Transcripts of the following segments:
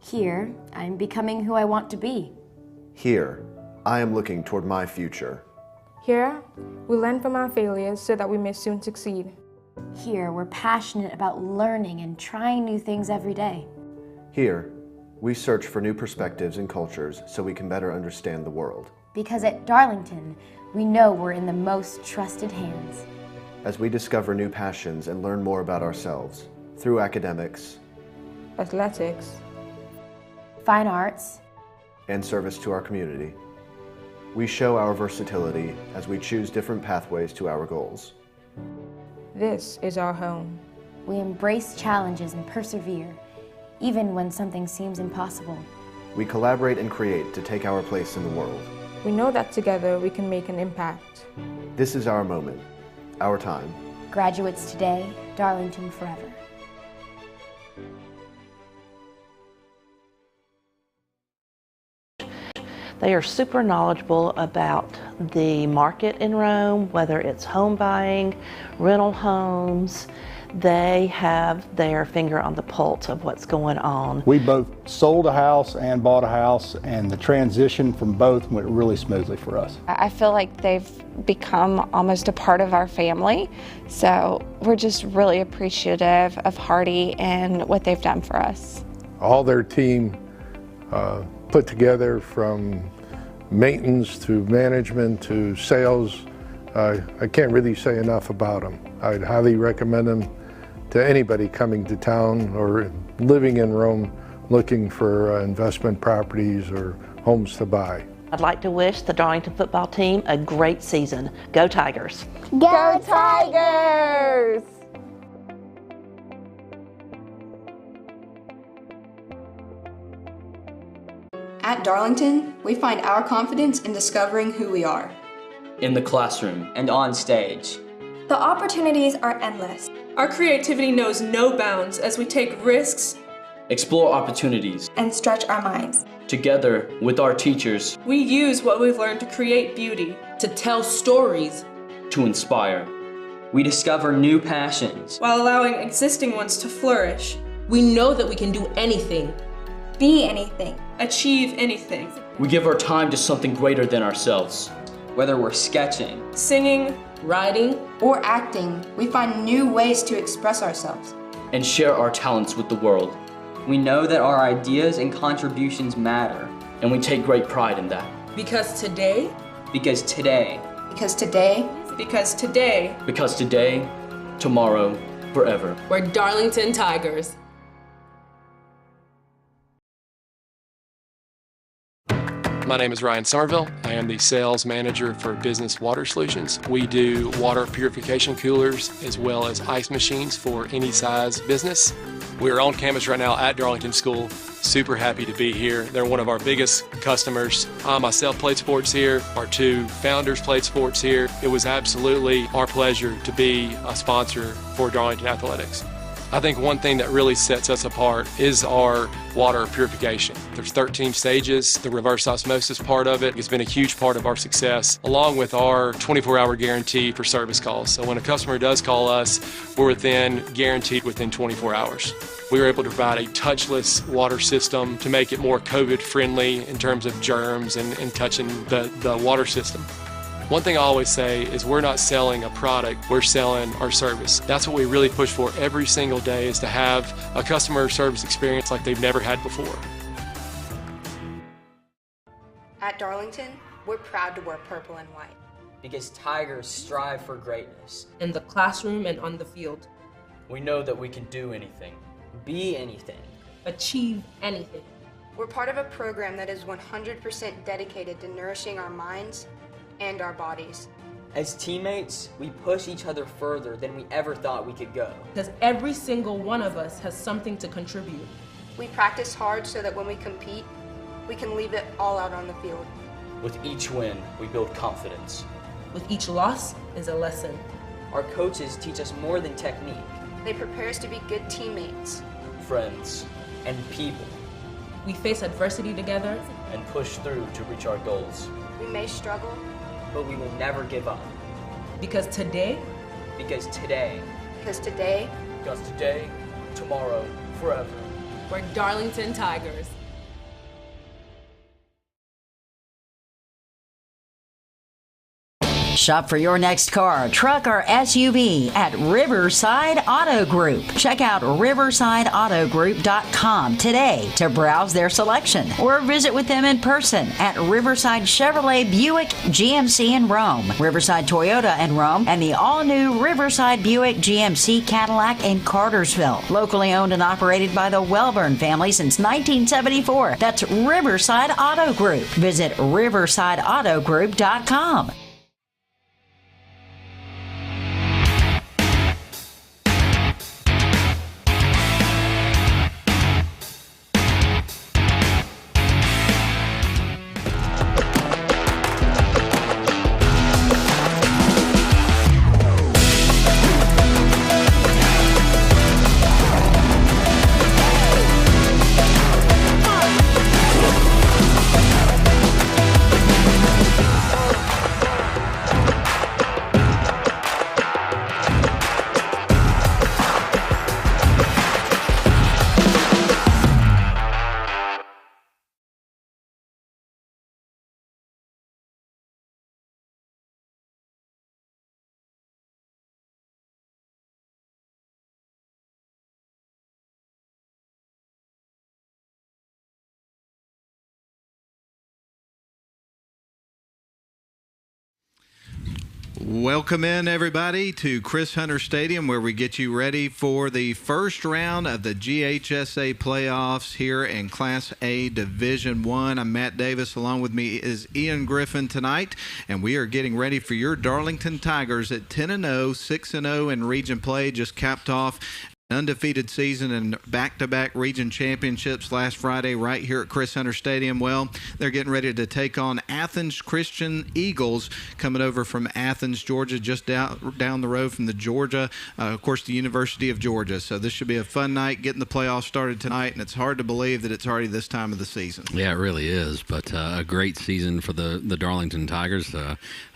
Here, I'm becoming who I want to be. Here, I am looking toward my future. Here, we learn from our failures so that we may soon succeed. Here, we're passionate about learning and trying new things every day. Here, we search for new perspectives and cultures so we can better understand the world. Because at Darlington, we know we're in the most trusted hands. As we discover new passions and learn more about ourselves through academics, Athletics, fine arts, and service to our community, we show our versatility as we choose different pathways to our goals. this is our home. we embrace challenges and persevere, even when something seems impossible. We collaborate and create to take our place in the world. We know that together we can make an impact. This is our moment, our time. Graduates today, Darlington forever. They are super knowledgeable about the market in Rome, whether it's home buying, rental homes. They have their finger on the pulse of what's going on. We both sold a house and bought a house, and the transition from both went really smoothly for us. I feel like they've become almost a part of our family, so we're just really appreciative of Hardy and what they've done for us. All their team put together, from maintenance to management to sales, I can't really say enough about them. I'd highly recommend them to anybody coming to town or living in Rome looking for investment properties or homes to buy. I'd like to wish the Darlington football team a great season. Go Tigers! Go Tigers! At Darlington, we find our confidence in discovering who we are. In the classroom and on stage. The opportunities are endless. Our creativity knows no bounds as we take risks, explore opportunities, and stretch our minds. Together with our teachers, we use what we've learned to create beauty, to tell stories, to inspire. We discover new passions while allowing existing ones to flourish. We know that we can do anything, be anything, achieve anything. We give our time to something greater than ourselves. Whether we're sketching, singing, writing, or acting, we find new ways to express ourselves and share our talents with the world. We know that our ideas and contributions matter, and we take great pride in that. Because today, because today, because today, because today, because today, tomorrow, forever. We're Darlington Tigers. My name is Ryan Somerville. I am the sales manager for Business Water Solutions. We do water purification coolers as well as ice machines for any size business. We're on campus right now at Darlington School. Super happy to be here. They're one of our biggest customers. I myself played sports here. Our two founders played sports here. It was absolutely our pleasure to be a sponsor for Darlington Athletics. I think one thing that really sets us apart is our water purification. There's 13 stages. The reverse osmosis part of it has been a huge part of our success, along with our 24-hour guarantee for service calls. So when a customer does call us, we're guaranteed within 24 hours. We were able to provide a touchless water system to make it more COVID-friendly in terms of germs and touching the water system. One thing I always say is we're not selling a product, we're selling our service. That's what we really push for every single day, is to have a customer service experience like they've never had before. At Darlington, we're proud to wear purple and white. Because Tigers strive for greatness. In the classroom and on the field. We know that we can do anything, be anything, achieve anything. We're part of a program that is 100% dedicated to nourishing our minds and our bodies. As teammates, we push each other further than we ever thought we could go. Because every single one of us has something to contribute. We practice hard so that when we compete, we can leave it all out on the field. With each win, we build confidence. With each loss is a lesson. Our coaches teach us more than technique. They prepare us to be good teammates, friends, and people. We face adversity together and push through to reach our goals. We may struggle, but we will never give up. Because today, because today, tomorrow, forever. We're Darlington Tigers. Shop for your next car, truck, or SUV at Riverside Auto Group. Check out riversideautogroup.com today to browse their selection or visit with them in person at Riverside Chevrolet Buick GMC in Rome, Riverside Toyota in Rome, and the all-new Riverside Buick GMC Cadillac in Cartersville. Locally owned and operated by the Welburn family since 1974. That's Riverside Auto Group. Visit riversideautogroup.com. Welcome in, everybody, to Chris Hunter Stadium, where we get you ready for the first round of the GHSA playoffs here in Class A Division I. I'm Matt Davis. Along with me is Ian Griffin tonight, and we are getting ready for your Darlington Tigers at 10-0, 6-0 in region play. Just capped off undefeated season and back-to-back region championships last Friday right here at Chris Hunter Stadium. Well, they're getting ready to take on Athens Christian Eagles, coming over from Athens, Georgia, just down the road from the Georgia, of course, the University of Georgia. So this should be a fun night, getting the playoffs started tonight, and it's hard to believe that it's already this time of the season. Yeah, it really is, but a great season for the Darlington Tigers.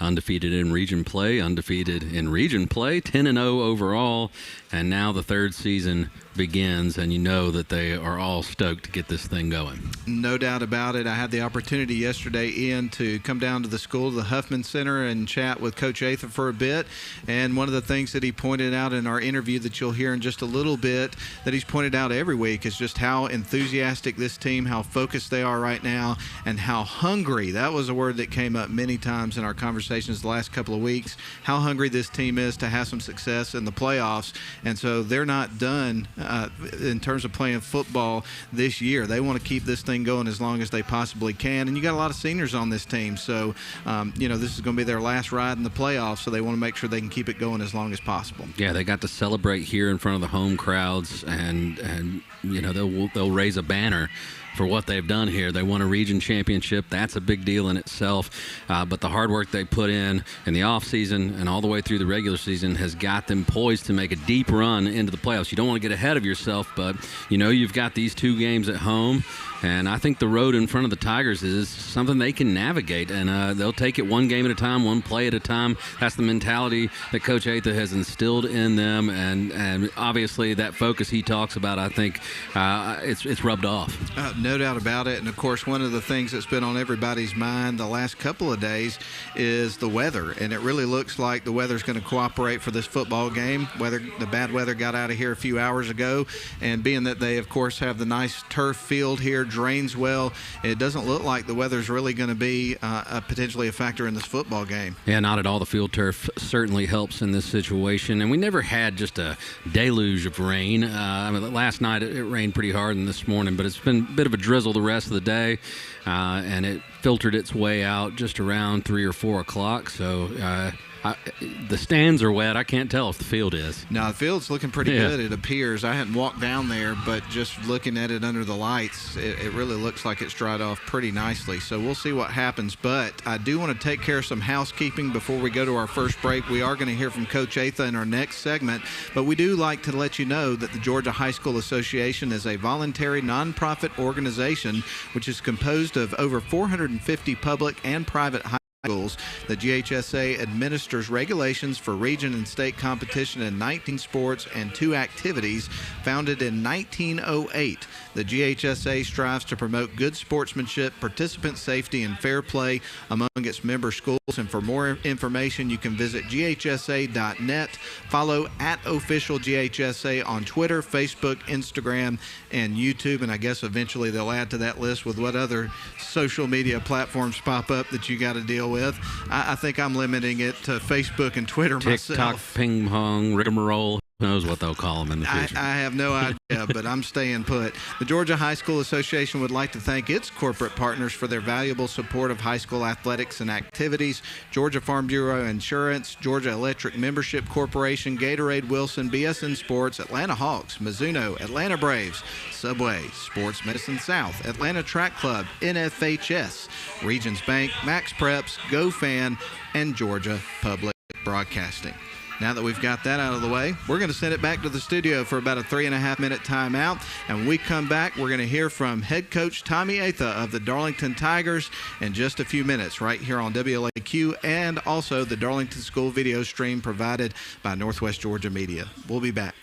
Undefeated in region play, 10-0 overall, and now the third season begins, and you know that they are all stoked to get this thing going. No doubt about it. I had the opportunity yesterday, Ian, to come down to the school, the Huffman Center, and chat with Coach Atha for a bit. And one of the things that he pointed out in our interview that you'll hear in just a little bit, that he's pointed out every week, is just how enthusiastic this team, how focused they are right now, and how hungry. That was a word that came up many times in our conversations the last couple of weeks, how hungry this team is to have some success in the playoffs. And so they're not done in terms of playing football this year. They want to keep this thing going as long as they possibly can. And you got a lot of seniors on this team, so this is going to be their last ride in the playoffs, so they want to make sure they can keep it going as long as possible. Yeah, they got to celebrate here in front of the home crowds, and they'll raise a banner for what they've done here. They won a region championship. That's a big deal in itself. But the hard work they put in the offseason and all the way through the regular season has got them poised to make a deep run into the playoffs. You don't want to get ahead of yourself, but you've got these two games at home. And I think the road in front of the Tigers is something they can navigate, and they'll take it one game at a time, one play at a time. That's the mentality that Coach Atha has instilled in them, and obviously that focus he talks about, I think it's rubbed off. No doubt about it. And, of course, one of the things that's been on everybody's mind the last couple of days is the weather, and it really looks like the weather's going to cooperate for this football game. The bad weather got out of here a few hours ago, and being that they, of course, have the nice turf field here, drains well, it doesn't look like the weather's really going to be potentially a factor in this football game. Yeah, not at all. The field turf certainly helps in this situation, and we never had just a deluge of rain. Last night it rained pretty hard, and this morning, but it's been a bit of a drizzle the rest of the day, and it filtered its way out just around 3 or 4 o'clock, so the stands are wet. I can't tell if the field is. No, the field's looking pretty good, it appears. I hadn't walked down there, but just looking at it under the lights, it really looks like it's dried off pretty nicely. So we'll see what happens. But I do want to take care of some housekeeping before we go to our first break. We are going to hear from Coach Atha in our next segment, but we do like to let you know that the Georgia High School Association is a voluntary nonprofit organization which is composed of over 450 public and private high schools. The GHSA administers regulations for region and state competition in 19 sports and 2 activities. Founded in 1908, the GHSA strives to promote good sportsmanship, participant safety, and fair play among its member schools. And for more information, you can visit ghsa.net. Follow @OfficialGHSA on Twitter, Facebook, Instagram, and YouTube. And I guess eventually they'll add to that list with what other social media platforms pop up that you got to deal with. I think I'm limiting it to Facebook and Twitter TikTok, myself. ping pong, rigmarole. Who knows what they'll call them in the future. I have no idea, but I'm staying put. The Georgia High School Association would like to thank its corporate partners for their valuable support of high school athletics and activities. Georgia Farm Bureau Insurance, Georgia Electric Membership Corporation, Gatorade Wilson, BSN Sports, Atlanta Hawks, Mizuno, Atlanta Braves, Subway, Sports Medicine South, Atlanta Track Club, NFHS, Regions Bank, Max Preps, GoFan, and Georgia Public Broadcasting. Now that we've got that out of the way, we're going to send it back to the studio for about a 3.5-minute timeout. And when we come back, we're going to hear from head coach Tommy Atha of the Darlington Tigers in just a few minutes right here on WLAQ and also the Darlington School video stream provided by Northwest Georgia Media. We'll be back.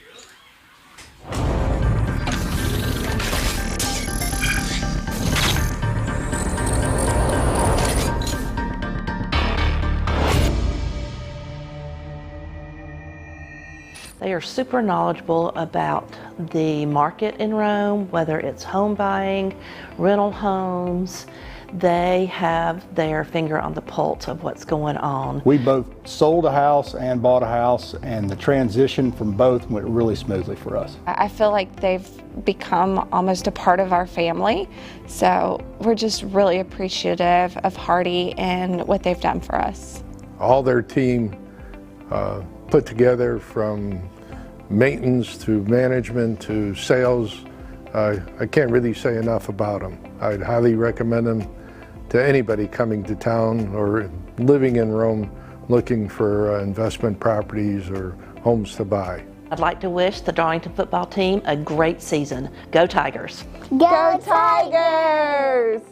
They are super knowledgeable about the market in Rome, whether it's home buying, rental homes. They have their finger on the pulse of what's going on. We both sold a house and bought a house, and the transition from both went really smoothly for us. I feel like they've become almost a part of our family, so we're just really appreciative of Hardy and what they've done for us. All their team put together, from maintenance to management to sales, I can't really say enough about them. I'd highly recommend them to anybody coming to town or living in Rome looking for investment properties or homes to buy. I'd like to wish the Darlington football team a great season. Go Tigers! Go Tigers!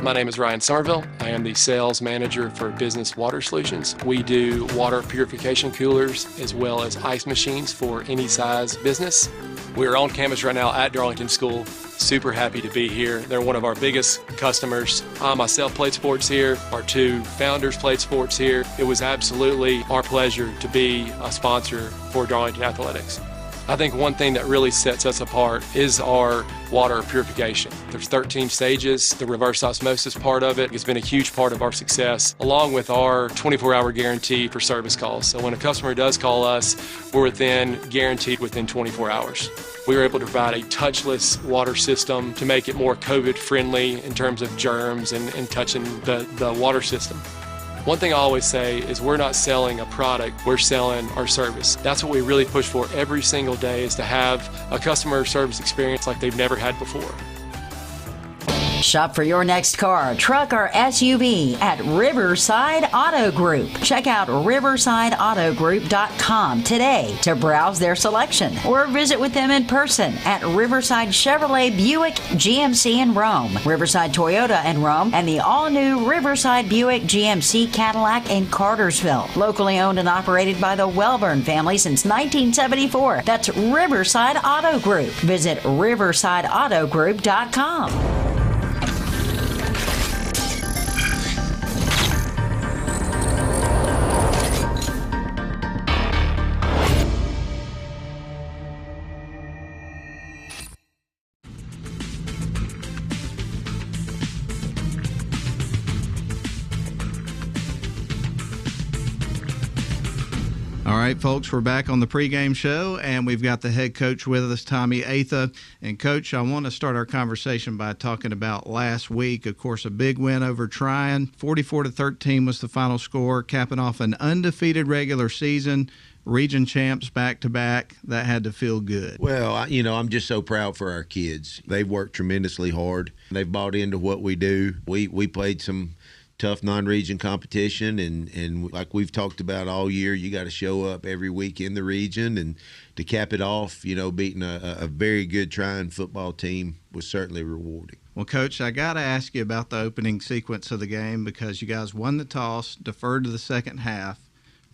My name is Ryan Somerville. I am the sales manager for Business Water Solutions. We do water purification coolers as well as ice machines for any size business. We're on campus right now at Darlington School. Super happy to be here. They're one of our biggest customers. I myself played sports here. Our 2 founders played sports here. It was absolutely our pleasure to be a sponsor for Darlington Athletics. I think one thing that really sets us apart is our water purification. There's 13 stages. The reverse osmosis part of it has been a huge part of our success, along with our 24-hour guarantee for service calls. So when a customer does call us, we're then guaranteed within 24 hours. We were able to provide a touchless water system to make it more COVID-friendly in terms of germs and touching the water system. One thing I always say is we're not selling a product, we're selling our service. That's what we really push for every single day, is to have a customer service experience like they've never had before. Shop for your next car, truck, or SUV at Riverside Auto Group. Check out riversideautogroup.com today to browse their selection or visit with them in person at Riverside Chevrolet Buick GMC in Rome, Riverside Toyota in Rome, and the all-new Riverside Buick GMC Cadillac in Cartersville. Locally owned and operated by the Welburn family since 1974. That's Riverside Auto Group. Visit riversideautogroup.com. All right, folks, we're back on the pregame show, and we've got the head coach with us, Tommy Atha. And, Coach, I want to start our conversation by talking about last week. Of course, a big win over Tryon. 44-13 was the final score, capping off an undefeated regular season. Region champs back-to-back. That had to feel good. Well, I'm just so proud for our kids. They've worked tremendously hard. They've bought into what we do. We played some tough non-region competition, and like we've talked about all year, you got to show up every week in the region, and to cap it off, beating a very good trying football team was certainly rewarding. Well, Coach, I got to ask you about the opening sequence of the game, because you guys won the toss, deferred to the second half,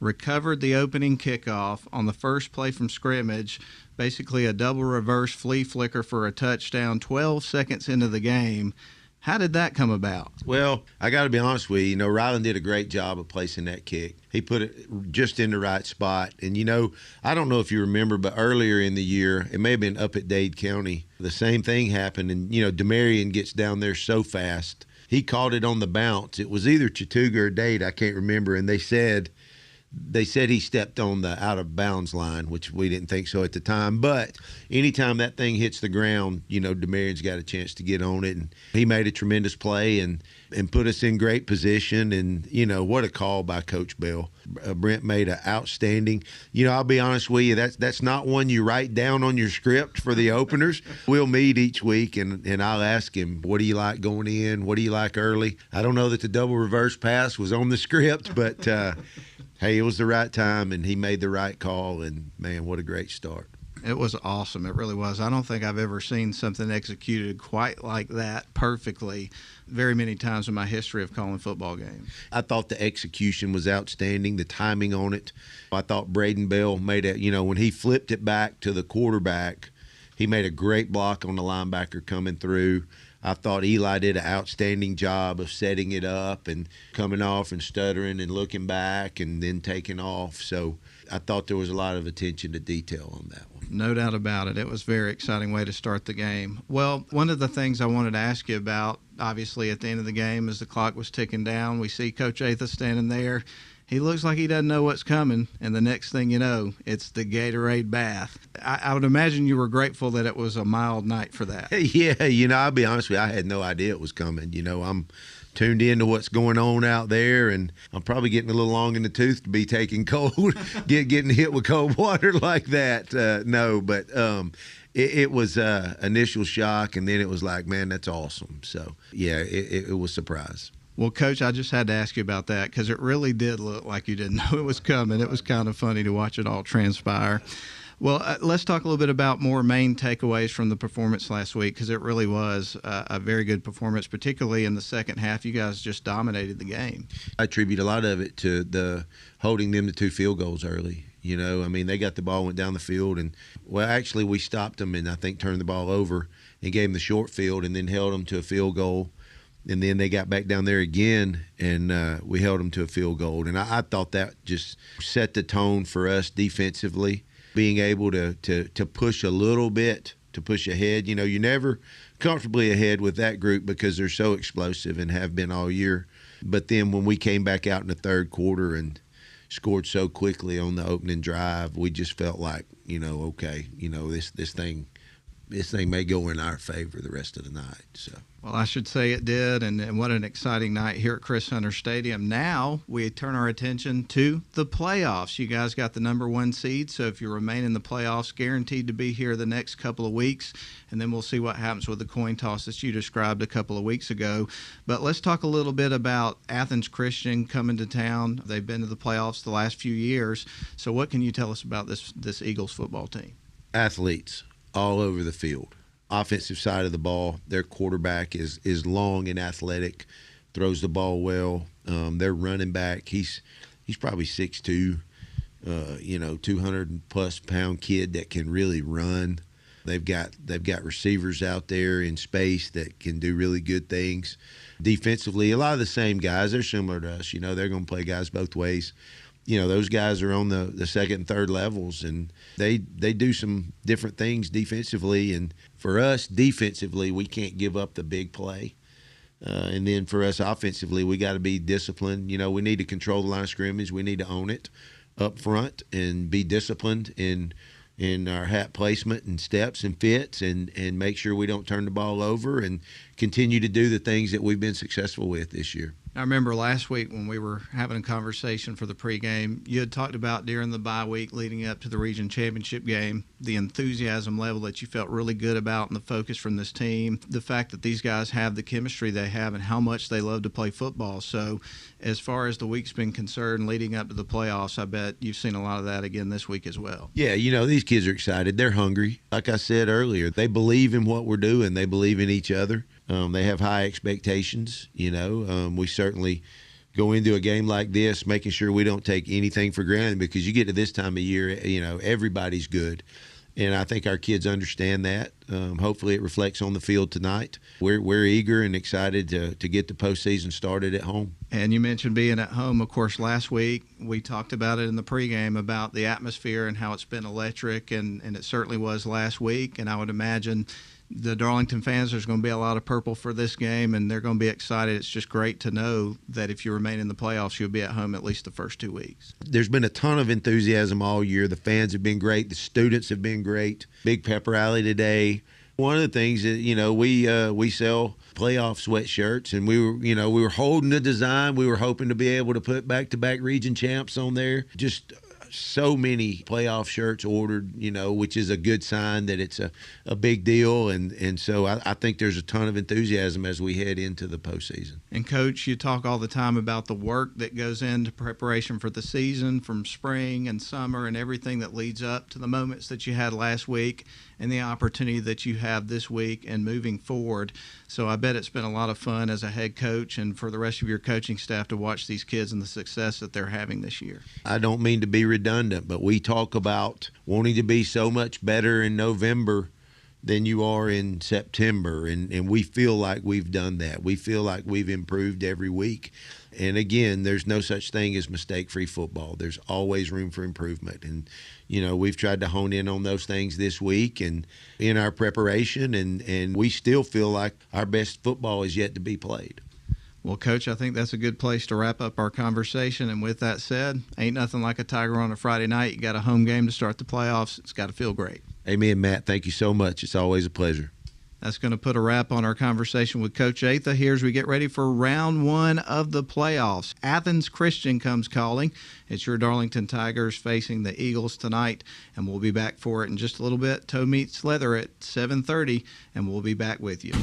recovered the opening kickoff on the first play from scrimmage, basically a double reverse flea flicker for a touchdown 12 seconds into the game. How did that come about? Well, I got to be honest with you. Ryland did a great job of placing that kick. He put it just in the right spot. And, I don't know if you remember, but earlier in the year, it may have been up at Dade County, the same thing happened. And, DeMarion gets down there so fast. He caught it on the bounce. It was either Chattooga or Dade, I can't remember. And they said he stepped on the out of bounds line, which we didn't think so at the time. But anytime that thing hits the ground, DeMarion's got a chance to get on it. And he made a tremendous play and put us in great position. And, what a call by Coach Bell. Brent made an outstanding. I'll be honest with you, that's not one you write down on your script for the openers. We'll meet each week, and I'll ask him, what do you like going in? What do you like early? I don't know that the double reverse pass was on the script, but hey, it was the right time, and he made the right call, and, man, what a great start. It was awesome. It really was. I don't think I've ever seen something executed quite like that perfectly very many times in my history of calling football games. I thought the execution was outstanding, the timing on it. I thought Braden Bell made when he flipped it back to the quarterback, he made a great block on the linebacker coming through. I thought Eli did an outstanding job of setting it up and coming off and stuttering and looking back and then taking off. So I thought there was a lot of attention to detail on that one. No doubt about it. It was a very exciting way to start the game. Well, one of the things I wanted to ask you about, obviously at the end of the game, as the clock was ticking down, we see Coach Athens standing there. He looks like he doesn't know what's coming, and the next thing you know, it's the Gatorade bath. I would imagine you were grateful that it was a mild night for that. Yeah, I'll be honest with you, I had no idea it was coming. I'm tuned into what's going on out there, and I'm probably getting a little long in the tooth to be taking cold, getting hit with cold water like that. It was initial shock, and then it was like, man, that's awesome. So, yeah, it was a surprise. Well, Coach, I just had to ask you about that because it really did look like you didn't know it was coming. It was kind of funny to watch it all transpire. Well, let's talk a little bit about more main takeaways from the performance last week, because it really was a very good performance, particularly in the second half. You guys just dominated the game. I attribute a lot of it to the holding them to 2 field goals early. They got the ball, went down the field, and, well, actually we stopped them and I think turned the ball over and gave them the short field and then held them to a field goal. And then they got back down there again, and we held them to a field goal. And I thought that just set the tone for us defensively, being able to push a little bit, to push ahead. You're never comfortably ahead with that group because they're so explosive and have been all year. But then when we came back out in the third quarter and scored so quickly on the opening drive, we just felt like, okay, this thing may go in our favor the rest of the night. So. Well, I should say it did, and what an exciting night here at Chris Hunter Stadium. Now we turn our attention to the playoffs. You guys got the number 1 seed, so if you remain in the playoffs, guaranteed to be here the next couple of weeks, and then we'll see what happens with the coin toss that you described a couple of weeks ago. But let's talk a little bit about Athens Christian coming to town. They've been to the playoffs the last few years, so what can you tell us about this Eagles football team? Athletes all over the field. Offensive side of the ball, their quarterback is long and athletic, throws the ball well. Their running back, he's probably 6'2", 200-plus pound kid that can really run. They've got receivers out there in space that can do really good things. Defensively, a lot of the same guys. They're similar to us. They're going to play guys both ways. Those guys are on the second and third levels, and they do some different things defensively. And for us, defensively, we can't give up the big play. And then for us offensively, we got to be disciplined. We need to control the line of scrimmage. We need to own it up front and be disciplined in our hat placement and steps and fits and make sure we don't turn the ball over and continue to do the things that we've been successful with this year. I remember last week when we were having a conversation for the pregame, you had talked about during the bye week leading up to the region championship game, the enthusiasm level that you felt really good about and the focus from this team, the fact that these guys have the chemistry they have and how much they love to play football. So as far as the week's been concerned leading up to the playoffs, I bet you've seen a lot of that again this week as well. Yeah, these kids are excited. They're hungry. Like I said earlier, they believe in what we're doing. They believe in each other. They have high expectations. We certainly go into a game like this making sure we don't take anything for granted, because you get to this time of year, everybody's good. And I think our kids understand that. Hopefully it reflects on the field tonight. We're eager and excited to get the postseason started at home. And you mentioned being at home. Of course, last week we talked about it in the pregame about the atmosphere and how it's been electric, and it certainly was last week. And I would imagine the Darlington fans, there's going to be a lot of purple for this game, and they're going to be excited. It's just great to know that if you remain in the playoffs, you'll be at home at least the first 2 weeks. There's been a ton of enthusiasm all year. The fans have been great. The students have been great. Big pep rally today. One of the things that, we sell playoff sweatshirts, and we were holding the design. We were hoping to be able to put back-to-back region champs on there. Just so many playoff shirts ordered, which is a good sign that it's a big deal. And so I think there's a ton of enthusiasm as we head into the postseason. And, Coach, you talk all the time about the work that goes into preparation for the season, from spring and summer and everything that leads up to the moments that you had last week and the opportunity that you have this week and moving forward. So I bet it's been a lot of fun as a head coach and for the rest of your coaching staff to watch these kids and the success that they're having this year. I don't mean to be redundant, but we talk about wanting to be so much better in November than you are in September, and we feel like we've done that. We feel like we've improved every week. And again, there's no such thing as mistake-free football. There's always room for improvement. And, we've tried to hone in on those things this week and in our preparation, and we still feel like our best football is yet to be played. Well, Coach, I think that's a good place to wrap up our conversation. And with that said, ain't nothing like a Tiger on a Friday night. You got a home game to start the playoffs. It's got to feel great. Amen, Matt. Thank you so much. It's always a pleasure. That's going to put a wrap on our conversation with Coach Atha here as we get ready for round one of the playoffs. Athens Christian comes calling. It's your Darlington Tigers facing the Eagles tonight, and we'll be back for it in just a little bit. Toe meets leather at 7:30, and we'll be back with you.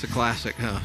It's a classic, huh?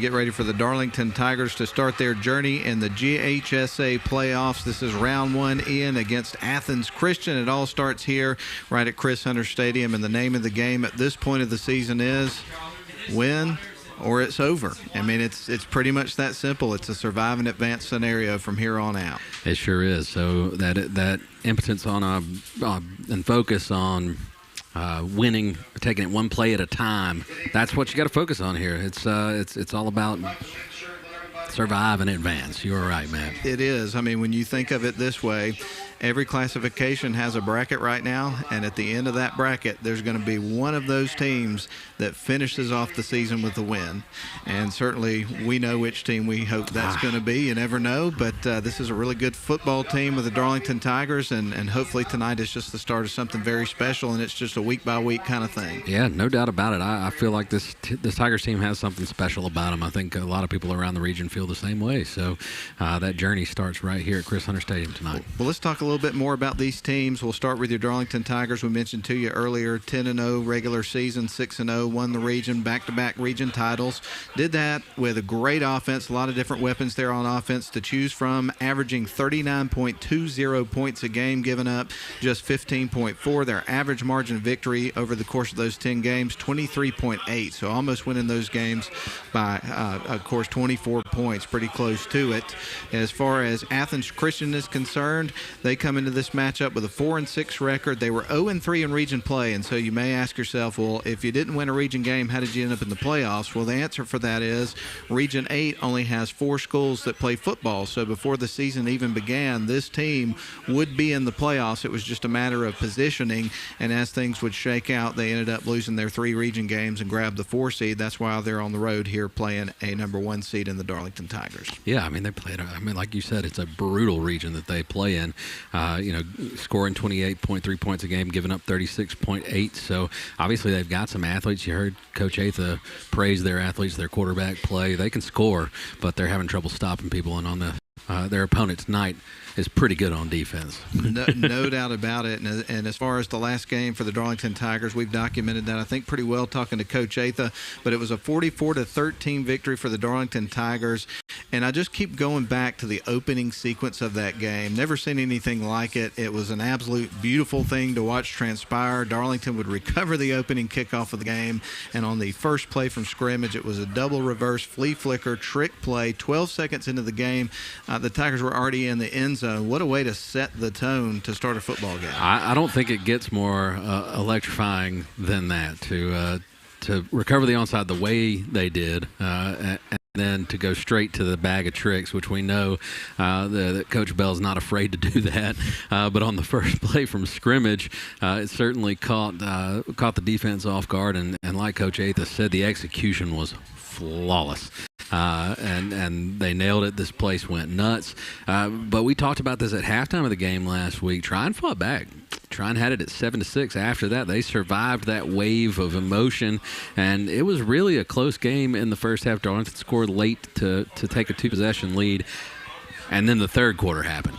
get ready for the Darlington Tigers to start their journey in the GHSA playoffs. This is round one, Ian, against Athens Christian. It all starts here right at Chris Hunter Stadium, and the name of the game at this point of the season is win or it's over. I mean, it's pretty much that simple. It's a survive and advance scenario from here on out. It sure is. So that impotence on and focus on winning, taking it one play at a time. That's what you got to focus on here. It's all about survive and advance. You're right, man. It is. I mean, when you think of it this way, every classification has a bracket right now, and at the end of that bracket, there's going to be one of those teams that finishes off the season with a win. And certainly we know which team we hope that's going to be. You never know, but this is a really good football team with the Darlington Tigers, and hopefully tonight is just the start of something very special, and it's just a week-by-week kind of thing. Yeah, no doubt about it. I feel like this Tigers team has something special about them. I think a lot of people around the region feel the same way. So that journey starts right here at Chris Hunter Stadium tonight. Well, let's talk a little bit more about these teams. We'll start with your Darlington Tigers. We mentioned to you earlier, 10-0 regular season, 6-0, won the region, back-to-back region titles. Did that with a great offense, a lot of different weapons there on offense to choose from, averaging 39.20 points a game, giving up just 15.4. Their average margin of victory over the course of those 10 games, 23.8. So almost winning those games by, of course, 24 points, pretty close to it. As far as Athens Christian is concerned, they come into this matchup with a 4-6 record. They were 0-3 in region play, and so you may ask yourself, well, if you didn't win a region game, how did you end up in the playoffs? Well, the answer for that is Region 8 only has 4 schools that play football, so before the season even began, this team would be in the playoffs. It was just a matter of positioning, and as things would shake out, they ended up losing their 3 region games and grabbed the 4 seed. That's why they're on the road here playing a number 1 seed in the Darlington Tigers. Yeah, I mean, they played, like you said, it's a brutal region that they play in. Scoring 28.3 points a game, giving up 36.8. So obviously they've got some athletes. You heard Coach Atha praise their athletes, their quarterback play. They can score, but they're having trouble stopping people. And on their opponent tonight is pretty good on defense. No doubt about it. And as far as the last game for the Darlington Tigers, we've documented that, I think, pretty well talking to Coach Atha. But it was a 44-13 victory for the Darlington Tigers. And I just keep going back to the opening sequence of that game. Never seen anything like it. It was an absolute beautiful thing to watch transpire. Darlington would recover the opening kickoff of the game. And on the first play from scrimmage, it was a double reverse flea flicker trick play. 12 seconds into the game, the Tigers were already in the end zone. What a way to set the tone to start a football game. I don't think it gets more electrifying than that, to recover the onside the way they did, and then to go straight to the bag of tricks, which we know that Coach Bell's not afraid to do that. But on the first play from scrimmage, it certainly caught the defense off guard, and like Coach Atha said, the execution was flawless. And they nailed it. This place went nuts. But we talked about this at halftime of the game last week. Tryon fought back. Tryon had it at 7-6. After that, they survived that wave of emotion, and it was really a close game in the first half. Darlington scored late to take a 2-possession lead, and then the third quarter happened.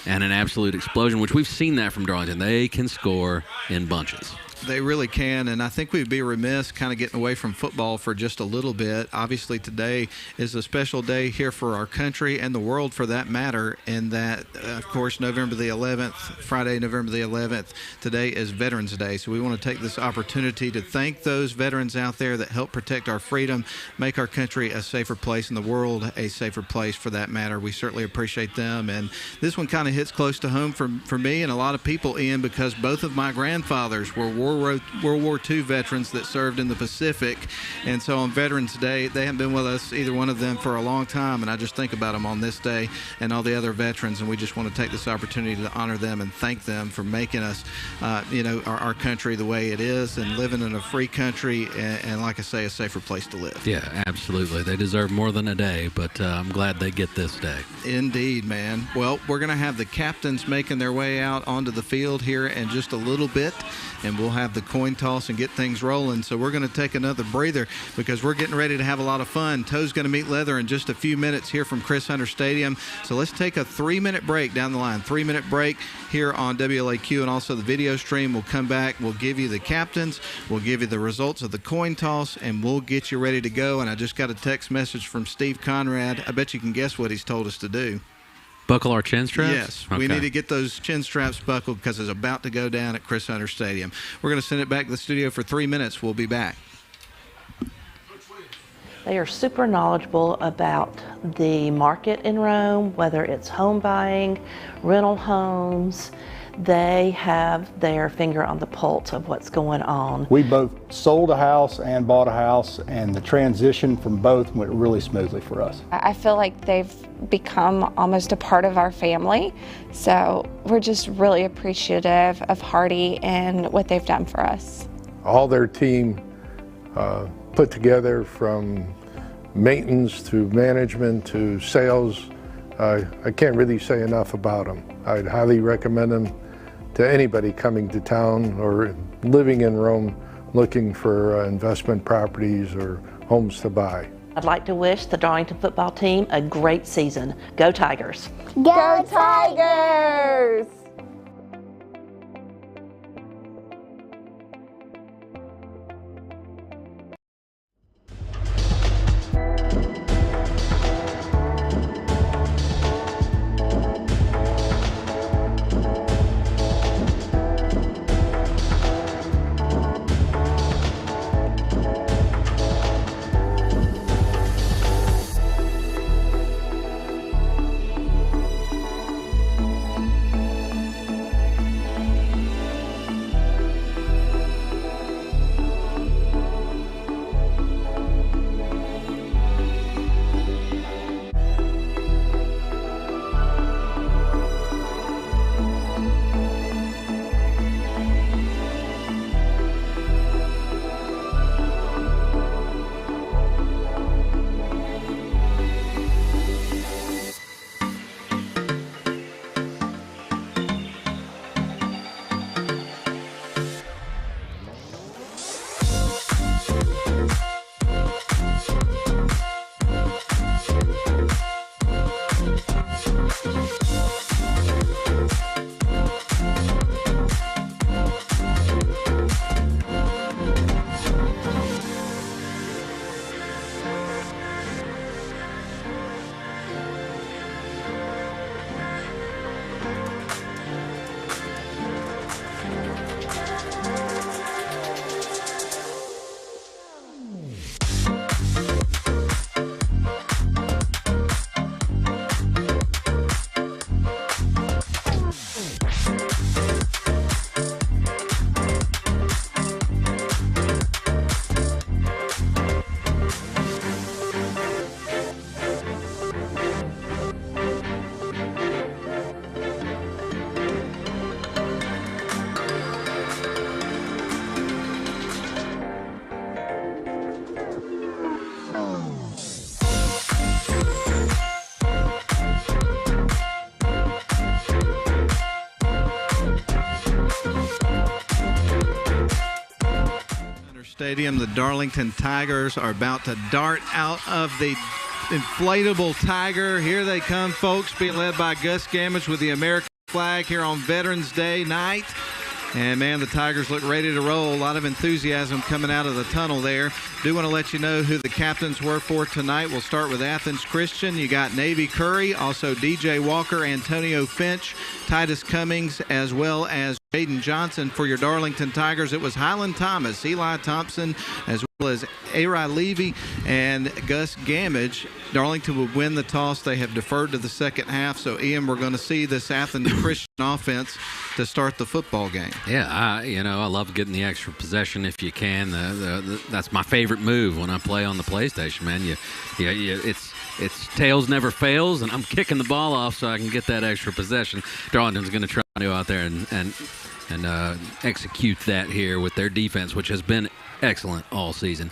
And an absolute explosion, which we've seen that from Darlington. They can score in bunches. They really can, and I think we'd be remiss kind of getting away from football for just a little bit. Obviously, today is a special day here for our country and the world, for that matter, and that, of course, November the 11th, Friday, November the 11th, today is Veterans Day. So we want to take this opportunity to thank those veterans out there that help protect our freedom, make our country a safer place, and the world a safer place, for that matter. We certainly appreciate them, and this one kind of hits close to home for me and a lot of people, Ian, because both of my grandfathers were World War II veterans that served in the Pacific, and so on Veterans Day, they haven't been with us, either one of them, for a long time, and I just think about them on this day and all the other veterans, and we just want to take this opportunity to honor them and thank them for making us, our country the way it is, and living in a free country, and like I say, a safer place to live. Yeah, absolutely. They deserve more than a day, but I'm glad they get this day. Indeed, man. Well, we're going to have the captains making their way out onto the field here in just a little bit, and we'll have the coin toss and get things rolling. So we're going to take another breather because we're getting ready to have a lot of fun. Toe's going to meet leather in just a few minutes here from Chris Hunter Stadium. So let's take a 3-minute break down the line. 3-minute break here on WLAQ, and also the video stream. We'll come back. We'll give you the captains. We'll give you the results of the coin toss, and we'll get you ready to go. And I just got a text message from Steve Conrad. I bet you can guess what he's told us to do. Buckle our chin straps? Yes. Okay. We need to get those chin straps buckled because it's about to go down at Chris Hunter Stadium. We're going to send it back to the studio for 3 minutes. We'll be back. They are super knowledgeable about the market in Rome, whether it's home buying, rental homes. They have their finger on the pulse of what's going on. We both sold a house and bought a house, and the transition from both went really smoothly for us. I feel like they've become almost a part of our family, so we're just really appreciative of Hardy and what they've done for us. All their team put together, from maintenance to management to sales, I can't really say enough about them. I'd highly recommend them to anybody coming to town or living in Rome looking for investment properties or homes to buy. I'd like to wish the Darlington football team a great season. Go Tigers! Go Tigers! Stadium, the Darlington Tigers are about to dart out of the inflatable tiger. Here they come, folks, being led by Gus Gamage with the American flag here on Veterans Day night. And, man, the Tigers look ready to roll. A lot of enthusiasm coming out of the tunnel there. Do want to let you know who the captains were for tonight. We'll start with Athens Christian. You got Navy Curry, also DJ Walker, Antonio Finch, Titus Cummings, as well as Jaden Johnson. For your Darlington Tigers, it was Highland Thomas, Eli Thompson, as well as Ari Levy and Gus Gamage. Darlington would win the toss. They have deferred to the second half. So, Ian, we're going to see this Athens Christian offense to start the football game. Yeah, I love getting the extra possession if you can. That's my favorite move when I play on the PlayStation, man. It's tails never fails, and I'm kicking the ball off so I can get that extra possession. Darlington's going to try to go out there and execute that here with their defense, which has been excellent all season.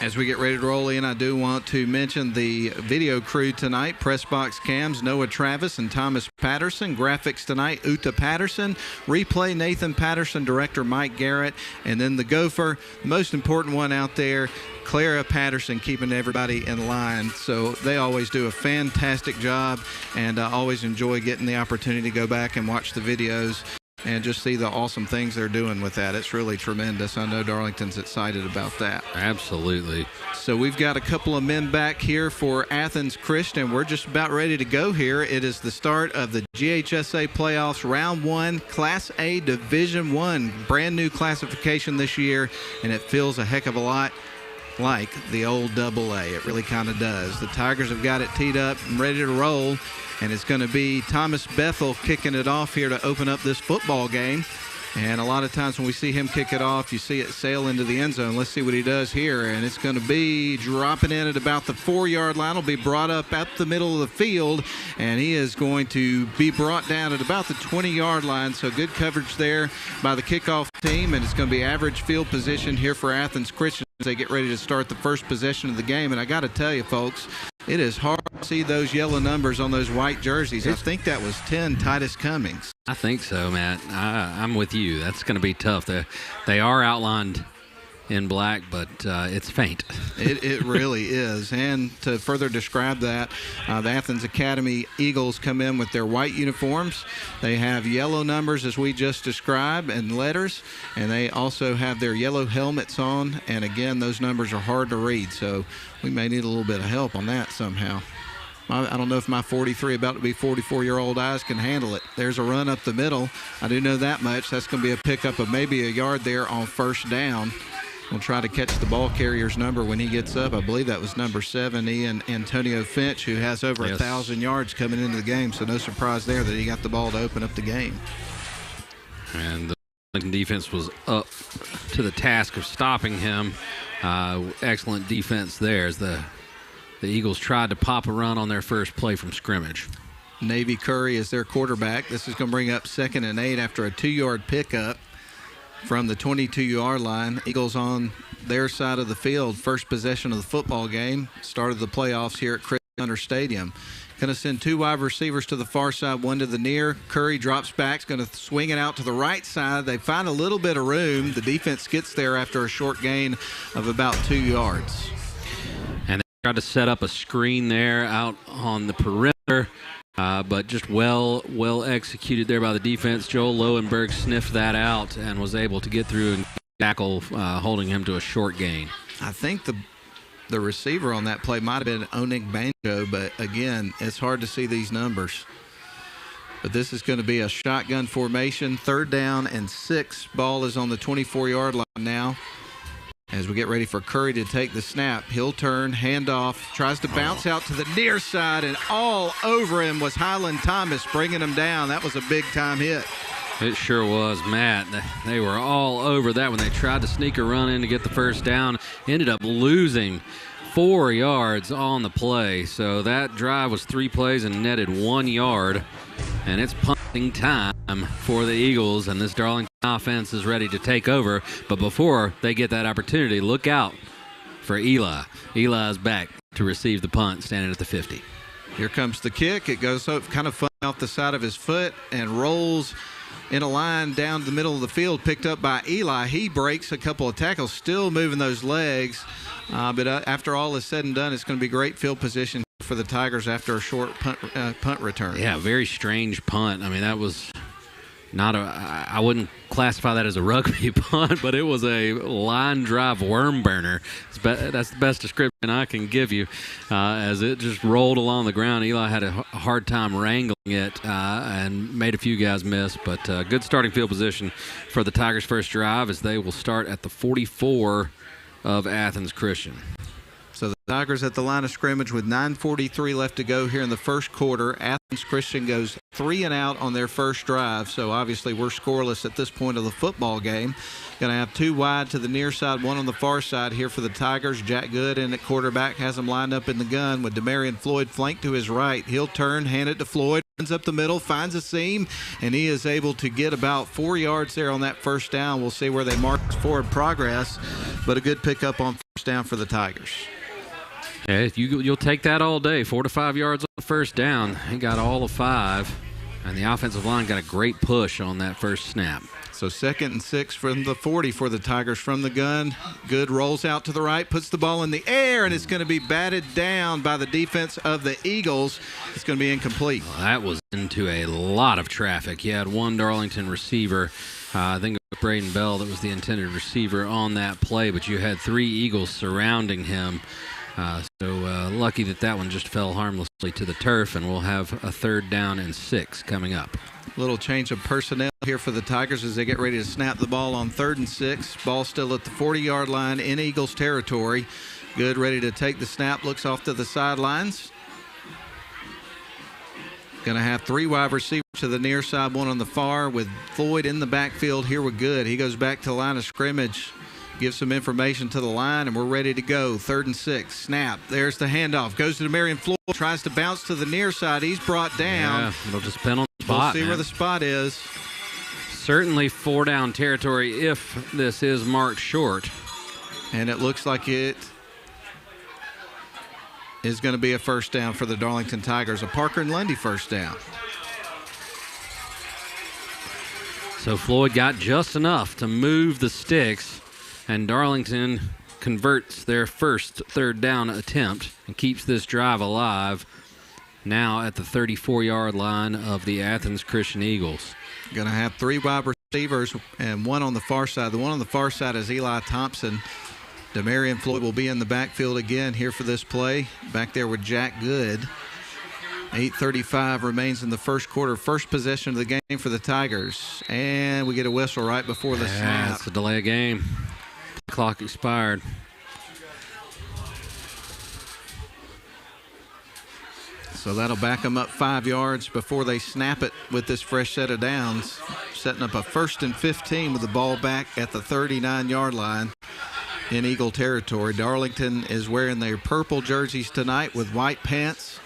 As we get ready to roll in, I do want to mention the video crew tonight. Press box cams, Noah Travis and Thomas Patterson. Graphics tonight, Uta Patterson. Replay, Nathan Patterson. Director, Mike Garrett. And then the gopher, the most important one out there, Clara Patterson, keeping everybody in line. So they always do a fantastic job, and I always enjoy getting the opportunity to go back and watch the videos and just see the awesome things they're doing with that. It's really tremendous. I know Darlington's excited about that. Absolutely. So we've got a couple of men back here for Athens Christian. We're just about ready to go here. It is the start of the GHSA playoffs, round 1, Class A Division 1. Brand new classification this year, and it feels a heck of a lot like the old AA. It really kind of does. The Tigers have got it teed up and ready to roll, and it's going to be Thomas Bethel kicking it off here to open up this football game. And a lot of times when we see him kick it off, you see it sail into the end zone. Let's see what he does here. And it's going to be dropping in at about the 4-yard line. It'll be brought up at the middle of the field, and he is going to be brought down at about the 20-yard line. So good coverage there by the kickoff team, and it's going to be average field position here for Athens Christian as they get ready to start the first possession of the game. And I got to tell you, folks, it is hard to see those yellow numbers on those white jerseys. I think that was 10 Titus Cummings. I think so, Matt. I'm with you. That's going to be tough. They are outlined in black, but it's faint. It really is. And to further describe that, the Athens Academy Eagles come in with their white uniforms. They have yellow numbers, as we just described, and letters, and they also have their yellow helmets on. And again, those numbers are hard to read, so we may need a little bit of help on that somehow. I don't know if my 43, about to be 44-year-old eyes can handle it. There's a run up the middle. I do know that much. That's going to be a pickup of maybe a yard there on first down. We'll try to catch the ball carrier's number when he gets up. I believe that was number 7, Ian Antonio Finch, who has over 1,000 yards coming into the game. So no surprise there that he got the ball to open up the game. And the Darlington defense was up to the task of stopping him. Excellent defense there as the Eagles tried to pop a run on their first play from scrimmage. Navy Curry is their quarterback. This is going to bring up 2nd and 8 after a 2-yard pickup from the 22-yard line. Eagles on their side of the field. First possession of the football game. Started the playoffs here at Chris Hunter Stadium. Going to send 2 wide receivers to the far side, 1 to the near. Curry drops back. Is going to swing it out to the right side. They find a little bit of room. The defense gets there after a short gain of about 2 yards. And they tried to set up a screen there out on the perimeter. But just well executed there by the defense. Joel Lowenberg sniffed that out and was able to get through and tackle, holding him to a short gain. I think the receiver on that play might have been Onik Banjo, but again, it's hard to see these numbers. But this is going to be a shotgun formation, 3rd down and 6. Ball is on the 24-yard line now. As we get ready for Curry to take the snap, he'll turn, handoff, tries to bounce out to the near side, and all over him was Highland Thomas, bringing him down. That was a big-time hit. It sure was, Matt. They were all over that when they tried to sneak a run in to get the first down. Ended up losing 4 yards on the play. So that drive was 3 plays and netted 1 yard. And it's punting time for the Eagles, and this Darlington offense is ready to take over. But before they get that opportunity, look out for Eli. Eli's back to receive the punt, standing at the 50. Here comes the kick. It goes kind of fun off the side of his foot and rolls in a line down the middle of the field, picked up by Eli. He breaks a couple of tackles, still moving those legs. But after all is said and done, it's going to be great field position for the Tigers after a short punt return. Yeah, very strange punt. I mean, that was not I wouldn't classify that as a rugby punt, but it was a line drive worm burner. That's the best description I can give you, as it just rolled along the ground. Eli had a hard time wrangling it and made a few guys miss, but good starting field position for the Tigers' first drive as they will start at the 44 of Athens Christian. So the Tigers at the line of scrimmage with 9:43 left to go here in the first quarter. Athens Christian goes 3 and out on their first drive, so obviously we're scoreless at this point of the football game. Going to have 2 wide to the near side, 1 on the far side here for the Tigers. Jack Good in at quarterback has them lined up in the gun with Demarion Floyd flanked to his right. He'll turn, hand it to Floyd. runs up the middle, finds a seam, and he is able to get about 4 yards there on that first down. We'll see where they mark forward progress, but a good pickup on first down for the Tigers. Yeah, you'll take that all day. 4 to 5 yards on the first down. He got all of 5, and the offensive line got a great push on that first snap. So 2nd and 6 from the 40 for the Tigers from the gun. Good, rolls out to the right, puts the ball in the air, and it's going to be batted down by the defense of the Eagles. It's going to be incomplete. Well, that was into a lot of traffic. You had one Darlington receiver. I think it was Braden Bell that was the intended receiver on that play, but you had 3 Eagles surrounding him. So lucky that one just fell harmlessly to the turf, and we'll have a 3rd down and 6 coming up. Little change of personnel here for the Tigers as they get ready to snap the ball on 3rd and 6. Ball still at the 40-yard line in Eagles territory. Good, ready to take the snap, looks off to the sidelines. Going to have 3 wide receivers to the near side, 1 on the far, with Floyd in the backfield here with Good. He goes back to the line of scrimmage, gives some information to the line, and we're ready to go. 3rd and 6. Snap. There's the handoff. Goes to Demarion Floyd. Tries to bounce to the near side. He's brought down. Yeah, it'll just depend on the spot. We'll see where the spot is. Certainly 4 down territory if this is marked short. And it looks like it is going to be a first down for the Darlington Tigers. A Parker and Lundy first down. So Floyd got just enough to move the sticks, and Darlington converts their first 3rd down attempt and keeps this drive alive now at the 34-yard line of the Athens Christian Eagles. Going to have 3 wide receivers and 1 on the far side. The one on the far side is Eli Thompson. Demarion Floyd will be in the backfield again here for this play. Back there with Jack Good. 8:35 remains in the first quarter. First possession of the game for the Tigers. And we get a whistle right before the snap. It's a delay of game. Clock expired. So that'll back them up 5 yards before they snap it with this fresh set of downs, setting up a 1st and 15 with the ball back at the 39-yard line in Eagle territory. Darlington is wearing their purple jerseys tonight with white pants,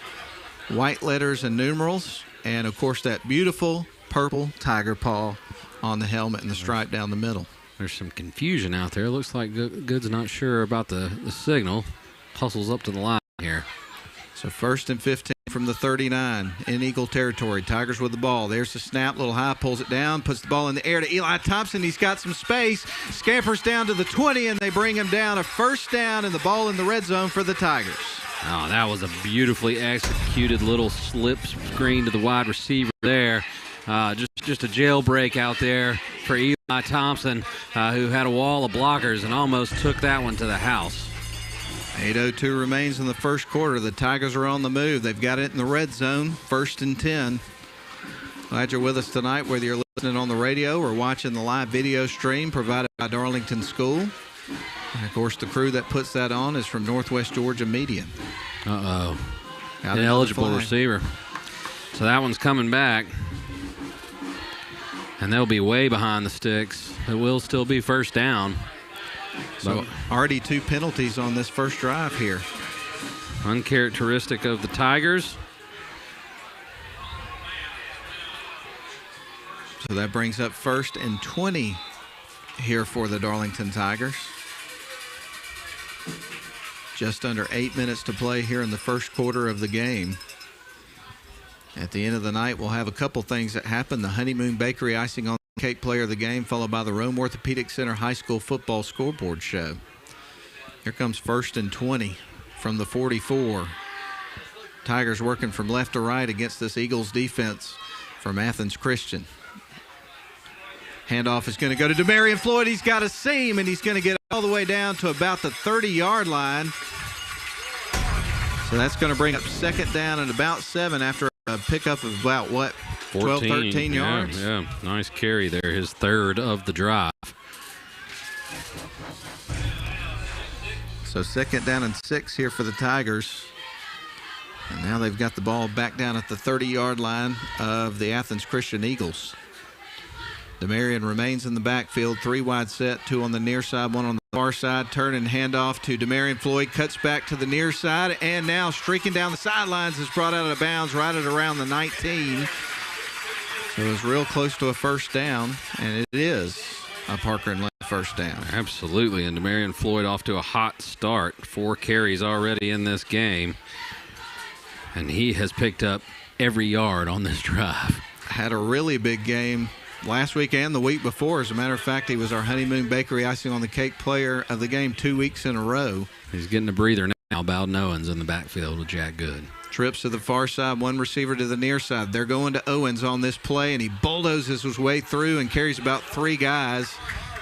white letters and numerals, and of course that beautiful purple tiger paw on the helmet and the stripe down the middle. There's some confusion out there. Looks like Good's not sure about the signal. Hustles up to the line here. So 1st and 15 from the 39 in Eagle territory. Tigers with the ball. There's the snap, little high, pulls it down, puts the ball in the air to Eli Thompson. He's got some space, scampers down to the 20, and they bring him down. A first down and the ball in the red zone for the Tigers. Oh, that was a beautifully executed little slip screen to the wide receiver there. Just a jailbreak out there for Eli Thompson, who had a wall of blockers and almost took that one to the house. 8:02 remains in the first quarter. The Tigers are on the move. They've got it in the red zone, 1st and 10. Glad you're with us tonight, whether you're listening on the radio or watching the live video stream provided by Darlington School. And of course, the crew that puts that on is from Northwest Georgia Media. Uh-oh. Ineligible receiver. So that one's coming back. And they'll be way behind the sticks. It will still be first down. So already 2 penalties on this first drive here. Uncharacteristic of the Tigers. So that brings up 1st and 20 here for the Darlington Tigers. Just under 8 minutes to play here in the first quarter of the game. At the end of the night, we'll have a couple things that happen. The Honeymoon Bakery icing on the cake player of the game, followed by the Rome Orthopedic Center High School football scoreboard show. Here comes 1st and 20 from the 44. Tigers working from left to right against this Eagles defense from Athens Christian. Handoff is going to go to Demarion Floyd. He's got a seam, and he's going to get all the way down to about the 30-yard line. So that's going to bring up 2nd down and about 7 after a pickup of about, 12, 13 yards? Yeah, nice carry there, his 3rd of the drive. So 2nd down and 6 here for the Tigers. And now they've got the ball back down at the 30-yard line of the Athens Christian Eagles. Demarion remains in the backfield, 3 wide set, 2 on the near side, 1 on the far side, turn and handoff to Demarion Floyd, cuts back to the near side, and now streaking down the sidelines is brought out of bounds right at around the 19. So it was real close to a first down, and it is a Parker and Lane first down. Absolutely, and Demarion Floyd off to a hot start. 4 carries already in this game, and he has picked up every yard on this drive. Had a really big game last week and the week before. As a matter of fact, he was our Honeymoon Bakery icing on the cake player of the game 2 weeks in a row. He's getting a breather now. Bowden Owens in the backfield with Jack Good. Trips to the far side, one receiver to the near side. They're going to Owens on this play, and he bulldozes his way through and carries about 3 guys.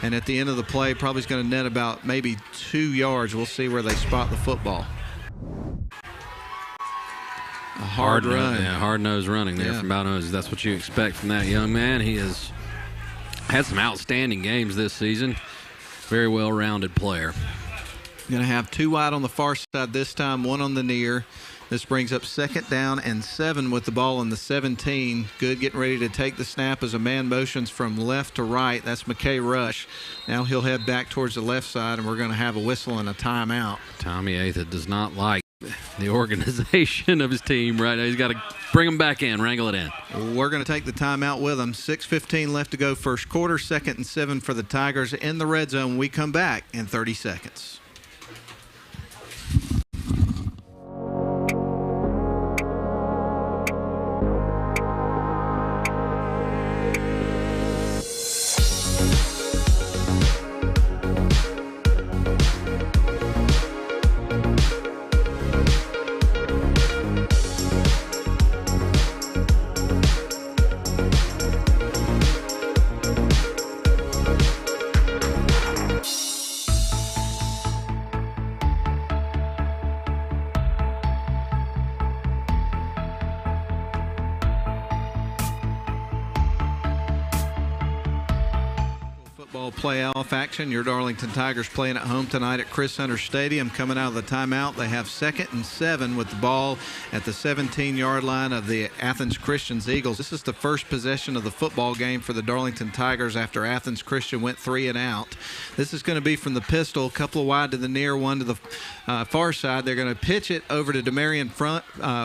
And at the end of the play, probably is going to net about maybe 2 yards. We'll see where they spot the football. A hard run. Hard-nosed running there from Bowden Owens. That's what you expect from that young man. He has had some outstanding games this season. Very well-rounded player. Going to have 2 wide on the far side this time, 1 on the near. This brings up 2nd down and 7 with the ball in the 17. Good getting ready to take the snap as a man motions from left to right. That's McKay Rush. Now he'll head back towards the left side, and we're going to have a whistle and a timeout. Tommy Atha does not like the organization of his team right now. He's got to bring them back in, wrangle it in. We're going to take the timeout with them. 6:15 left to go first quarter. 2nd and 7 for the Tigers in the red zone. We come back in 30 seconds. Playoff action. Your Darlington Tigers playing at home tonight at Chris Hunter Stadium. Coming out of the timeout, they have 2nd and 7 with the ball at the 17-yard line of the Athens Christian's Eagles. This is the first possession of the football game for the Darlington Tigers after Athens Christian went 3 and out. This is going to be from the pistol, a couple of wide to the near, 1 to the far side. They're going to pitch it over to Demarion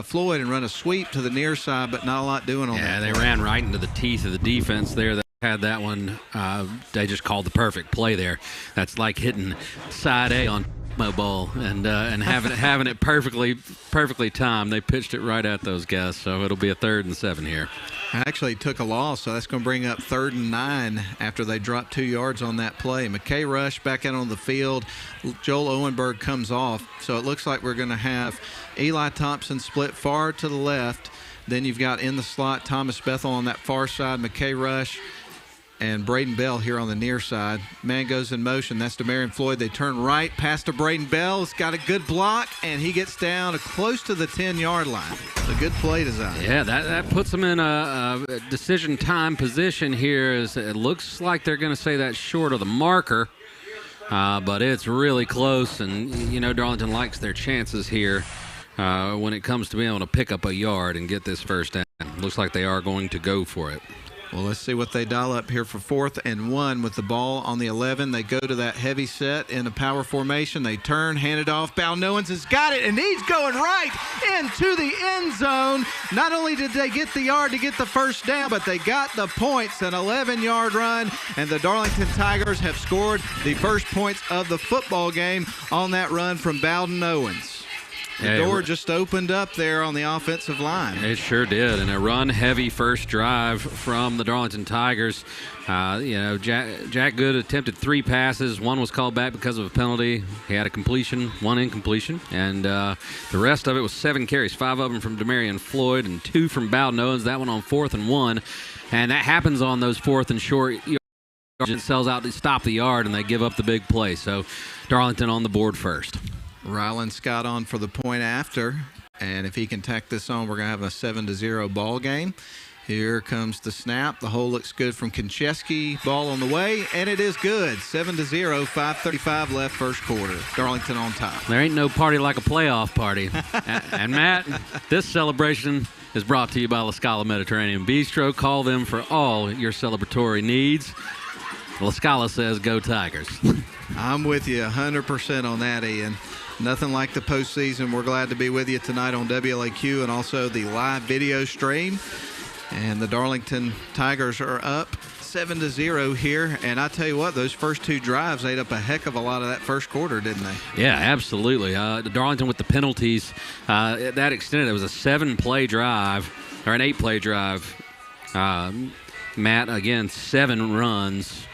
Floyd and run a sweep to the near side, but not a lot doing on that. Yeah, they ran right into the teeth of the defense there. Had that one, they just called the perfect play there. That's like hitting side A on mobile and having it perfectly timed. They pitched it right at those guys, so it'll be a 3rd and 7 here. Actually took a loss, so that's going to bring up 3rd and 9 after they dropped 2 yards on that play. McKay Rush back out on the field. Joel Owenberg comes off, so it looks like we're going to have Eli Thompson split far to the left. Then you've got in the slot Thomas Bethel on that far side, McKay Rush, and Braden Bell here on the near side. Man goes in motion. That's Demarion Floyd. They turn right past to Braden Bell. He's got a good block, and he gets down close to the 10-yard line. It's a good play design. Yeah, that puts them in a decision time position here. As it looks like they're going to say that's short of the marker, but it's really close, and you know Darlington likes their chances here when it comes to being able to pick up a yard and get this first down. Looks like they are going to go for it. Well, let's see what they dial up here for 4th and 1 with the ball on the 11. They go to that heavy set in a power formation. They turn, hand it off. Bowden Owens has got it, and he's going right into the end zone. Not only did they get the yard to get the first down, but they got the points, an 11-yard run, and the Darlington Tigers have scored the first points of the football game on that run from Bowden Owens. The door just opened up there on the offensive line. It sure did, and a run-heavy first drive from the Darlington Tigers. Jack Good attempted 3 passes. 1 was called back because of a penalty. He had a completion, 1 incompletion, and the rest of it was 7 carries, 5 of them from Demarion Floyd and 2 from Bowden Owens. That one on 4th and 1, and that happens on those 4th and short yards. It sells out to stop the yard, and they give up the big play. So Darlington on the board first. Ryland Scott on for the point after, and if he can tack this on, we're going to have a 7-0 ball game. Here comes the snap. The hole looks good from Konchesky. Ball on the way, and it is good. 7-0, 5:35 left first quarter. Darlington on top. There ain't no party like a playoff party. And Matt, this celebration is brought to you by La Scala Mediterranean Bistro. Call them for all your celebratory needs. La Scala says go Tigers. I'm with you 100% on that, Ian. Nothing like the postseason. We're glad to be with you tonight on WLAQ and also the live video stream. And the Darlington Tigers are up 7-0 here. And I tell you what, those first two drives ate up a heck of a lot of that first quarter, didn't they? Yeah, absolutely. Darlington with the penalties, that extended. It was a 7-play drive, or an 8-play drive. Matt, again, 7 runs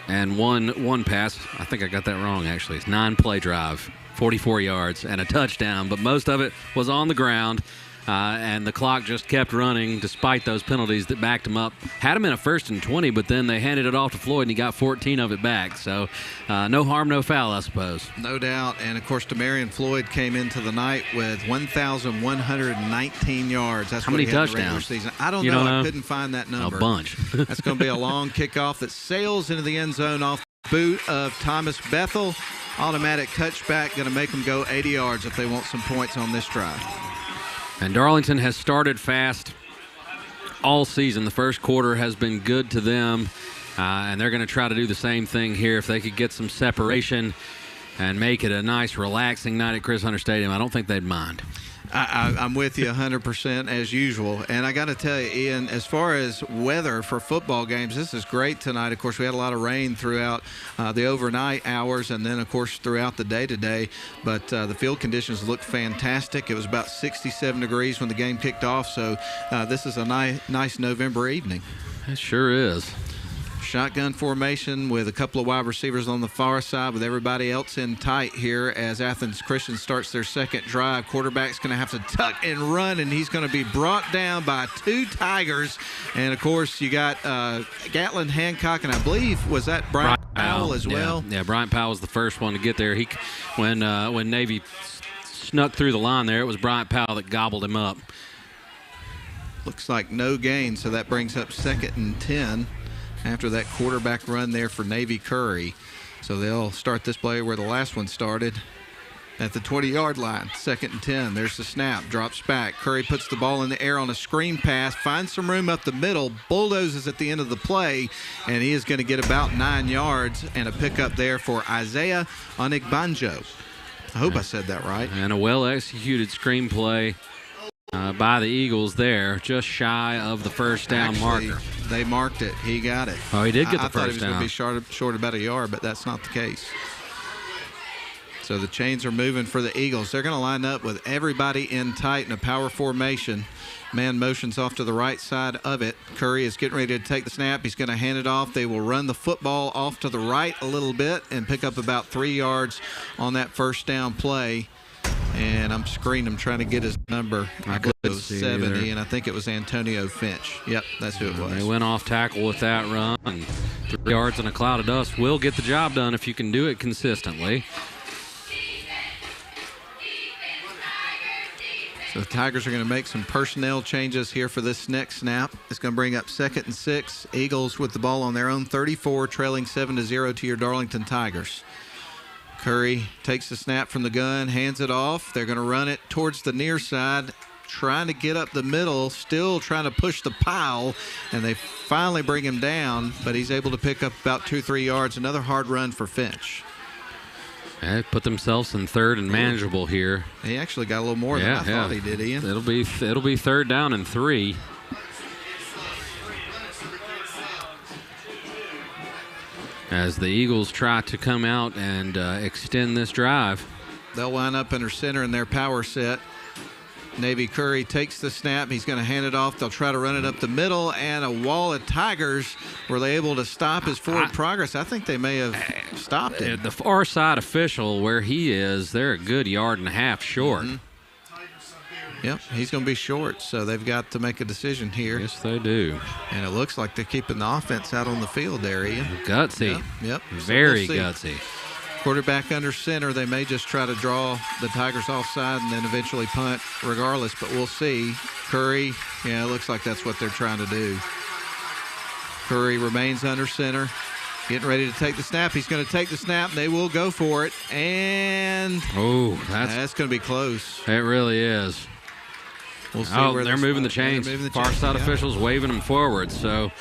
and one pass. I think I got that wrong, actually. It's 9-play drive, 44 yards, and a touchdown. But most of it was on the ground. And the clock just kept running despite those penalties that backed him up. Had him in a 1st and 20, but then they handed it off to Floyd, and he got 14 of it back. So no harm, no foul, I suppose. No doubt. And, of course, Demarion Floyd came into the night with 1,119 yards. That's how what many he had touchdowns? In the regular season. I don't know. I couldn't find that number. A bunch. That's going to be a long kickoff that sails into the end zone off the boot of Thomas Bethel. Automatic touchback, going to make them go 80 yards if they want some points on this drive. And Darlington has started fast all season. The first quarter has been good to them, and they're going to try to do the same thing here. If they could get some separation and make it a nice, relaxing night at Chris Hunter Stadium, I don't think they'd mind. I'm with you 100% as usual. And I got to tell you, Ian, as far as weather for football games, this is great tonight. Of course, we had a lot of rain throughout the overnight hours and then, of course, throughout the day today. But the field conditions look fantastic. It was about 67 degrees when the game kicked off. So this is a nice November evening. It sure is. Shotgun formation with a couple of wide receivers on the far side with everybody else in tight here as Athens Christian starts their second drive. Quarterback's going to have to tuck and run, and he's going to be brought down by 2 Tigers. And, of course, you got Gatlin Hancock, and I believe, was that Bryant Powell as well? Yeah, Bryant Powell was the first one to get there. When Navy snuck through the line there, it was Bryant Powell that gobbled him up. Looks like no gain, so that brings up 2nd and 10. After that quarterback run there for Navy Curry. So they'll start this play where the last one started at the 20-yard line. 2nd and 10. There's the snap. Drops back. Curry puts the ball in the air on a screen pass. Finds some room up the middle. Bulldozes at the end of the play. And he is going to get about 9 yards and a pickup there for Isaiah Onigbanjo. I hope I said that right. And a well-executed screenplay by the Eagles there, just shy of the first down marker. They marked it. He got it. Oh, he did get the I thought first he was down. going to be short about a yard, but that's not the case. So the chains are moving for the Eagles. They're going to line up with everybody in tight in a power formation. Man motions off to the right side of it. Curry is getting ready to take the snap. He's going to hand it off. They will run the football off to the right a little bit and pick up about 3 yards on that first down play. And I'm screening him trying to get his number. I believe it was 70, and I think it was Antonio Finch. Yep, that's who it was. They went off tackle with that run. And 3 yards in a cloud of dust will get the job done if you can do it consistently. So the Tigers are going to make some personnel changes here for this next snap. It's going to bring up 2nd and 6. Eagles with the ball on their own 34, trailing 7-0 to your Darlington Tigers. Curry takes the snap from the gun, hands it off. They're going to run it towards the near side, trying to get up the middle, still trying to push the pile, and they finally bring him down, but he's able to pick up about 2-3 yards. Another hard run for Finch. They put themselves in 3rd and manageable here. He actually got a little more than I thought he did, Ian. It'll be 3rd down and 3. As the Eagles try to come out and extend this drive. They'll line up under center in their power set. Navy Curry takes the snap. He's going to hand it off. They'll try to run it up the middle, and a wall of Tigers. Were they able to stop his forward progress? I think they may have stopped it. The far side official, where he is, they're a good 1.5 yards short. Mm-hmm. Yep, he's going to be short, so they've got to make a decision here. Yes, they do. And it looks like they're keeping the offense out on the field there, Ian. Gutsy. Yep. Very gutsy. Quarterback under center. They may just try to draw the Tigers offside and then eventually punt regardless, but we'll see. Curry, it looks like that's what they're trying to do. Curry remains under center. Getting ready to take the snap. He's going to take the snap. They will go for it. And that's going to be close. It really is. We'll see where they're moving the chains. Far side officials waving them forward. So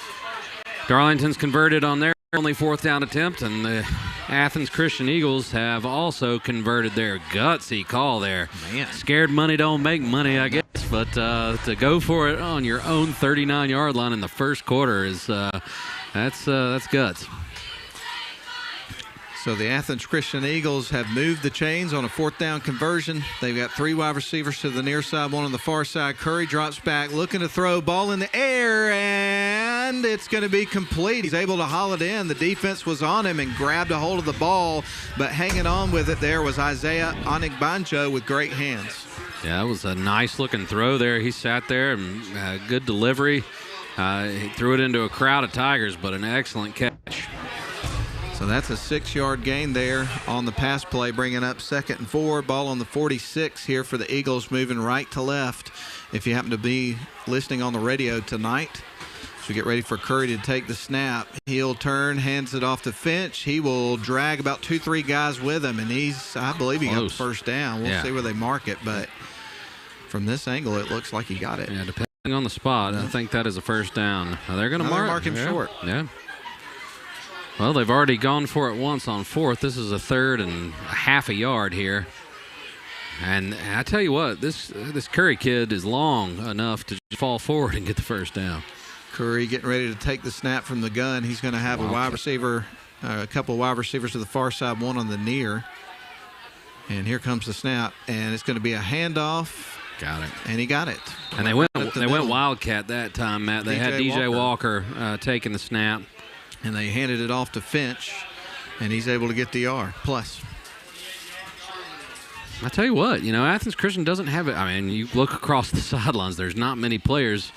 Darlington's converted on their only fourth down attempt, and the Athens Christian Eagles have also converted their gutsy call there. Man. Scared money don't make money, I guess, but to go for it on your own 39-yard line in the first quarter is that's guts. So the Athens Christian Eagles have moved the chains on a fourth down conversion. They've got 3 wide receivers to the near side, 1 on the far side. Curry drops back, looking to throw, ball in the air, and it's going to be complete. He's able to haul it in. The defense was on him and grabbed a hold of the ball, but hanging on with it there was Isaiah Onigbanjo with great hands. Yeah, it was a nice-looking throw there. He sat there and good delivery. He threw it into a crowd of Tigers, but an excellent catch. So that's a 6-yard gain there on the pass play, bringing up 2nd and 4. Ball on the 46 here for the Eagles, moving right to left. If you happen to be listening on the radio tonight, so get ready for Curry to take the snap. He'll turn, hands it off to Finch. He will drag about 2-3 guys with him, and I believe he got the first down. We'll see where they mark it, but from this angle, it looks like he got it. Yeah, depending on the spot, I think that is a first down. They're going to mark him short. Yeah. Well, they've already gone for it once on 4th. This is a 3rd and a half a yard here. And I tell you what, this Curry kid is long enough to just fall forward and get the first down. Curry getting ready to take the snap from the gun. He's going to have a wide receiver, a couple of wide receivers to the far side, 1 on the near. And here comes the snap, and it's going to be a handoff. Got it. And he got it. And they went Wildcat that time, Matt. They had DJ Walker taking the snap. And they handed it off to Finch, and he's able to get the R plus. I tell you what, Athens Christian doesn't have it. I mean, you look across the sidelines, there's not many players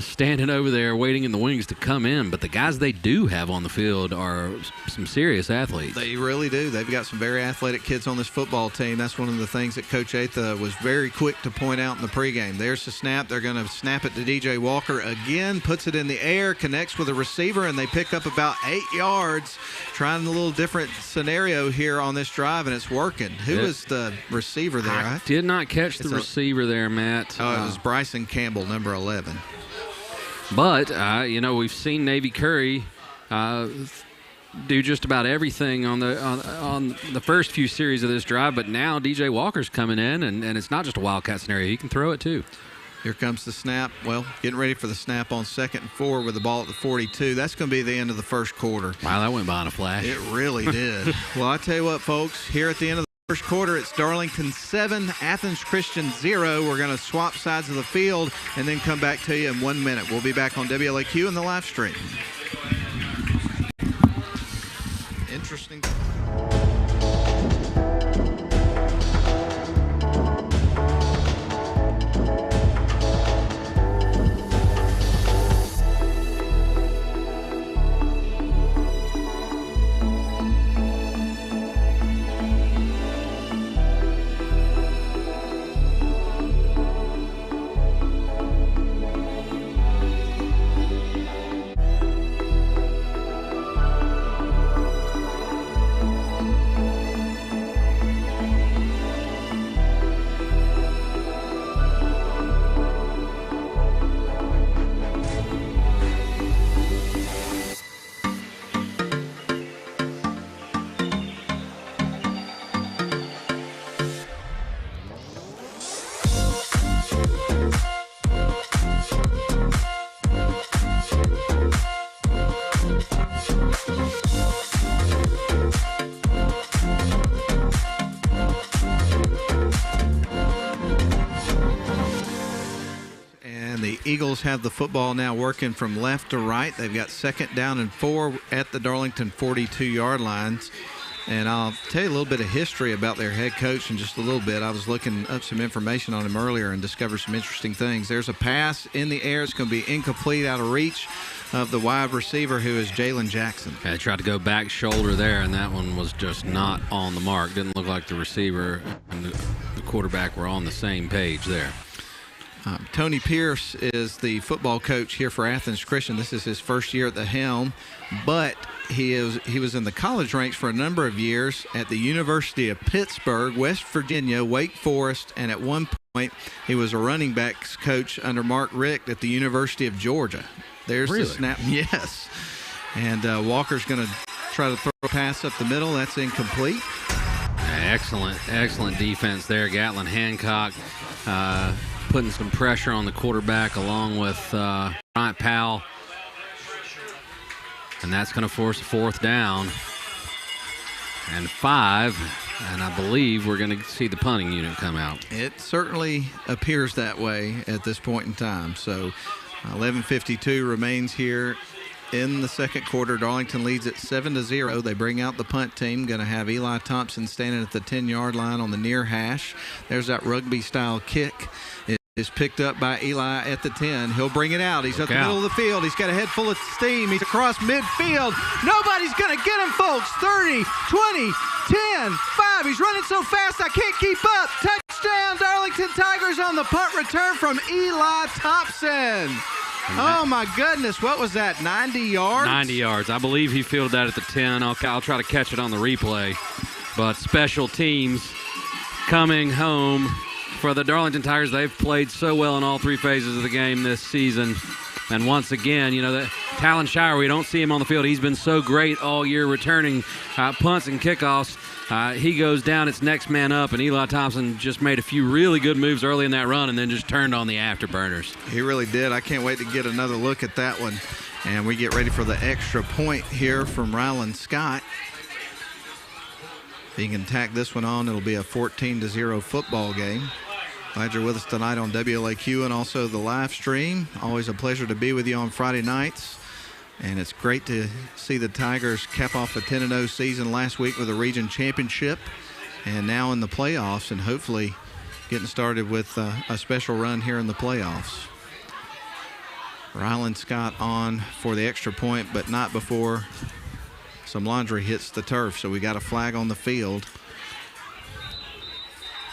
standing over there waiting in the wings to come in, but the guys they do have on the field are some serious athletes. They really do. They've got some very athletic kids on this football team. That's one of the things that Coach Atha was very quick to point out in the pregame. There's the snap. They're going to snap it to DJ Walker again, puts it in the air, connects with a receiver, and they pick up about 8 yards, trying a little different scenario here on this drive, and it's working. Who is the receiver there? I did not catch the receiver there, Matt. Oh, it was Bryson Campbell, number 11. But, we've seen Navy Curry do just about everything on the first few series of this drive, but now DJ Walker's coming in, and it's not just a Wildcat scenario. He can throw it, too. Here comes the snap. Well, getting ready for the snap on 2nd and 4 with the ball at the 42. That's going to be the end of the first quarter. Wow, that went by in a flash. It really did. Well, I tell you what, folks, here at the end of the first quarter, it's Darlington 7, Athens Christian 0. We're going to swap sides of the field and then come back to you in 1 minute. We'll be back on WLAQ in the live stream. Interesting. Eagles have the football now working from left to right. They've got 2nd down and 4 at the Darlington 42-yard lines. And I'll tell you a little bit of history about their head coach in just a little bit. I was looking up some information on him earlier and discovered some interesting things. There's a pass in the air. It's going to be incomplete, out of reach of the wide receiver, who is Jalen Jackson. I tried to go back shoulder there, and that one was just not on the mark. Didn't look like the receiver and the quarterback were on the same page there. Tony Pierce is the football coach here for Athens Christian. This is his first year at the helm, but he was in the college ranks for a number of years at the University of Pittsburgh, West Virginia, Wake Forest, and at one point he was a running backs coach under Mark Richt at the University of Georgia. There's the snap. Yes. And Walker's going to try to throw a pass up the middle. That's incomplete. Excellent defense there. Gatlin Hancock putting some pressure on the quarterback along with Bryant Powell. And that's going to force a 4th down and 5. And I believe we're going to see the punting unit come out. It certainly appears that way at this point in time. So 11:52 remains here in the second quarter. Darlington leads at 7-0. They bring out the punt team. Going to have Eli Thompson standing at the 10-yard line on the near hash. There's that rugby-style kick. It is picked up by Eli at the 10. He'll bring it out. He's at the middle of the field. He's got a head full of steam. He's across midfield. Nobody's going to get him, folks. 30, 20, 10, 5. He's running so fast I can't keep up. Touchdown, Darlington Tigers on the punt return from Eli Thompson. Oh, my goodness. What was that, 90 yards? 90 yards. I believe he fielded that at the 10. I'll try to catch it on the replay. But special teams coming home for the Darlington Tigers. They've played so well in all 3 phases of the game this season. And once again, Talon Shire, we don't see him on the field. He's been so great all year returning punts and kickoffs. He goes down, it's next man up, and Eli Thompson just made a few really good moves early in that run and then just turned on the afterburners. He really did. I can't wait to get another look at that one. And we get ready for the extra point here from Ryland Scott. If he can tack this one on, it'll be a 14-0 football game. Glad you're with us tonight on WLAQ and also the live stream. Always a pleasure to be with you on Friday nights. And it's great to see the Tigers cap off a 10-0 season last week with a region championship and now in the playoffs, and hopefully getting started with a special run here in the playoffs. Ryland Scott on for the extra point, but not before some laundry hits the turf. So we got a flag on the field.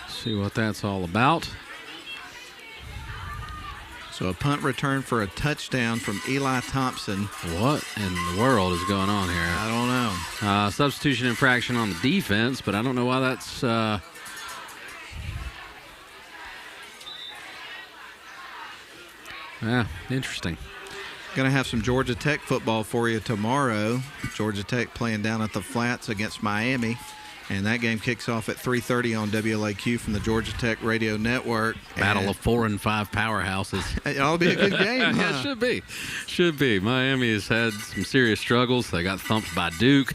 See what that's all about. So a punt return for a touchdown from Eli Thompson. What in the world is going on here? I don't know. Substitution infraction on the defense, but I don't know why that's... interesting. Going to have some Georgia Tech football for you tomorrow. Georgia Tech playing down at the Flats against Miami. And that game kicks off at 3:30 on WLAQ from the Georgia Tech Radio Network. Battle of 4 and 5 powerhouses. It'll be a good game, huh? Yeah, should be. Miami has had some serious struggles. They got thumped by Duke.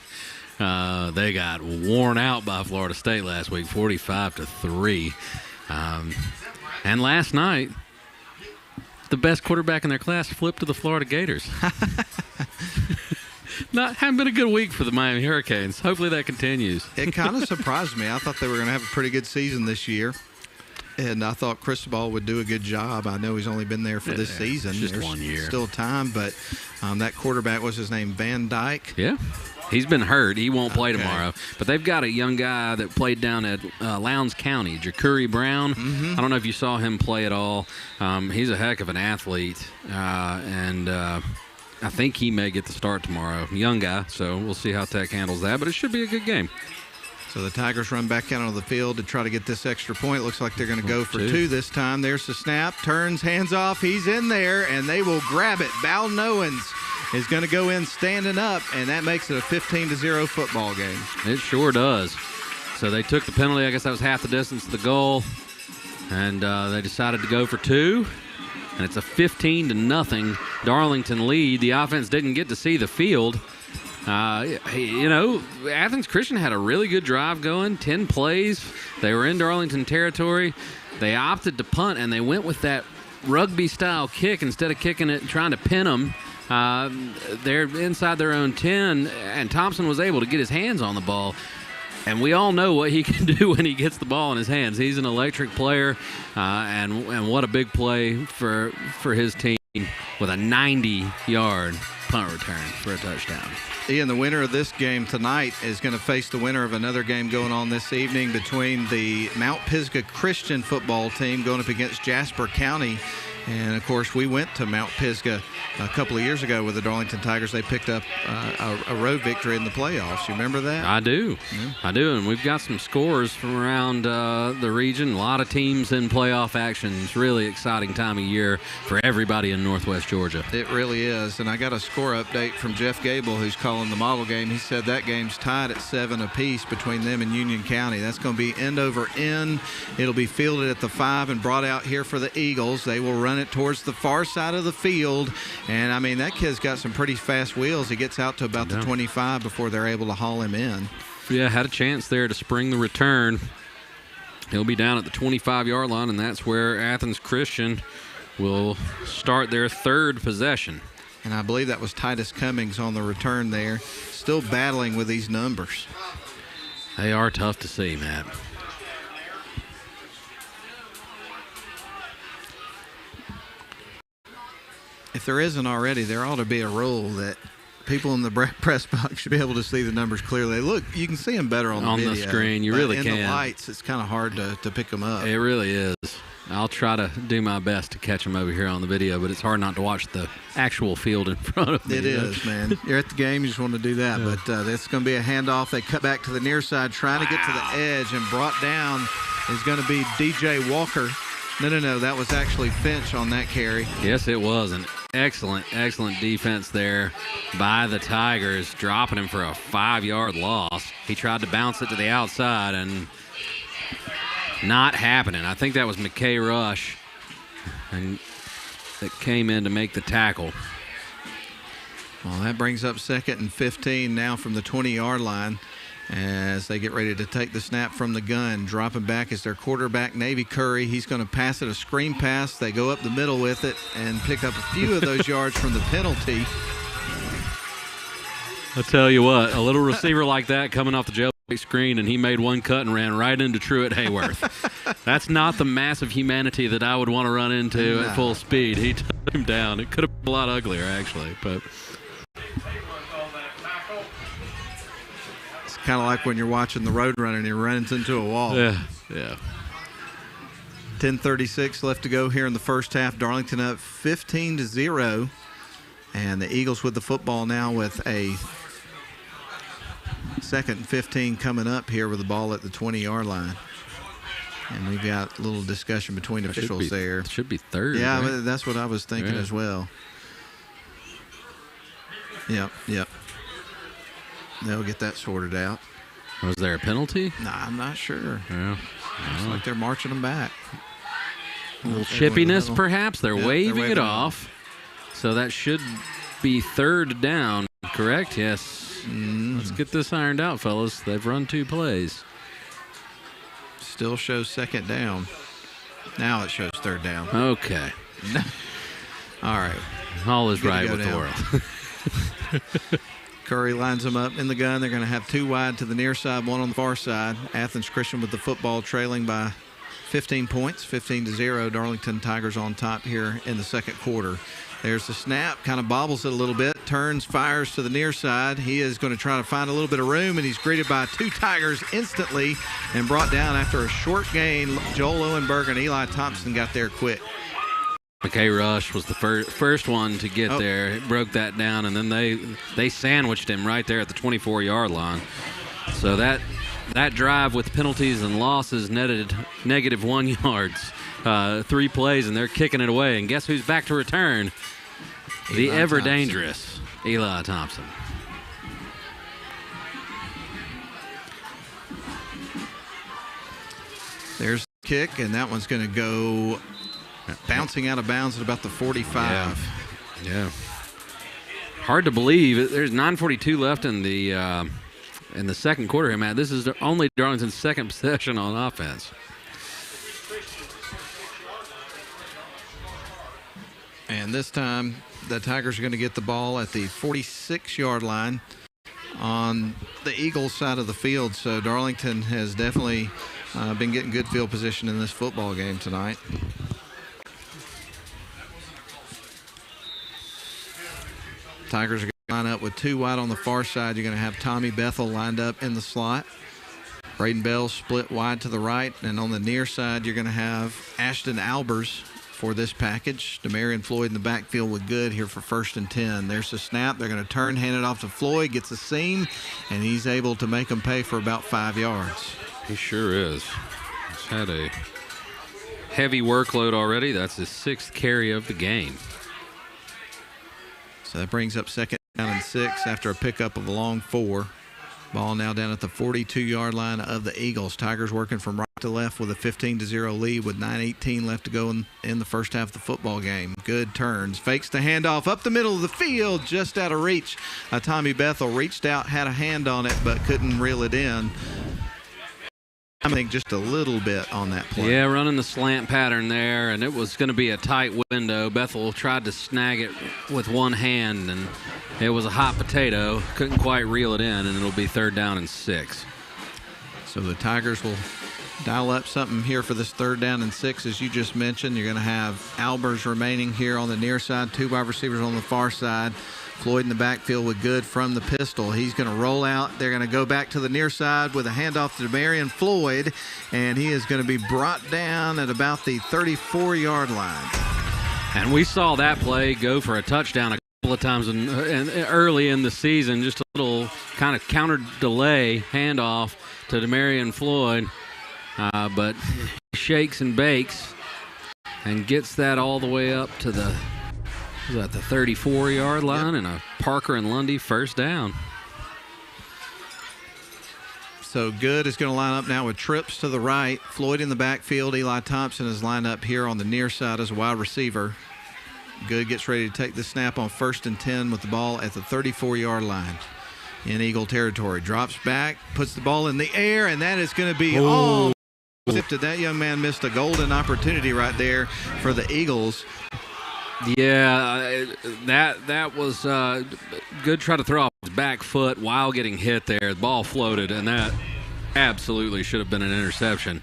They got worn out by Florida State last week, 45-3. And last night, the best quarterback in their class flipped to the Florida Gators. Haven't been a good week for the Miami Hurricanes. Hopefully that continues. It kind of surprised me. I thought they were going to have a pretty good season this year. And I thought Cristobal would do a good job. I know he's only been there for this season. Just There's 1 year. Still time, but that quarterback, was his name, Van Dyke? Yeah. He's been hurt. He won't play tomorrow. But they've got a young guy that played down at Lowndes County, Jacuri Brown. I don't know if you saw him play at all. He's a heck of an athlete. I think he may get the start tomorrow. Young guy, so we'll see how Tech handles that. But it should be a good game. So the Tigers run back out on the field to try to get this extra point. Looks like they're going to go for 2 this time. There's the snap. Turns, hands off. He's in there, and they will grab it. Bowden Owens is going to go in standing up, and that makes it a 15-0 football game. It sure does. So they took the penalty. I guess that was half the distance to the goal. And they decided to go for 2. And it's a 15-0 Darlington lead. The offense didn't get to see the field. Athens Christian had a really good drive going, 10 plays. They were in Darlington territory. They opted to punt, and they went with that rugby-style kick instead of kicking it and trying to pin them. They're inside their own 10, and Thompson was able to get his hands on the ball. And we all know what he can do when he gets the ball in his hands. He's an electric player, and what a big play for his team with a 90-yard punt return for a touchdown. Ian, the winner of this game tonight is going to face the winner of another game going on this evening between the Mount Pisgah Christian football team going up against Jasper County. And, of course, we went to Mount Pisgah a couple of years ago with the Darlington Tigers. They picked up a road victory in the playoffs. You remember that? I do. Yeah. I do. And we've got some scores from around the region. A lot of teams in playoff action. It's really exciting time of year for everybody in Northwest Georgia. It really is. And I got a score update from Jeff Gable, who's calling the model game. He said that game's tied at 7 apiece between them and Union County. That's going to be end over end. It'll be fielded at the 5 and brought out here for the Eagles. They will run it towards the far side of the field. And, I mean, that kid's got some pretty fast wheels. He gets out to about the 25 before they're able to haul him in. Yeah, had a chance there to spring the return. He'll be down at the 25-yard line, and that's where Athens Christian will start their third possession. And I believe that was Titus Cummings on the return there. Still battling with these numbers. They are tough to see, Matt. If there isn't already, there ought to be a rule that people in the press box should be able to see the numbers clearly. Look, you can see them better on the video. On the screen, you really can. In the lights, it's kind of hard to pick them up. It really is. I'll try to do my best to catch them over here on the video, but it's hard not to watch the actual field in front of me. It is, man. You're at the game, you just want to do that. Yeah. But that's going to be a handoff. They cut back to the near side, trying to get to the edge, and brought down is going to be DJ Walker. No, that was actually Finch on that carry. Yes, it was an excellent defense there by the Tigers, dropping him for a 5-yard loss. He tried to bounce it to the outside, and not happening. I think that was McKay Rush, and that came in to make the tackle. Well, that brings up 2nd and 15 now from the 20-yard line as they get ready to take the snap from the gun. Dropping back is their quarterback, Navy Curry. He's going to pass it, a screen pass. They go up the middle with it and pick up a few of those yards from the penalty. I'll tell you what, a little receiver like that coming off the jailbreak screen, and he made one cut and ran right into Truett Hayworth. That's not the massive humanity that I would want to run into at full speed. He took him down. It could have been a lot uglier, actually, but kind of like when you're watching the road runner and he runs into a wall. Yeah. 10:36 left to go here in the first half. Darlington up 15-0. And the Eagles with the football now with a 2nd and 15 coming up here with the ball at the 20-yard line. And we've got a little discussion between officials there. It should be third. Yeah, right? That's what I was thinking as well. Yep. They'll get that sorted out. Was there a penalty? Nah, I'm not sure. Yeah. Looks like they're marching them back. A little chippiness, perhaps. They're waving it off. So that should be 3rd down, correct? Yes. Let's get this ironed out, fellas. They've run 2 plays. Still shows 2nd down. Now it shows 3rd down. Okay. All right. All is right with the world. Curry lines them up in the gun. They're going to have 2 wide to the near side, 1 on the far side. Athens Christian with the football trailing by 15 points, 15-0. Darlington Tigers on top here in the 2nd quarter. There's the snap, kind of bobbles it a little bit, turns, fires to the near side. He is going to try to find a little bit of room, and he's greeted by 2 Tigers instantly and brought down after a short gain. Joel Owenberg and Eli Thompson got there quick. McKay Rush was the first one to get there. It broke that down, and then they sandwiched him right there at the 24-yard line. So that drive with penalties and losses netted -1 yards. 3 plays, and they're kicking it away. And guess who's back to return? The ever-dangerous Eli Thompson. There's the kick, and that one's going to go bouncing out of bounds at about the 45. Yeah. Hard to believe. There's 9:42 left in the 2nd quarter here, Matt. This is only Darlington's 2nd possession on offense. And this time, the Tigers are going to get the ball at the 46-yard line on the Eagles side of the field. So Darlington has definitely been getting good field position in this football game tonight. Tigers are going to line up with 2 wide on the far side. You're going to have Tommy Bethel lined up in the slot. Braden Bell split wide to the right. And on the near side, you're going to have Ashton Albers for this package. Demarion Floyd in the backfield with good here for 1st and 10. There's the snap. They're going to turn, hand it off to Floyd, gets a seam, and he's able to make them pay for about 5 yards. He sure is. He's had a heavy workload already. That's his 6th carry of the game. So that brings up 2nd down and 6 after a pickup of a long 4. Ball now down at the 42-yard line of the Eagles. Tigers working from right to left with a 15-0 lead with 9:18 left to go in the first half of the football game. Good turns. Fakes the handoff up the middle of the field, just out of reach. Tommy Bethel reached out, had a hand on it, but couldn't reel it in. I think just a little bit on that play. Yeah, running the slant pattern there, and it was going to be a tight window. Bethel tried to snag it with one hand, and it was a hot potato. Couldn't quite reel it in, and it'll be 3rd down and 6. So the Tigers will dial up something here for this 3rd down and 6, as you just mentioned. You're going to have Albers remaining here on the near side, 2 wide receivers on the far side. Floyd in the backfield with good from the pistol. He's going to roll out. They're going to go back to the near side with a handoff to Demarion Floyd, and he is going to be brought down at about the 34-yard line. And we saw that play go for a touchdown a couple of times early in the season. Just a little kind of counter delay handoff to Demarion Floyd, but he shakes and bakes and gets that all the way up to the 34-yard line, and a Parker and Lundy 1st down. So Good is going to line up now with trips to the right. Floyd in the backfield. Eli Thompson is lined up here on the near side as a wide receiver. Good gets ready to take the snap on 1st and 10 with the ball at the 34-yard line in Eagle territory. Drops back, puts the ball in the air, and that is going to be all tipped. That young man missed a golden opportunity right there for the Eagles. Yeah, that was Good. Try to throw off his back foot while getting hit there. The ball floated, and that absolutely should have been an interception.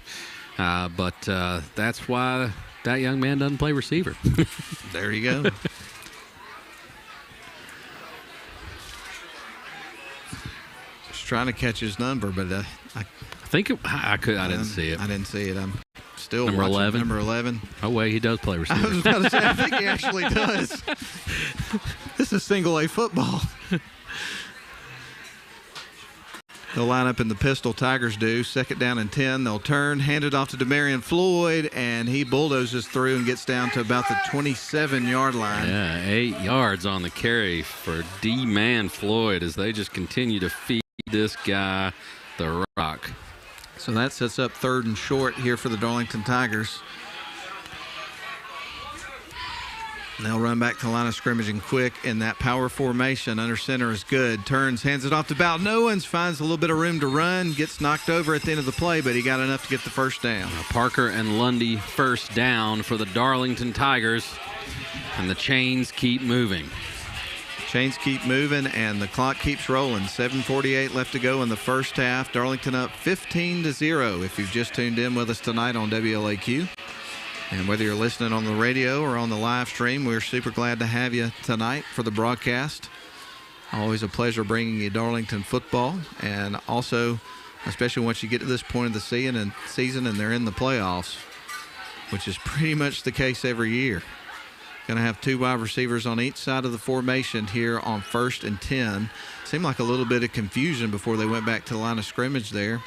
But that's why that young man doesn't play receiver. There you go. Just trying to catch his number, but I didn't see it. I didn't see it. I'm still number watching 11. Number 11. Oh wait, he does play receiver. I was about to say, I think he actually does. This is single A football. They'll line up in the pistol. Tigers do. 2nd down and 10. They'll turn, hand it off to Demarion Floyd, and he bulldozes through and gets down to about the 27-yard line. Yeah, 8 yards on the carry for D-Man Floyd as they just continue to feed this guy the rock. So that sets up 3rd and short here for the Darlington Tigers. And they'll run back to the line of scrimmage and quick in that power formation. Under center is Good. Turns, hands it off to Balnowens, finds a little bit of room to run, gets knocked over at the end of the play, but he got enough to get the 1st down. Parker and Lundy 1st down for the Darlington Tigers, and the chains keep moving. Chains keep moving, and the clock keeps rolling. 7:48 left to go in the first half. Darlington up 15-0 if you've just tuned in with us tonight on WLAQ. And whether you're listening on the radio or on the live stream, we're super glad to have you tonight for the broadcast. Always a pleasure bringing you Darlington football, and also, especially once you get to this point of the season and they're in the playoffs, which is pretty much the case every year. Going to have 2 wide receivers on each side of the formation here on 1st and 10. Seemed like a little bit of confusion before they went back to the line of scrimmage there.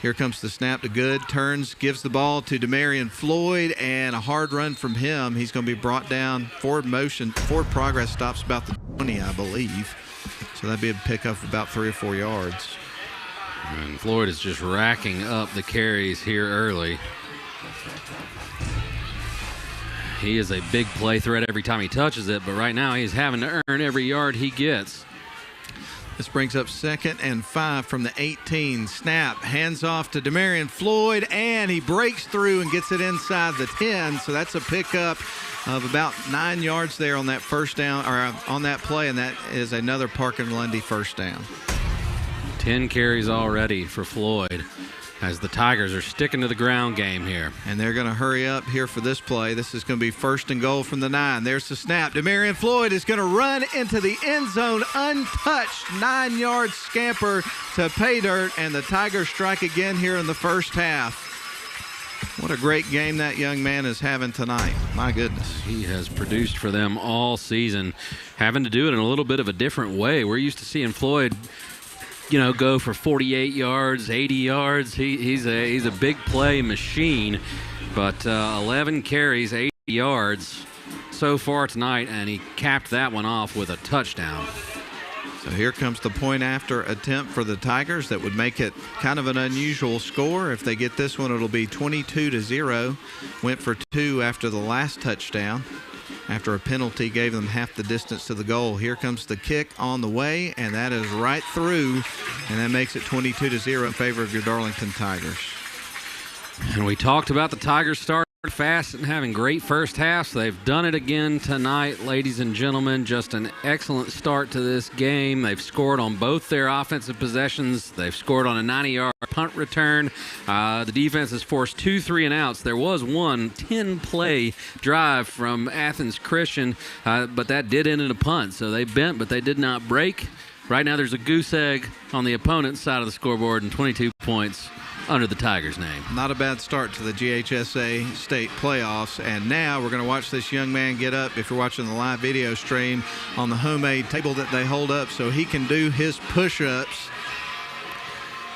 Here comes the snap to Good. Turns, gives the ball to Demarion Floyd, and a hard run from him. He's going to be brought down. Forward progress stops about the 20, I believe. So that'd be a pickup of about 3 or 4 yards. And Floyd is just racking up the carries here early. He is a big play threat every time he touches it, but right now he's having to earn every yard he gets. This brings up 2nd and 5 from the 18. Snap, hands off to Demarion Floyd, and he breaks through and gets it inside the 10. So that's a pickup of about 9 yards there on that 1st down, or on that play, and that is another Parker and Lundy 1st down. 10 carries already for Floyd, as the Tigers are sticking to the ground game here. And they're going to hurry up here for this play. This is going to be 1st and goal from the 9. There's the snap. Demarion Floyd is going to run into the end zone untouched. 9-yard scamper to pay dirt, and the Tigers strike again here in the first half. What a great game that young man is having tonight. My goodness. He has produced for them all season, having to do it in a little bit of a different way. We're used to seeing Floyd, go for 48 yards, 80 yards. He's a big play machine, but 11 carries, 80 yards so far tonight, and he capped that one off with a touchdown. So here comes the point after attempt for the Tigers that would make it kind of an unusual score. If they get this one, it'll be 22-0. Went for 2 after the last touchdown. After a penalty gave them half the distance to the goal. Here comes the kick on the way, and that is right through, and that makes it 22-0 in favor of your Darlington Tigers. And we talked about the Tigers start fast and having great first halves. They've done it again tonight, ladies and gentlemen. Just an excellent start to this game. They've scored on both their offensive possessions. They've scored on a 90-yard punt return. The defense has forced 2 3-and-outs. There was one 10-play drive from Athens Christian, but that did end in a punt. So they bent, but they did not break. Right now there's a goose egg on the opponent's side of the scoreboard and 22 points under the Tigers' name. Not a bad start to the GHSA state playoffs. And now we're going to watch this young man get up, if you're watching the live video stream, on the homemade table that they hold up so he can do his push-ups.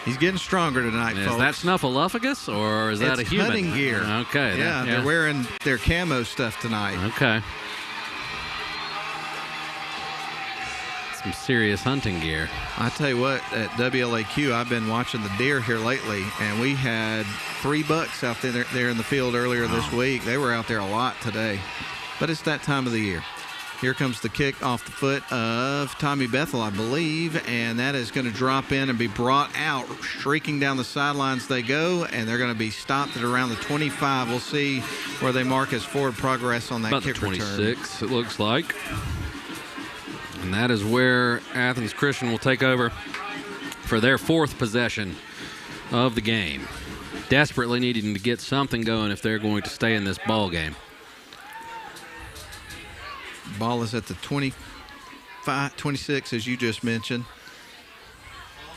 He's getting stronger tonight, folks. Is that Snuffleupagus, or is that a human? It's hunting gear. Okay. Yeah, they're wearing their camo stuff tonight. Okay. Some serious hunting gear. I tell you what, at WLAQ, I've been watching the deer here lately, and we had 3 bucks out there in the field earlier this week. They were out there a lot today, but it's that time of the year. Here comes the kick off the foot of Tommy Bethel, I believe, and that is going to drop in and be brought out. Shrieking down the sidelines they go, and they're going to be stopped at around the 25. We'll see where they mark as forward progress on that about kick the return. 26, it looks like. And that is where Athens Christian will take over for their 4th possession of the game. Desperately needing to get something going if they're going to stay in this ball game. Ball is at the 26, as you just mentioned.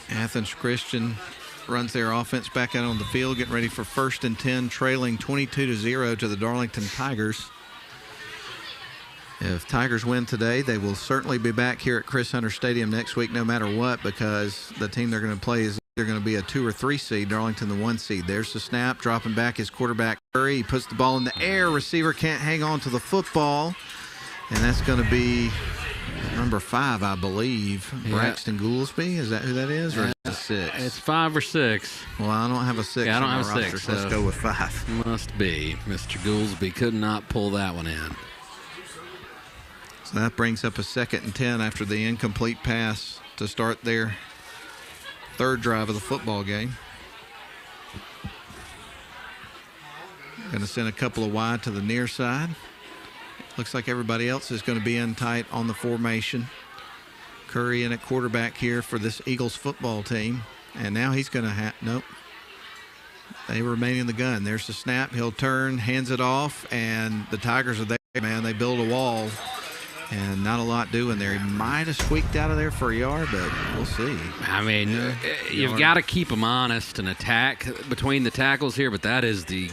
Athens Christian runs their offense back out on the field, getting ready for 1st and 10, trailing 22-0 to the Darlington Tigers. If Tigers win today, they will certainly be back here at Chris Hunter Stadium next week no matter what, because the team they're going to play is either going to be a 2 or 3 seed, Darlington the 1 seed. There's the snap, dropping back his quarterback Curry. He puts the ball in the air. Receiver can't hang on to the football, and that's going to be number 5, I believe, Braxton Goolsby. Is that who that is, or is it 6? It's 5 or 6. Well, I don't have a 6. Yeah, I don't have a roster, 6. so let's go with 5. Must be. Mr. Goolsby could not pull that one in. So that brings up a 2nd and 10 after the incomplete pass to start their 3rd drive of the football game. Going to send a couple of wide to the near side. Looks like everybody else is going to be in tight on the formation. Curry in at quarterback here for this Eagles football team. And now he's going to nope. They remain in the gun. There's the snap. He'll turn, hands it off, and the Tigers are there, man. They build a wall. And not a lot doing there. He might have squeaked out of there for a yard, but we'll see. I mean, you've got to keep them honest and attack between the tackles here, but that is the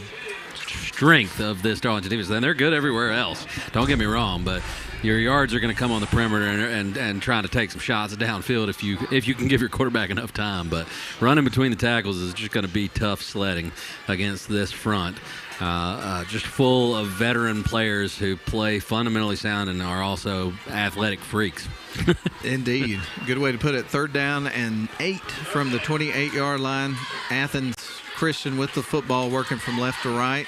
strength of this Darlington defense. And they're good everywhere else. Don't get me wrong, but your yards are going to come on the perimeter and trying to take some shots downfield if you can give your quarterback enough time. But running between the tackles is just going to be tough sledding against this front. Just full of veteran players who play fundamentally sound and are also athletic freaks. Indeed. Good way to put it. 3rd down and 8 from the 28-yard line. Athens Christian with the football, working from left to right.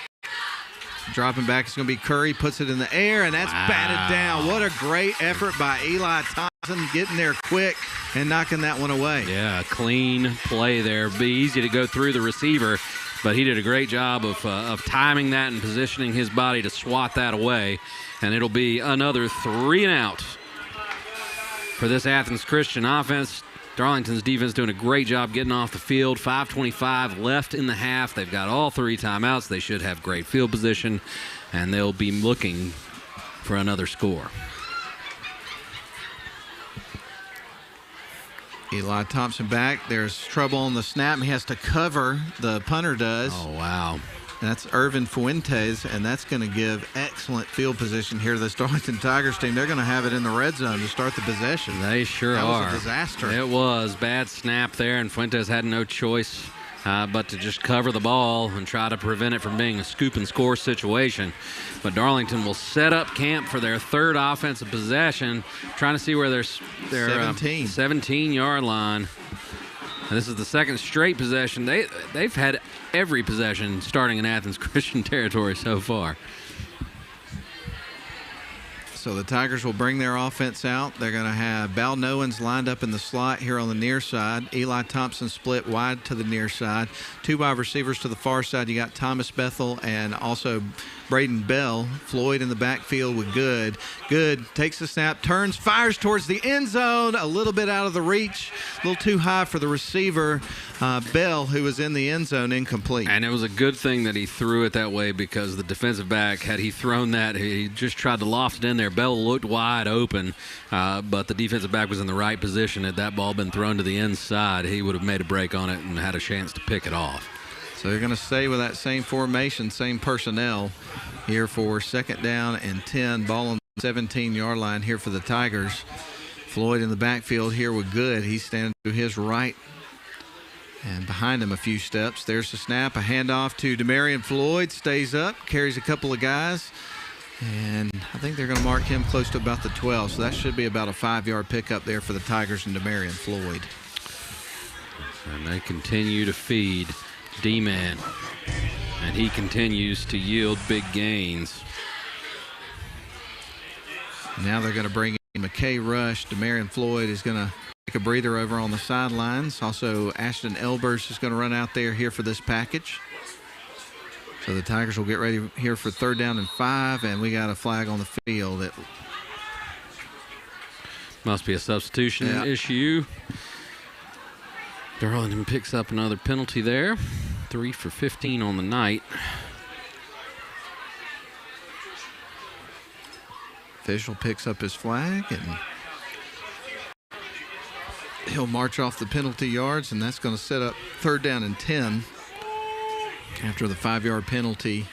Dropping back, it's going to be Curry, puts it in the air, and that's batted down. What a great effort by Eli Thompson, getting there quick and knocking that one away. Yeah, clean play there. Be easy to go through the receiver, but he did a great job of timing that and positioning his body to swat that away. And it'll be another 3 and out for this Athens Christian offense. Darlington's defense doing a great job getting off the field. 5:25 left in the half. They've got all 3 timeouts. They should have great field position, and they'll be looking for another score. Eli Thompson back. There's trouble on the snap. He has to cover. The punter does. Oh, wow. That's Irvin Fuentes, and that's going to give excellent field position here to this Darlington Tigers team. They're going to have it in the red zone to start the possession. They sure are. That was a disaster. It was. Bad snap there, and Fuentes had no choice but to just cover the ball and try to prevent it from being a scoop and score situation. But Darlington will set up camp for their third offensive possession, trying to see where their 17-yard line. And this is the second straight possession. They've had every possession starting in Athens Christian territory so far. So the Tigers will bring their offense out. They're going to have Bal Nowens lined up in the slot here on the near side. Eli Thompson split wide to the near side. 2 wide receivers to the far side. You got Thomas Bethel and also Braden Bell. Floyd in the backfield with Good. Good takes the snap, turns, fires towards the end zone. A little bit out of the reach. A little too high for the receiver, Bell, who was in the end zone, incomplete. And it was a good thing that he threw it that way, because the defensive back, had he thrown that, he just tried to loft it in there. Bell looked wide open, but the defensive back was in the right position. Had that ball been thrown to the inside, he would have made a break on it and had a chance to pick it off. So they're going to stay with that same formation, same personnel here for 2nd down and 10. Ball on the 17-yard line here for the Tigers. Floyd in the backfield here with Good. He's standing to his right and behind him a few steps. There's the snap, a handoff to Demarion Floyd. Stays up, carries a couple of guys. And I think they're going to mark him close to about the 12. So that should be about a 5-yard pickup there for the Tigers and Demarion Floyd. And they continue to feed D-Man, and he continues to yield big gains. Now they're going to bring in McKay Rush. Demarion Floyd is going to take a breather over on the sidelines. Also, Ashton Elbers is going to run out there here for this package. So the Tigers will get ready here for 3rd down and 5, and we got a flag on the field. It must be a substitution issue. Darlington picks up another penalty there. 3 for 15 on the night. Official picks up his flag, and he'll march off the penalty yards, and that's going to set up 3rd down and 10 after the 5-yard penalty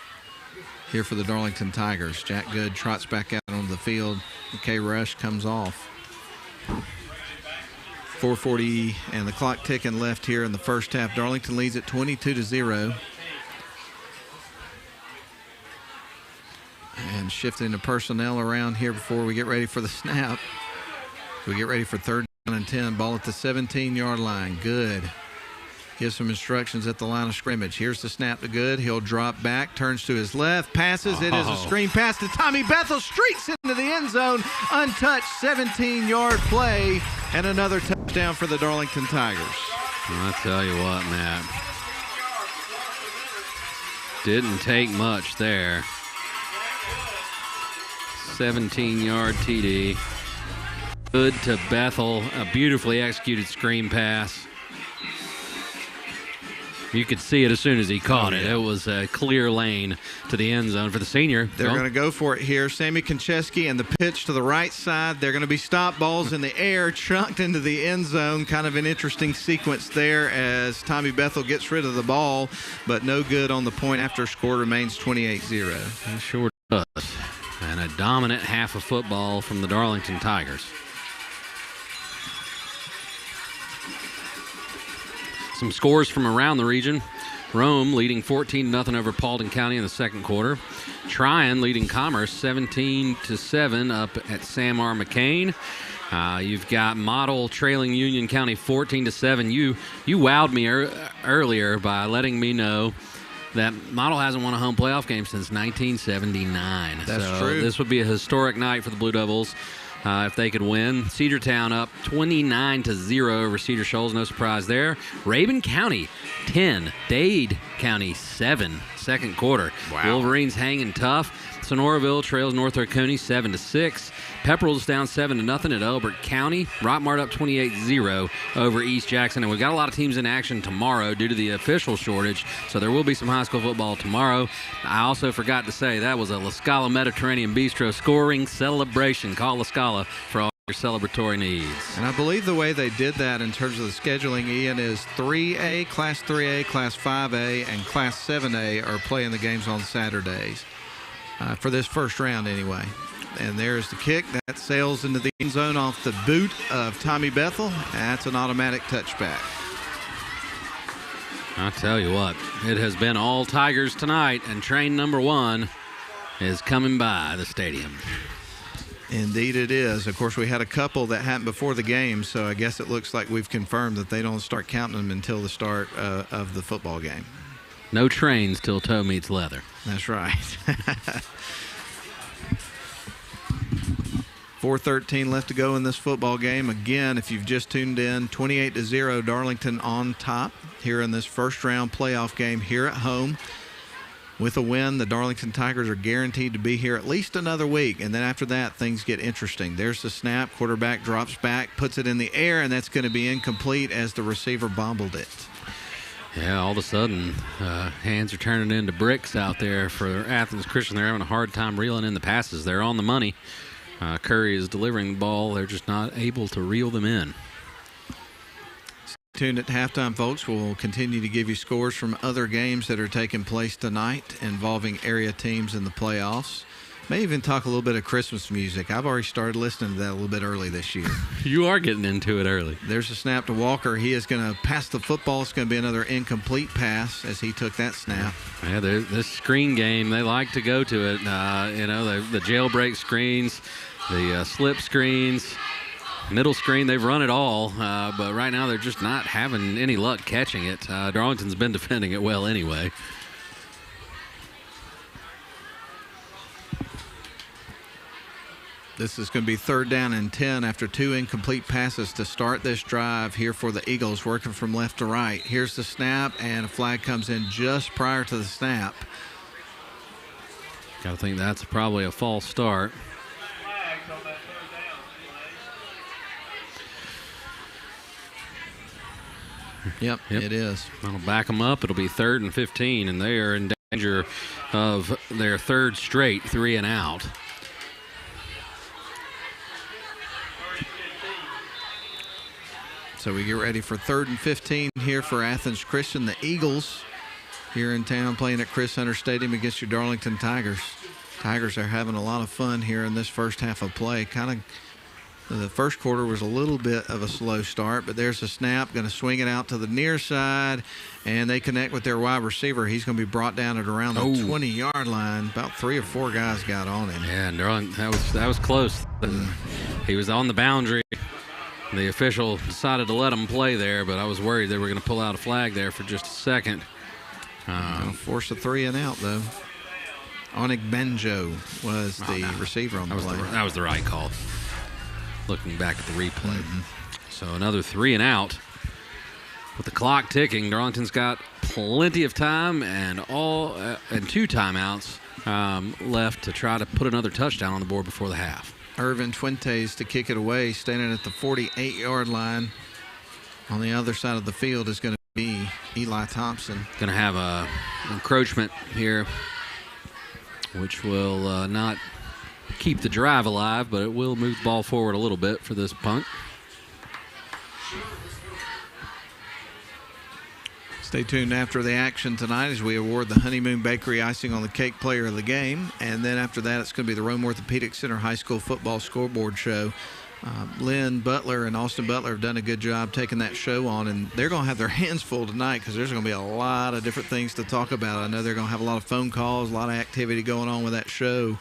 here for the Darlington Tigers. Jack Good trots back out onto the field. McKay Rush comes off. 4:40 and the clock ticking left here in the first half. Darlington leads at 22-0. And shifting the personnel around here before we get ready for the snap. We get ready for 3rd down and 10. Ball at the 17-yard line. Good. Gives some instructions at the line of scrimmage. Here's the snap to Good. He'll drop back, turns to his left, passes. It is a screen pass to Tommy Bethel. Streaks into the end zone. Untouched 17-yard play. And another touchdown for the Darlington Tigers. I'll tell you what, Matt. Didn't take much there. 17-yard TD. Good to Bethel. A beautifully executed screen pass. You could see it as soon as he caught it. It was a clear lane to the end zone for the senior. They're going to go for it here. Sammy Konchesky and the pitch to the right side. They're going to be stop balls in the air, chunked into the end zone. Kind of an interesting sequence there as Tommy Bethel gets rid of the ball, but no good on the point after score remains 28-0. It sure does. And a dominant half of football from the Darlington Tigers. Some scores from around the region. Rome leading 14-0 over Paulding County in the second quarter. Tryon leading Commerce 17-7 up at Sam R. McCain. You've got Model trailing Union County 14-7. You wowed me earlier by letting me know that Model hasn't won a home playoff game since 1979. That's true. This would be a historic night for the Blue Devils. If they could win. Cedartown up 29-0 over Cedar Shoals. No surprise there. Rabun County 10. Dade County 7. Second quarter. Wow. Wolverines hanging tough. Sonoraville trails North Oconee 7-6. Pepperell's down 7-0 at Elbert County. Rockmart up 28-0 over East Jackson. And we've got a lot of teams in action tomorrow due to the official shortage. So there will be some high school football tomorrow. I also forgot to say that was a La Scala Mediterranean Bistro scoring celebration. Call La Scala for all your celebratory needs. And I believe the way they did that in terms of the scheduling, Ian, is 3A, Class 3A, Class 5A, and Class 7A are playing the games on Saturdays for this first round anyway. And there's the kick. That sails into the end zone off the boot of Tommy Bethel. That's an automatic touchback. I'll tell you what, it has been all Tigers tonight, and train number 1 is coming by the stadium. Indeed it is. Of course, we had a couple that happened before the game, so I guess it looks like we've confirmed that they don't start counting them until the start of the football game. No trains till toe meets leather. That's right. 4:13 left to go in this football game. Again, if you've just tuned in, 28-0, Darlington on top here in this first round playoff game here at home. With a win, the Darlington Tigers are guaranteed to be here at least another week, and then after that, things get interesting. There's the snap. Quarterback drops back, puts it in the air, and that's going to be incomplete as the receiver bobbled it. Yeah, all of a sudden, hands are turning into bricks out there for Athens Christian. They're having a hard time reeling in the passes. They're on the money. Curry is delivering the ball. They're just not able to reel them in. Tuned at halftime, folks. We'll continue to give you scores from other games that are taking place tonight involving area teams in the playoffs. May even talk a little bit of Christmas music. I've already started listening to that a little bit early this year. You are getting into it early. There's a snap to Walker. He is going to pass the football. It's going to be another incomplete pass as he took that snap. Yeah, this screen game, they like to go to it. The jailbreak screens, the slip screens. Middle screen, they've run it all, but right now they're just not having any luck catching it. Darlington's been defending it well anyway. This is going to be 3rd down and 10 after 2 incomplete passes to start this drive here for the Eagles, working from left to right. Here's the snap, and a flag comes in just prior to the snap. Got to think that's probably a false start. Yep, it is. That'll back them up. It'll be 3rd and 15, and they are in danger of their 3rd straight 3 and out. So we get ready for 3rd and 15 here for Athens Christian. The Eagles here in town playing at Chris Hunter Stadium against your Darlington Tigers. Tigers are having a lot of fun here in this first half of play. The first quarter was a little bit of a slow start, but there's a snap, going to swing it out to the near side, and they connect with their wide receiver. He's going to be brought down at around the 20-yard line. About 3 or 4 guys got on him. Yeah, and that was close. He was on the boundary. The official decided to let him play there, but I was worried they were going to pull out a flag there for just a second. Force a 3 and out, though. Onig Benjo was the receiver on the play. That was the right call. Looking back at the replay. So another 3 and out. With the clock ticking, Darlington's got plenty of time and 2 timeouts left to try to put another touchdown on the board before the half. Irvin Fuentes to kick it away, standing at the 48-yard line. On the other side of the field is going to be Eli Thompson. Going to have an encroachment here, which will not keep the drive alive, but it will move the ball forward a little bit for this punt. Stay tuned after the action tonight as we award the Honeymoon Bakery Icing on the Cake Player of the Game. And then after that, it's going to be the Rome Orthopedic Center High School Football Scoreboard Show. Lynn Butler and Austin Butler have done a good job taking that show on, and they're going to have their hands full tonight because there's going to be a lot of different things to talk about. I know they're going to have a lot of phone calls, a lot of activity going on with that show.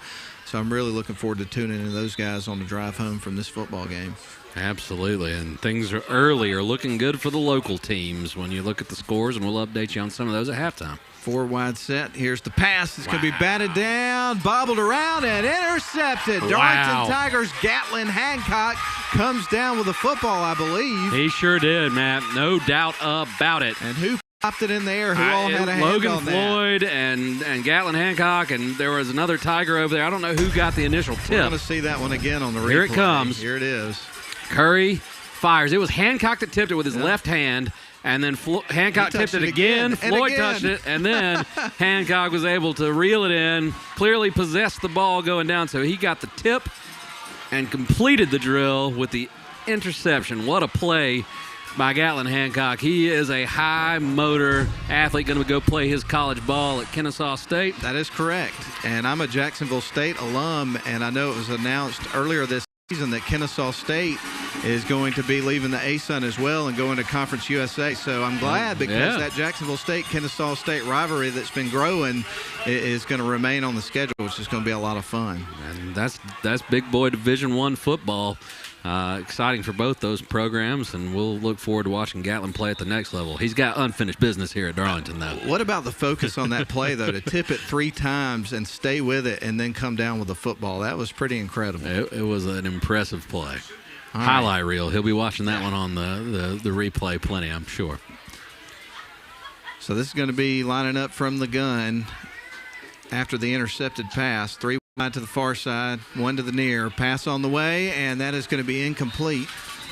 So I'm really looking forward to tuning into those guys on the drive home from this football game. Absolutely, and things are looking good for the local teams when you look at the scores, and we'll update you on some of those at halftime. 4 wide set. Here's the pass. It's going to be batted down, bobbled around, and intercepted. Wow. Darlington Tigers, Gatlin Hancock comes down with the football, I believe. He sure did, Matt. No doubt about it. And who popped it in there? Who all had a hand Logan on that? Floyd and Gatlin Hancock, and there was another Tiger over there. I don't know who got the initial tip. We're going to see that one again on the replay. Here it comes. Here it is. Curry fires. It was Hancock that tipped it with his left hand, and then Hancock tipped it again. Floyd touched it, and then Hancock was able to reel it in, clearly possessed the ball going down, so he got the tip and completed the drill with the interception. What a play by Gatlin Hancock. He is a high motor athlete, going to go play his college ball at Kennesaw State. That is correct. And I'm a Jacksonville State alum, and I know it was announced earlier this season that Kennesaw State is going to be leaving the ASUN as well and going to Conference USA. So I'm glad, because that Jacksonville State-Kennesaw State rivalry that's been growing is going to remain on the schedule, which is going to be a lot of fun. And that's big boy Division I football. Exciting for both those programs, and we'll look forward to watching Gatlin play at the next level. He's got unfinished business here at Darlington, though. What about the focus on that play, though, to tip it 3 times and stay with it and then come down with the football? That was pretty incredible. It was an impressive play. Highlight reel. He'll be watching that one on the replay plenty, I'm sure. So this is going to be lining up from the gun after the intercepted pass. 3 wide to the far side, 1 to the near. Pass on the way, and that is going to be incomplete.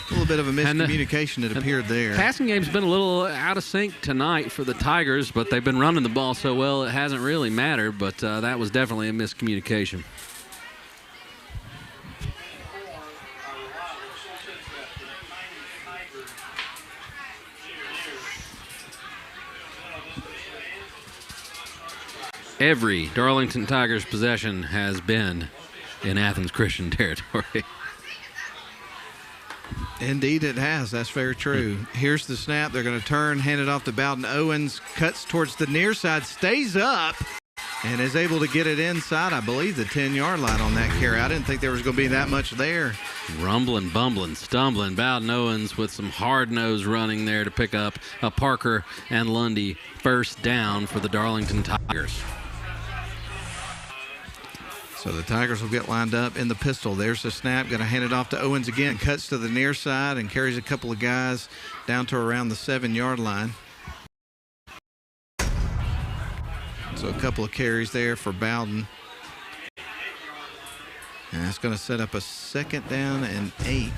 A little bit of a miscommunication that appeared there. Passing game's been a little out of sync tonight for the Tigers, but they've been running the ball so well it hasn't really mattered, but that was definitely a miscommunication. Every Darlington Tigers possession has been in Athens Christian territory. Indeed it has. That's very true. Here's the snap. They're going to turn, hand it off to Bowden Owens. Cuts towards the near side, stays up, and is able to get it inside, I believe, the 10-yard line on that carry. I didn't think there was going to be that much there. Rumbling, bumbling, stumbling. Bowden Owens with some hard-nose running there to pick up a Parker and Lundy first down for the Darlington Tigers. So the Tigers will get lined up in the pistol. There's the snap. Going to hand it off to Owens again. Cuts to the near side and carries a couple of guys down to around the 7-yard line. So a couple of carries there for Bowden. And that's going to set up a 2nd down and 8.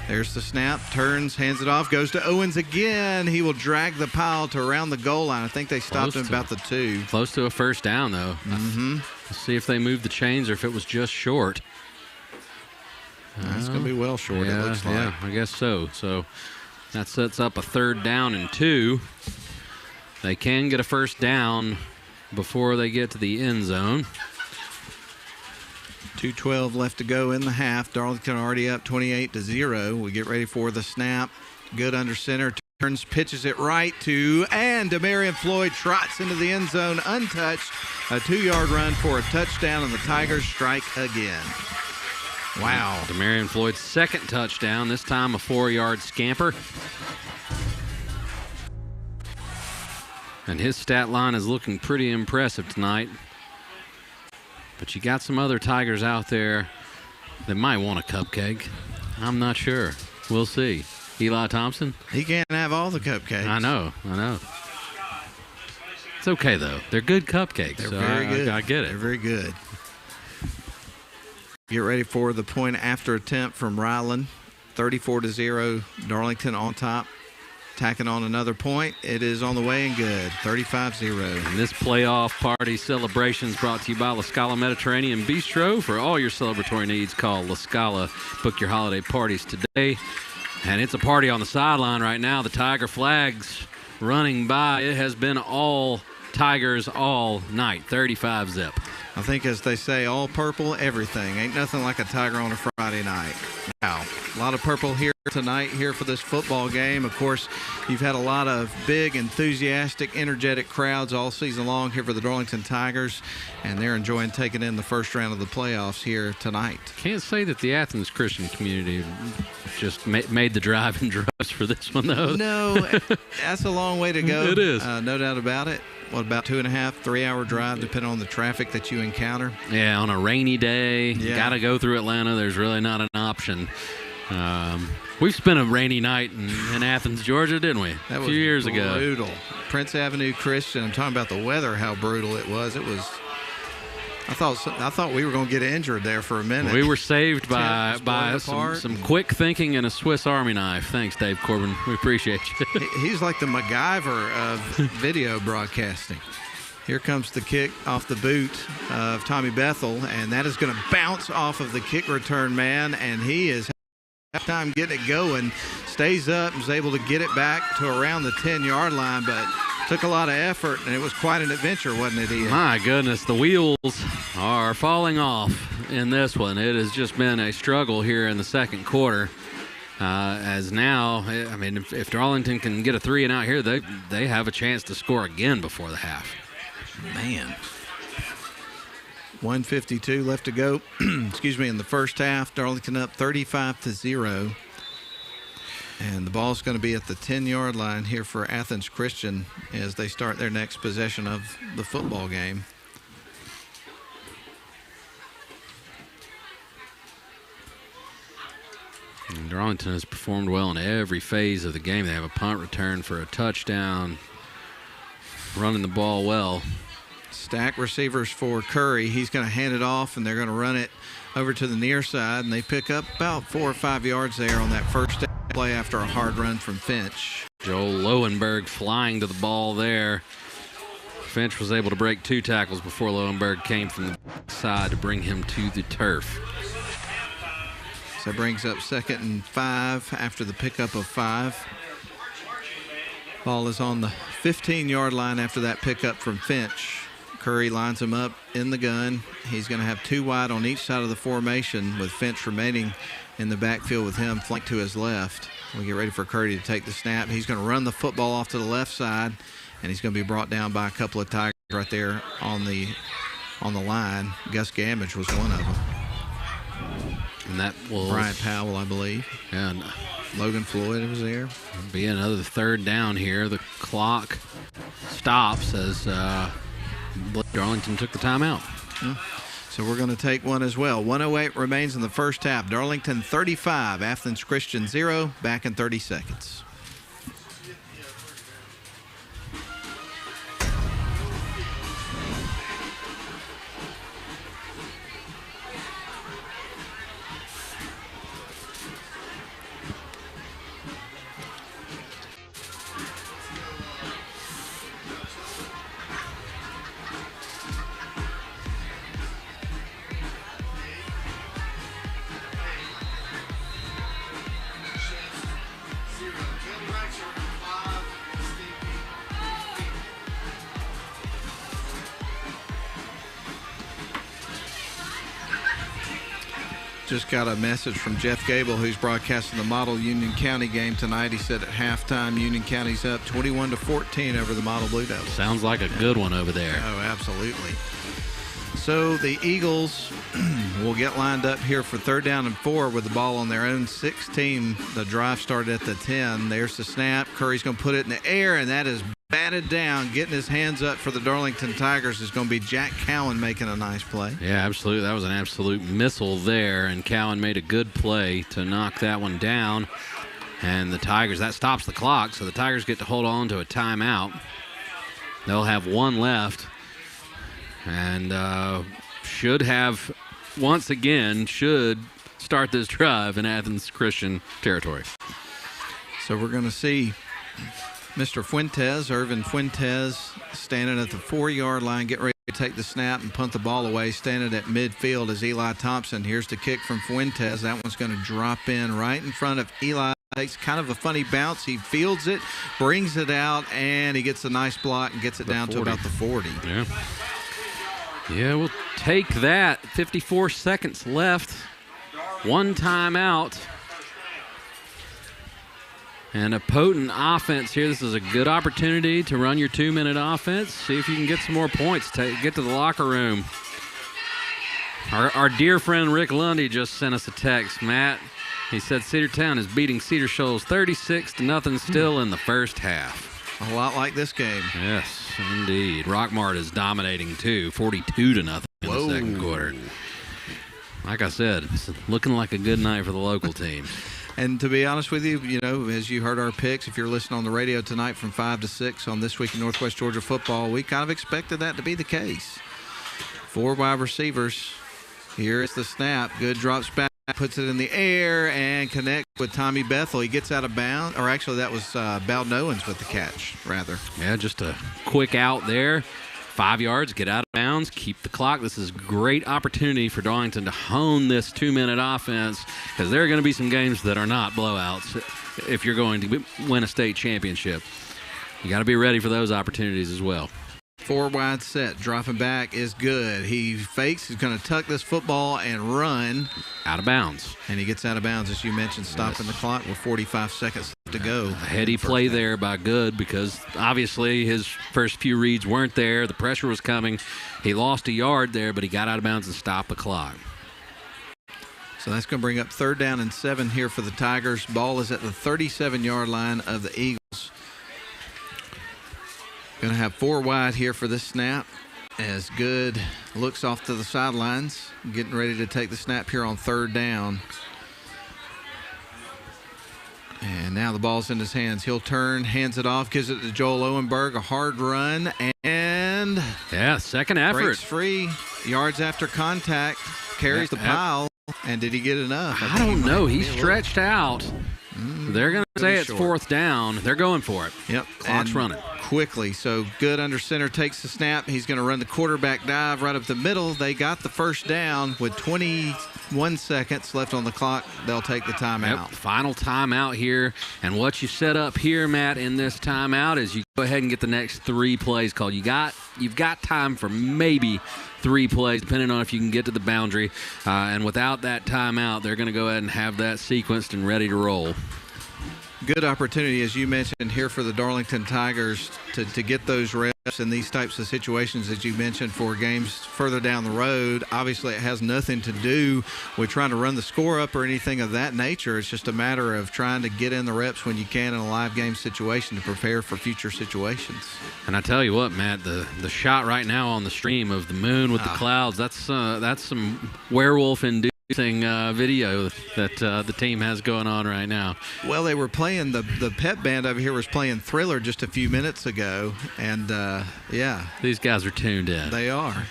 There's the snap, turns, hands it off, goes to Owens again. He will drag the pile to around the goal line. I think they stopped him about the 2. Close to a first down, though. Let's see if they moved the chains or if it was just short. It's going to be well short, it looks like. Yeah, I guess so. So that sets up a 3rd down and 2. They can get a first down before they get to the end zone. 2:12 left to go in the half. Darlington already up 28-0. We get ready for the snap. Good under center. Turns, pitches it right to, and Demarion Floyd trots into the end zone untouched. A 2-yard run for a touchdown, and the Tigers strike again. Wow. Demarion Floyd's 2nd touchdown, this time a 4-yard scamper. And his stat line is looking pretty impressive tonight. But you got some other Tigers out there that might want a cupcake. I'm not sure. We'll see. Eli Thompson? He can't have all the cupcakes. I know. It's okay, though. They're good cupcakes. They're very good. I get it. They're very good. Get ready for the point after attempt from Ryland. 34-0. Darlington on top. Tacking on another point. It is on the way and good. 35-0. And this playoff party celebration is brought to you by La Scala Mediterranean Bistro. For all your celebratory needs, call La Scala. Book your holiday parties today. And it's a party on the sideline right now. The Tiger flag's running by. It has been all Tigers all night. 35-0. I think, as they say, all purple, everything. Ain't nothing like a Tiger on a Friday night. Wow. A lot of purple here tonight here for this football game. Of course, you've had a lot of big, enthusiastic, energetic crowds all season long here for the Darlington Tigers, and they're enjoying taking in the first round of the playoffs here tonight. Can't say that the Athens Christian community just made the drive in droves for this one, though. No, that's a long way to go. It is. No doubt about it. What, about 2.5, 3-hour drive, depending on the traffic that you encounter? Yeah, on a rainy day, Yeah. got to go through Atlanta. There's really not an option. We've spent a rainy night in Athens, Georgia, didn't we? That a few years ago. Brutal. Prince Avenue Christian. I'm talking about the weather, how brutal it was. It was. I thought we were going to get injured there for a minute. We were saved by some quick thinking and a Swiss Army knife. Thanks, Dave Corbin. We appreciate you. He's like the MacGyver of video broadcasting. Here comes the kick off the boot of Tommy Bethel, and that is going to bounce off of the kick return man, and he is having time getting it going. Stays up and is able to get it back to around the 10-yard line, but took a lot of effort, and it was quite an adventure, wasn't it, Ian? My goodness, the wheels are falling off in this one. It has just been a struggle here in the second quarter. As now, I mean, if Darlington can get a 3 and out here, they have a chance to score again before the half. Man. 1:52 left to go, excuse me, in the first half. Darlington up 35-0. And the ball's going to be at the 10-yard line here for Athens Christian as they start their next possession of the football game. And Darlington has performed well in every phase of the game. They have a punt return for a touchdown, running the ball well. Stack receivers for Curry. He's going to hand it off, and they're going to run it over to the near side, and they pick up about 4 or 5 yards there on that first play after a hard run from Finch. Joel Lowenberg flying to the ball there. Finch was able to break 2 tackles before Lowenberg came from the side to bring him to the turf. So that brings up 2nd and 5 after the pickup of 5. Ball is on the 15-yard line after that pickup from Finch. Curry lines him up in the gun. He's going to have 2 wide on each side of the formation with Finch remaining in the backfield with him flanked to his left. We get ready for Curry to take the snap. He's going to run the football off to the left side, and he's going to be brought down by a couple of Tigers right there on the line. Gus Gamage was one of them. And that was Brian Powell, I believe. Yeah, and Logan Floyd was there. Be another 3rd down here. The clock stops as Darlington took the timeout. So we're going to take one as well. 1:08 remains in the first half. Darlington 35, Athens Christian 0. Back in 30 seconds. Just got a message from Jeff Gable, who's broadcasting the Model Union County game tonight. He said at halftime, Union County's up 21-14 over the Model Blue Devils. Sounds like a good one over there. Oh, absolutely. So the Eagles will get lined up here for 3rd down and 4 with the ball on their own 16. The drive started at the 10. There's the snap. Curry's going to put it in the air, and that is batted down. Getting his hands up for the Darlington Tigers is going to be Jack Cowan making a nice play. Yeah, absolutely. That was an absolute missile there, and Cowan made a good play to knock that one down. And the Tigers, that stops the clock, so the Tigers get to hold on to a timeout. They'll have 1 left, and should start this drive in Athens Christian territory. So we're going to see Mr. Fuentes, Irvin Fuentes, standing at the 4-yard line, getting ready to take the snap and punt the ball away, standing at midfield is Eli Thompson. Here's the kick from Fuentes. That one's going to drop in right in front of Eli. Takes kind of a funny bounce. He fields it, brings it out, and he gets a nice block and gets it down to about the 40. Yeah, we'll take that. 54 seconds left. 1 timeout. And a potent offense here. This is a good opportunity to run your 2-minute offense. See if you can get some more points. Get to the locker room. Our dear friend Rick Lundy just sent us a text, Matt. He said Cedartown is beating Cedar Shoals 36-0 still in the first half. A lot like this game. Yes, indeed. Rockmart is dominating too, 42-0 in the second quarter. Like I said, it's looking like a good night for the local teams. And to be honest with you, as you heard our picks, if you're listening on the radio tonight from 5 to 6 on This Week in Northwest Georgia Football, we kind of expected that to be the case. 4 wide receivers. Here is the snap. Good drops back, puts it in the air, and connects with Tommy Bethel. He gets out of bounds. Or actually, that was Baldwin with the catch, rather. Yeah, just a quick out there. 5 yards, get out of bounds, keep the clock. This is a great opportunity for Darlington to hone this 2-minute offense, because there are going to be some games that are not blowouts if you're going to win a state championship. You got to be ready for those opportunities as well. 4 wide set, dropping back is good. He fakes, he's going to tuck this football and run. Out of bounds. And he gets out of bounds, as you mentioned, stopping the clock with 45 seconds to go. A heady play there by Good, because obviously his first few reads weren't there. The pressure was coming. He lost a yard there, but he got out of bounds and stopped the clock. So that's going to bring up 3rd down and 7 here for the Tigers. Ball is at the 37-yard line of the Eagles. Going to have 4 wide here for this snap as Good looks off to the sidelines, getting ready to take the snap here on 3rd down. And now the ball's in his hands. He'll turn, hands it off, gives it to Joel Owenberg, a hard run, and second effort. Breaks free, yards after contact, carries the pile, and did he get enough? I don't know. He stretched out. They're going to say it's short. 4th down. They're going for it. Yep. Clock's running. Quickly. So Good under center, takes the snap. He's going to run the quarterback dive right up the middle. They got the first down with 21 seconds left on the clock. They'll take the timeout. Yep. Final timeout here. And what you set up here, Matt, in this timeout is you go ahead and get the next 3 plays called. You've got time for maybe 3 plays, depending on if you can get to the boundary. And without that timeout, they're going to go ahead and have that sequenced and ready to roll. Good opportunity, as you mentioned, here for the Darlington Tigers to get those reps in these types of situations, as you mentioned, for games further down the road. Obviously, it has nothing to do with trying to run the score up or anything of that nature. It's just a matter of trying to get in the reps when you can in a live game situation to prepare for future situations. And I tell you what, Matt, the shot right now on the stream of the moon with the clouds, that's some werewolf-induced video that the team has going on right now. Well, they were playing, the pep band over here was playing Thriller just a few minutes ago, and these guys are tuned in. They are.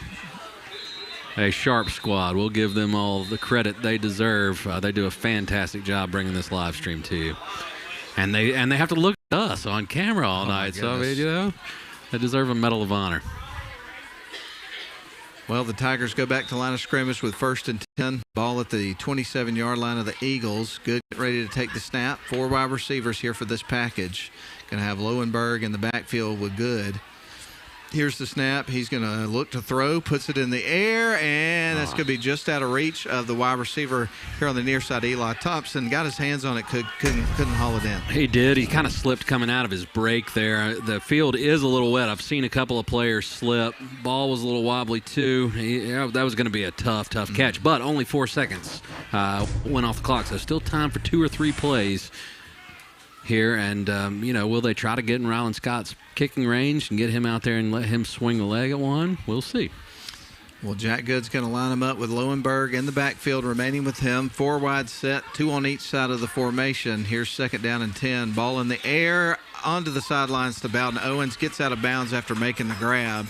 A sharp squad. We'll give them all the credit they deserve. They do a fantastic job bringing this live stream to you, and they have to look at us on camera all night. So I mean, they deserve a Medal of Honor. Well, the Tigers go back to line of scrimmage with 1st and 10. Ball at the 27-yard line of the Eagles. Good, ready to take the snap. 4 wide receivers here for this package. Going to have Lowenberg in the backfield with Good. Here's the snap. He's going to look to throw, puts it in the air, and that's going to be just out of reach of the wide receiver here on the near side. Eli Thompson got his hands on it, couldn't haul it in. He did. He kind of slipped coming out of his break there. The field is a little wet. I've seen a couple of players slip. Ball was a little wobbly too. That was going to be a tough catch, but only 4 seconds went off the clock, so still time for 2 or 3 plays here, and will they try to get in Ryland Scott's kicking range and get him out there and let him swing the leg at one? We'll see. Well, Jack Good's going to line him up with Lowenberg in the backfield, remaining with him. 4 wide set, 2 on each side of the formation. Here's 2nd down and 10. Ball in the air, onto the sidelines to Bowden. Owens gets out of bounds after making the grab.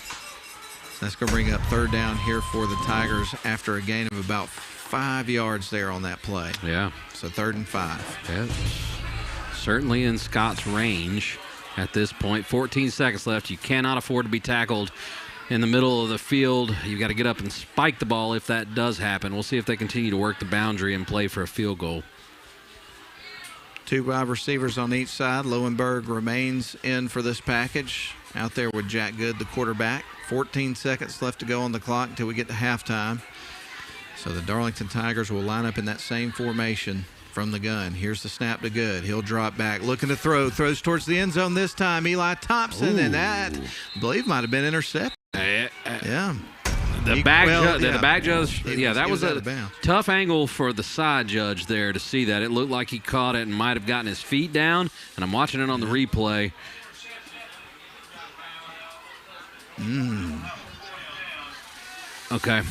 That's going to bring up 3rd down here for the Tigers after a gain of about 5 yards there on that play. Yeah. So 3rd and 5. Yeah. Certainly in Scott's range at this point. 14 seconds left. You cannot afford to be tackled in the middle of the field. You've got to get up and spike the ball if that does happen. We'll see if they continue to work the boundary and play for a field goal. 2 wide receivers on each side. Lowenberg remains in for this package. Out there with Jack Good, the quarterback. 14 seconds left to go on the clock until we get to halftime. So the Darlington Tigers will line up in that same formation from the gun. Here's the snap to Good. He'll drop back, looking to throw. Throws towards the end zone this time. Eli Thompson, and that, I believe, might have been intercepted. Yeah. The back judge, that was a tough angle for the side judge there to see that. It looked like he caught it and might have gotten his feet down, and I'm watching it on the replay. Okay,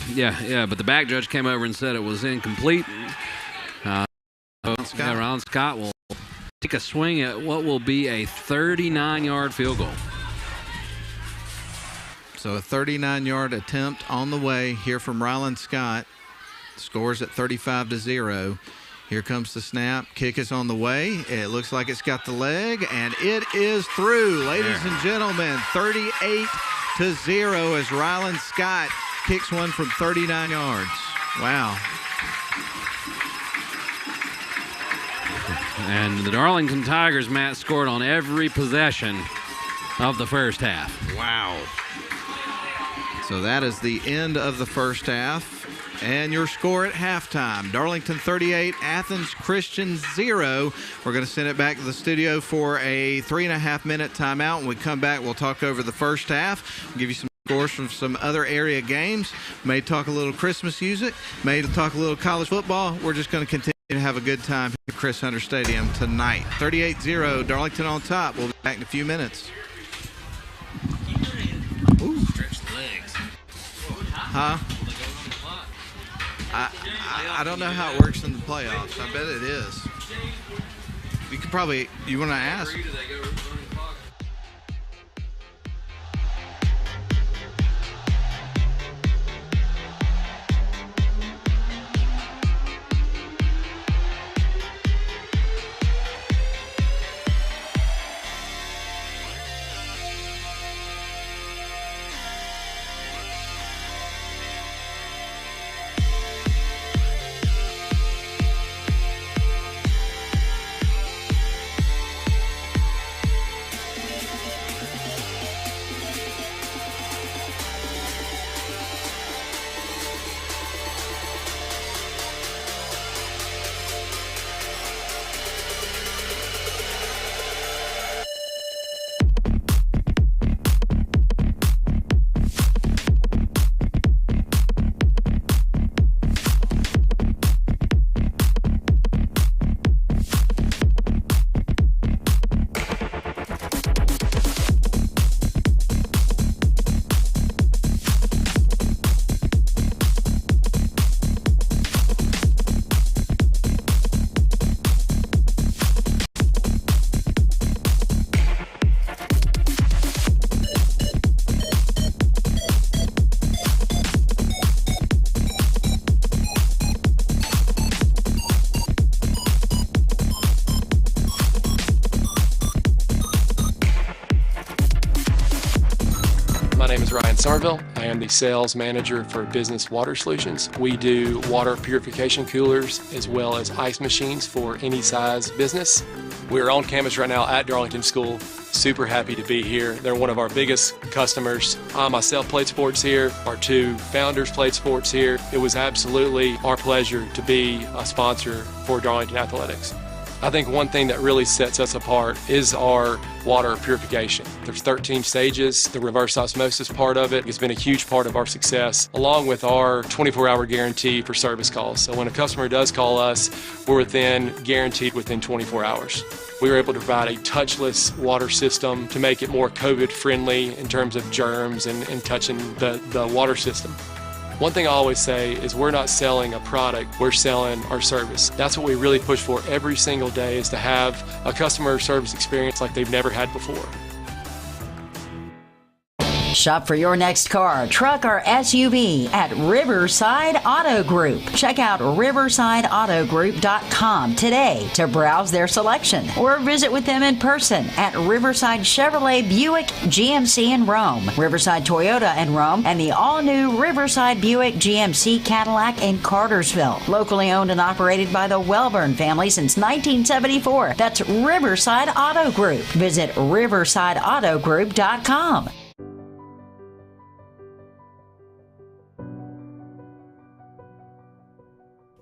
but the back judge came over and said it was incomplete. Ron Scott will take a swing at what will be a 39-yard field goal. So a 39-yard attempt on the way here from Ryland Scott. Scores at 35-0. Here comes the snap. Kick is on the way. It looks like it's got the leg, and it is through. Ladies and gentlemen, 0 as Ryland Scott kicks one from 39 yards. Wow. And the Darlington Tigers, Matt, scored on every possession of the first half. Wow. So that is the end of the first half. And your score at halftime, Darlington 38, Athens Christian 0. We're going to send it back to the studio for a 3.5-minute timeout. When we come back, we'll talk over the first half. We'll give you some scores from some other area games. May talk a little Christmas music. May talk a little college football. We're just going to continue to have a good time at Chris Hunter Stadium tonight. 38-0, Darlington on top. We'll be back in a few minutes. Ooh. Stretch the legs. Huh? I don't know how it works in the playoffs. I bet it is. You could probably, you want to ask? My name is Ryan Somerville. I am the sales manager for Business Water Solutions. We do water purification coolers as well as ice machines for any size business. We're on campus right now at Darlington School. Super happy to be here. They're one of our biggest customers. I myself played sports here. Our two founders played sports here. It was absolutely our pleasure to be a sponsor for Darlington Athletics. I think one thing that really sets us apart is our water purification. There's 13 stages. The reverse osmosis part of it has been a huge part of our success, along with our 24-hour guarantee for service calls. So when a customer does call us, we're guaranteed within 24 hours. We were able to provide a touchless water system to make it more COVID-friendly in terms of germs and touching the water system. One thing I always say is we're not selling a product, we're selling our service. That's what we really push for every single day, is to have a customer service experience like they've never had before. Shop for your next car, truck, or SUV at Riverside Auto Group. Check out riversideautogroup.com today to browse their selection, or visit with them in person at Riverside Chevrolet Buick GMC in Rome, Riverside Toyota in Rome, and the all-new Riverside Buick GMC Cadillac in Cartersville. Locally owned and operated by the Welburn family since 1974. That's Riverside Auto Group. Visit riversideautogroup.com.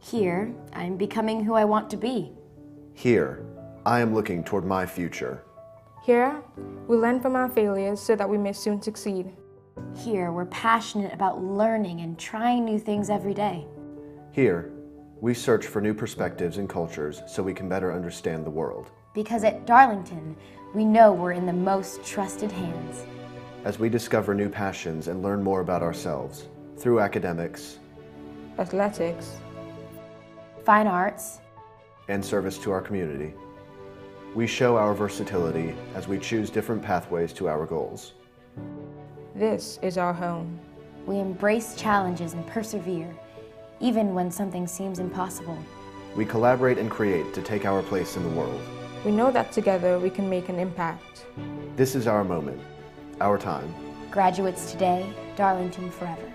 Here, I'm becoming who I want to be. Here, I am looking toward my future. Here, we learn from our failures so that we may soon succeed. Here, we're passionate about learning and trying new things every day. Here, we search for new perspectives and cultures so we can better understand the world. Because at Darlington, we know we're in the most trusted hands. As we discover new passions and learn more about ourselves through academics, athletics, fine arts, and service to our community, we show our versatility as we choose different pathways to our goals. This is our home. We embrace challenges and persevere, even when something seems impossible. We collaborate and create to take our place in the world. We know that together we can make an impact. This is our moment, our time. Graduates today, Darlington forever.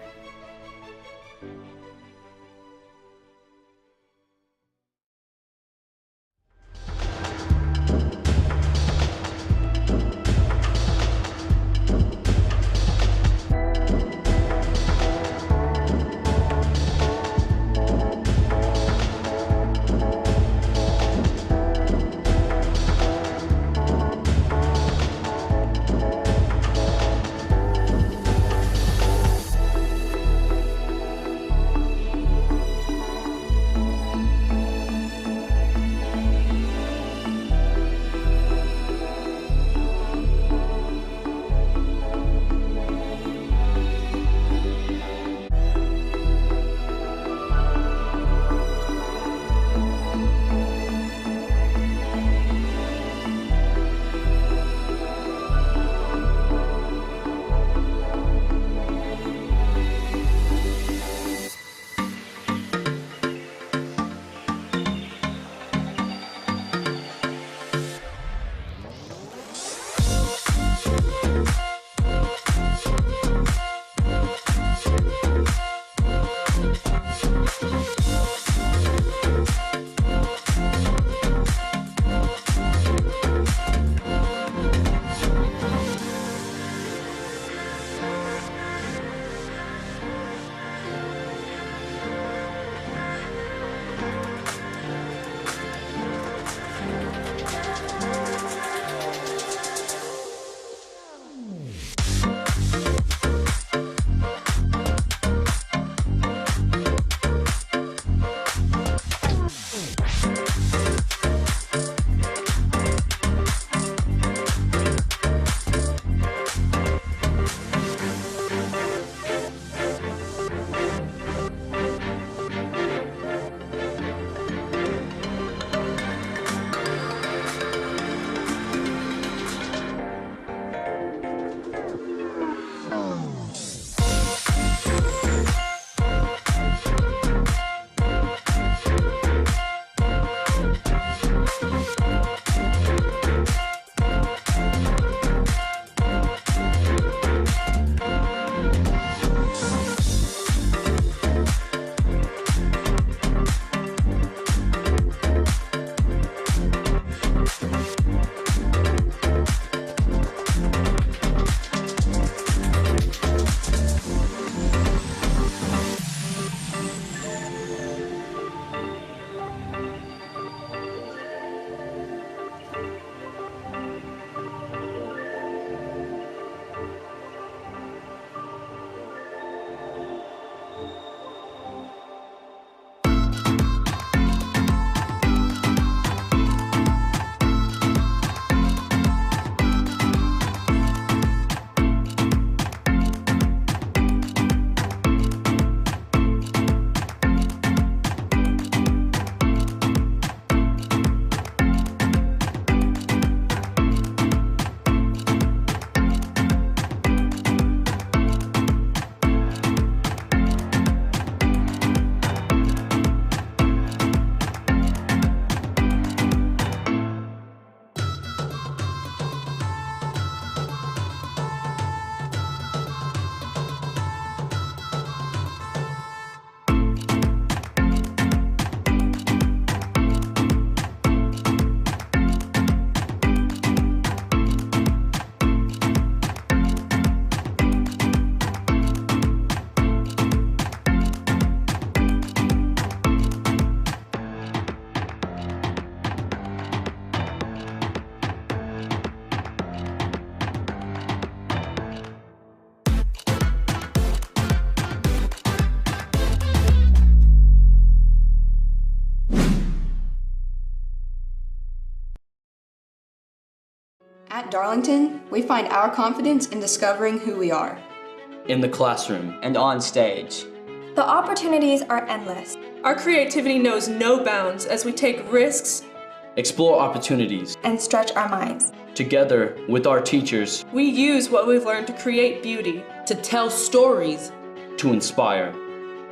At Darlington, we find our confidence in discovering who we are. In the classroom and on stage. The opportunities are endless. Our creativity knows no bounds as we take risks, explore opportunities, and stretch our minds. Together with our teachers, we use what we've learned to create beauty, to tell stories, to inspire.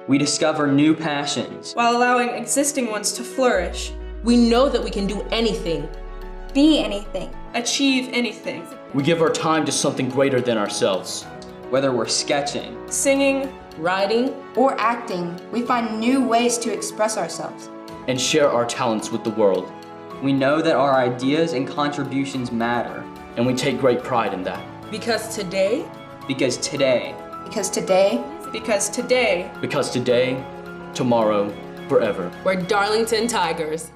We discover new passions while allowing existing ones to flourish. We know that we can do anything, be anything, achieve anything. We give our time to something greater than ourselves. Whether we're sketching, singing, writing, or acting, we find new ways to express ourselves and share our talents with the world. We know that our ideas and contributions matter, and we take great pride in that. Because today, Because today, tomorrow, forever. we're Darlington Tigers.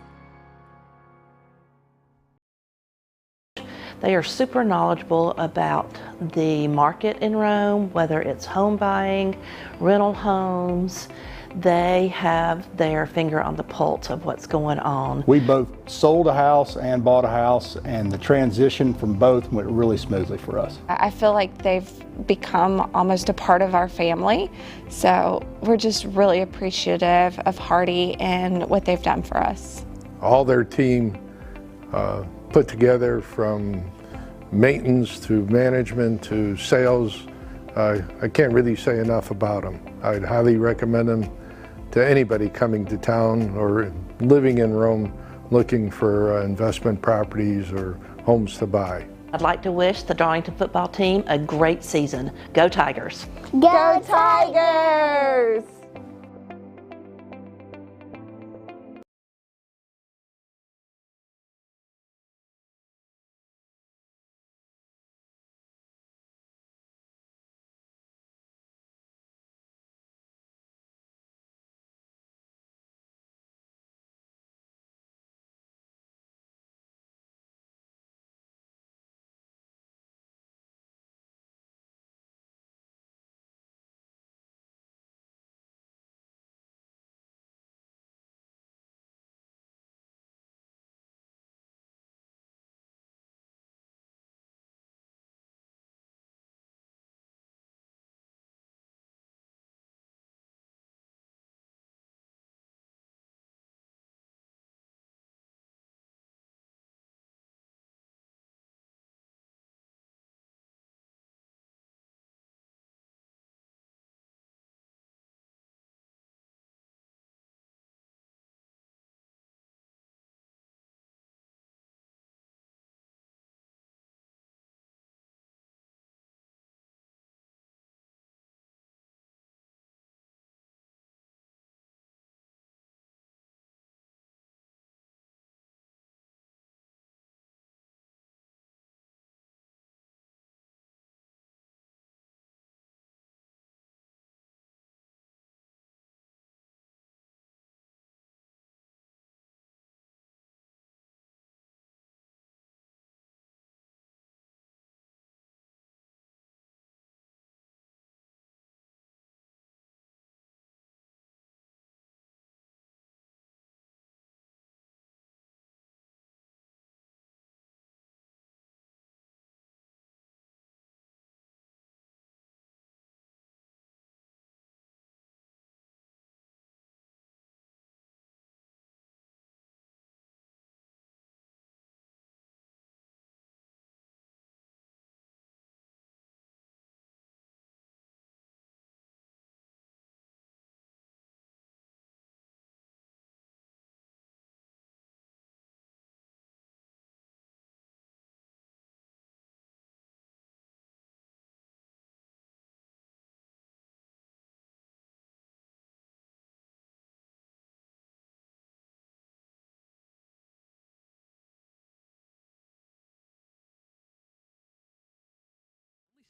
They are super knowledgeable about the market in Rome, whether it's home buying, rental homes. They have their finger on the pulse of what's going on. We both sold a house and bought a house, and the transition from both went really smoothly for us. I feel like they've become almost a part of our family, so we're just really appreciative of Hardy and what they've done for us. All their team put together, from maintenance to management to sales, I can't really say enough about them. I'd highly recommend them to anybody coming to town or living in Rome looking for investment properties or homes to buy. I'd like to wish the Darlington football team a great season. Go Tigers! Go Tigers!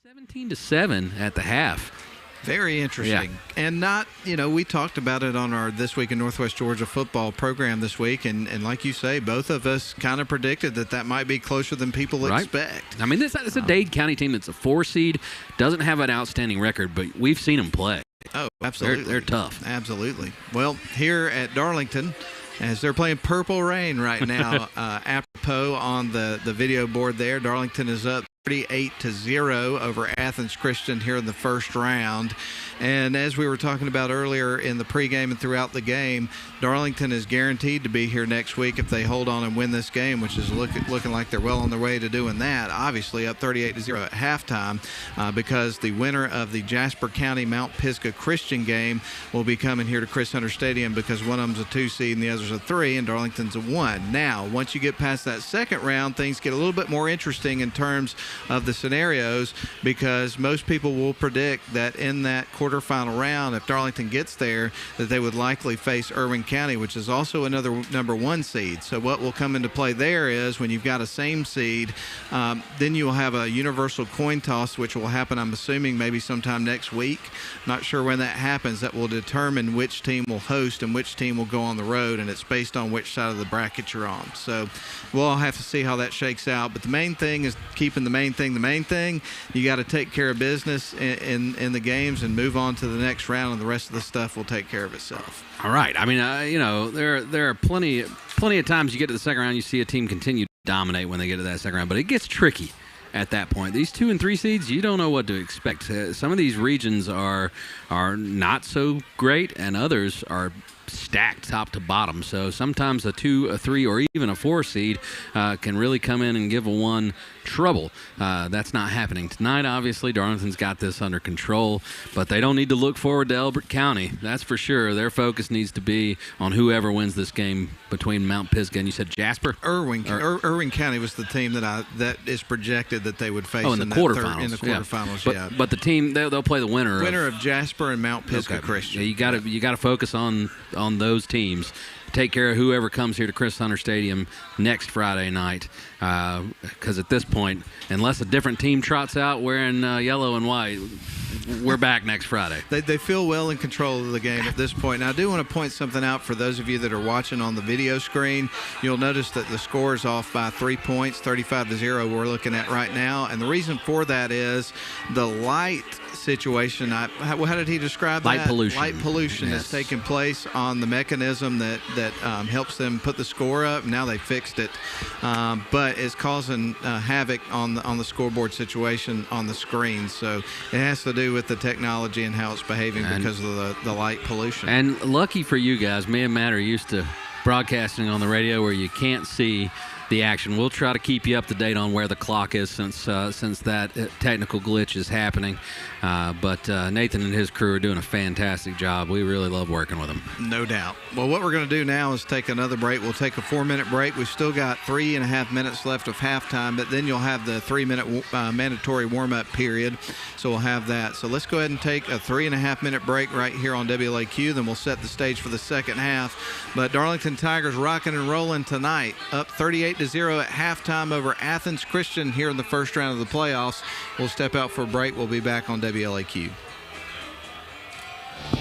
Only 17-7 at the half. Very interesting. Yeah. And not, we talked about it on our This Week in Northwest Georgia football program this week, and like you say, both of us kind of predicted that might be closer than people expect. I mean, this is a Dade County team that's a 4 seed, doesn't have an outstanding record, but we've seen them play. Oh, absolutely. They're tough. Absolutely. Well, here at Darlington, as they're playing Purple Rain right now, apropos on the video board there, Darlington is up 38-0 over Athens Christian here in the first round. And as we were talking about earlier in the pregame and throughout the game, Darlington is guaranteed to be here next week if they hold on and win this game, which is looking like they're well on their way to doing that. Obviously up 38-0 at halftime because the winner of the Jasper County Mount Pisgah Christian game will be coming here to Chris Hunter Stadium because one of them's a 2 seed and the other's a 3, and Darlington's a 1. Now, once you get past that second round, things get a little bit more interesting in terms of the scenarios, because most people will predict that in that quarterfinal round, if Darlington gets there, that they would likely face Irwin County, which is also another #1 seed. So what will come into play there is when you've got a same seed, then you will have a universal coin toss, which will happen, I'm assuming, maybe sometime next week. Not sure when that happens. That will determine which team will host and which team will go on the road, and it's based on which side of the bracket you're on. So we'll all have to see how that shakes out. But the main thing is keeping the main thing the main thing. You got to take care of business in the games and move on to the next round, and the rest of the stuff will take care of itself. All right. I mean, there are plenty of times you get to the second round, you see a team continue to dominate when they get to that second round, but it gets tricky at that point. These 2 and 3 seeds, you don't know what to expect. Some of these regions are not so great, and others are stacked top to bottom. So sometimes a 2, a 3, or even a 4 seed can really come in and give a 1 trouble. That's not happening tonight, obviously. Darlington's got this under control, but they don't need to look forward to Elbert County. That's for sure. Their focus needs to be on whoever wins this game between Mount Pisgah and, you said, Jasper? Irwin County was the team that is projected that they would face in the quarterfinals. In the quarterfinals, But the team, they'll play the winner of Jasper and Mount Pisgah Christian. Yeah, you got to focus on those teams. Take care of whoever comes here to Chris Hunter Stadium next Friday night, because at this point, unless a different team trots out wearing yellow and white, we're back next Friday. They feel well in control of the game at this point. Now, I do want to point something out for those of you that are watching on the video screen. You'll notice that the score is off by 3 points, 35-0 we're looking at right now. And the reason for that is the light situation. How did he describe light that? Pollution. Light pollution Yes. is taking place on the mechanism that helps them put the score up. Now they fixed it, but it's causing havoc on the scoreboard situation on the screen. So it has to do with the technology and how it's behaving because of the light pollution. And lucky for you guys, me and Matt are used to broadcasting on the radio where you can't see the action. We'll try to keep you up to date on where the clock is since that technical glitch is happening. But Nathan and his crew are doing a fantastic job. We really love working with them. No doubt. Well, what we're going to do now is take another break. We'll take a 4-minute break. We've still got 3.5 minutes left of halftime, but then you'll have the 3-minute mandatory warm-up period. So we'll have that. So let's go ahead and take a 3.5-minute break right here on WLAQ. Then we'll set the stage for the second half. But Darlington Tigers rocking and rolling tonight, up 38-0 at halftime over Athens Christian here in the first round of the playoffs. We'll step out for a break. We'll be back on WLAQ.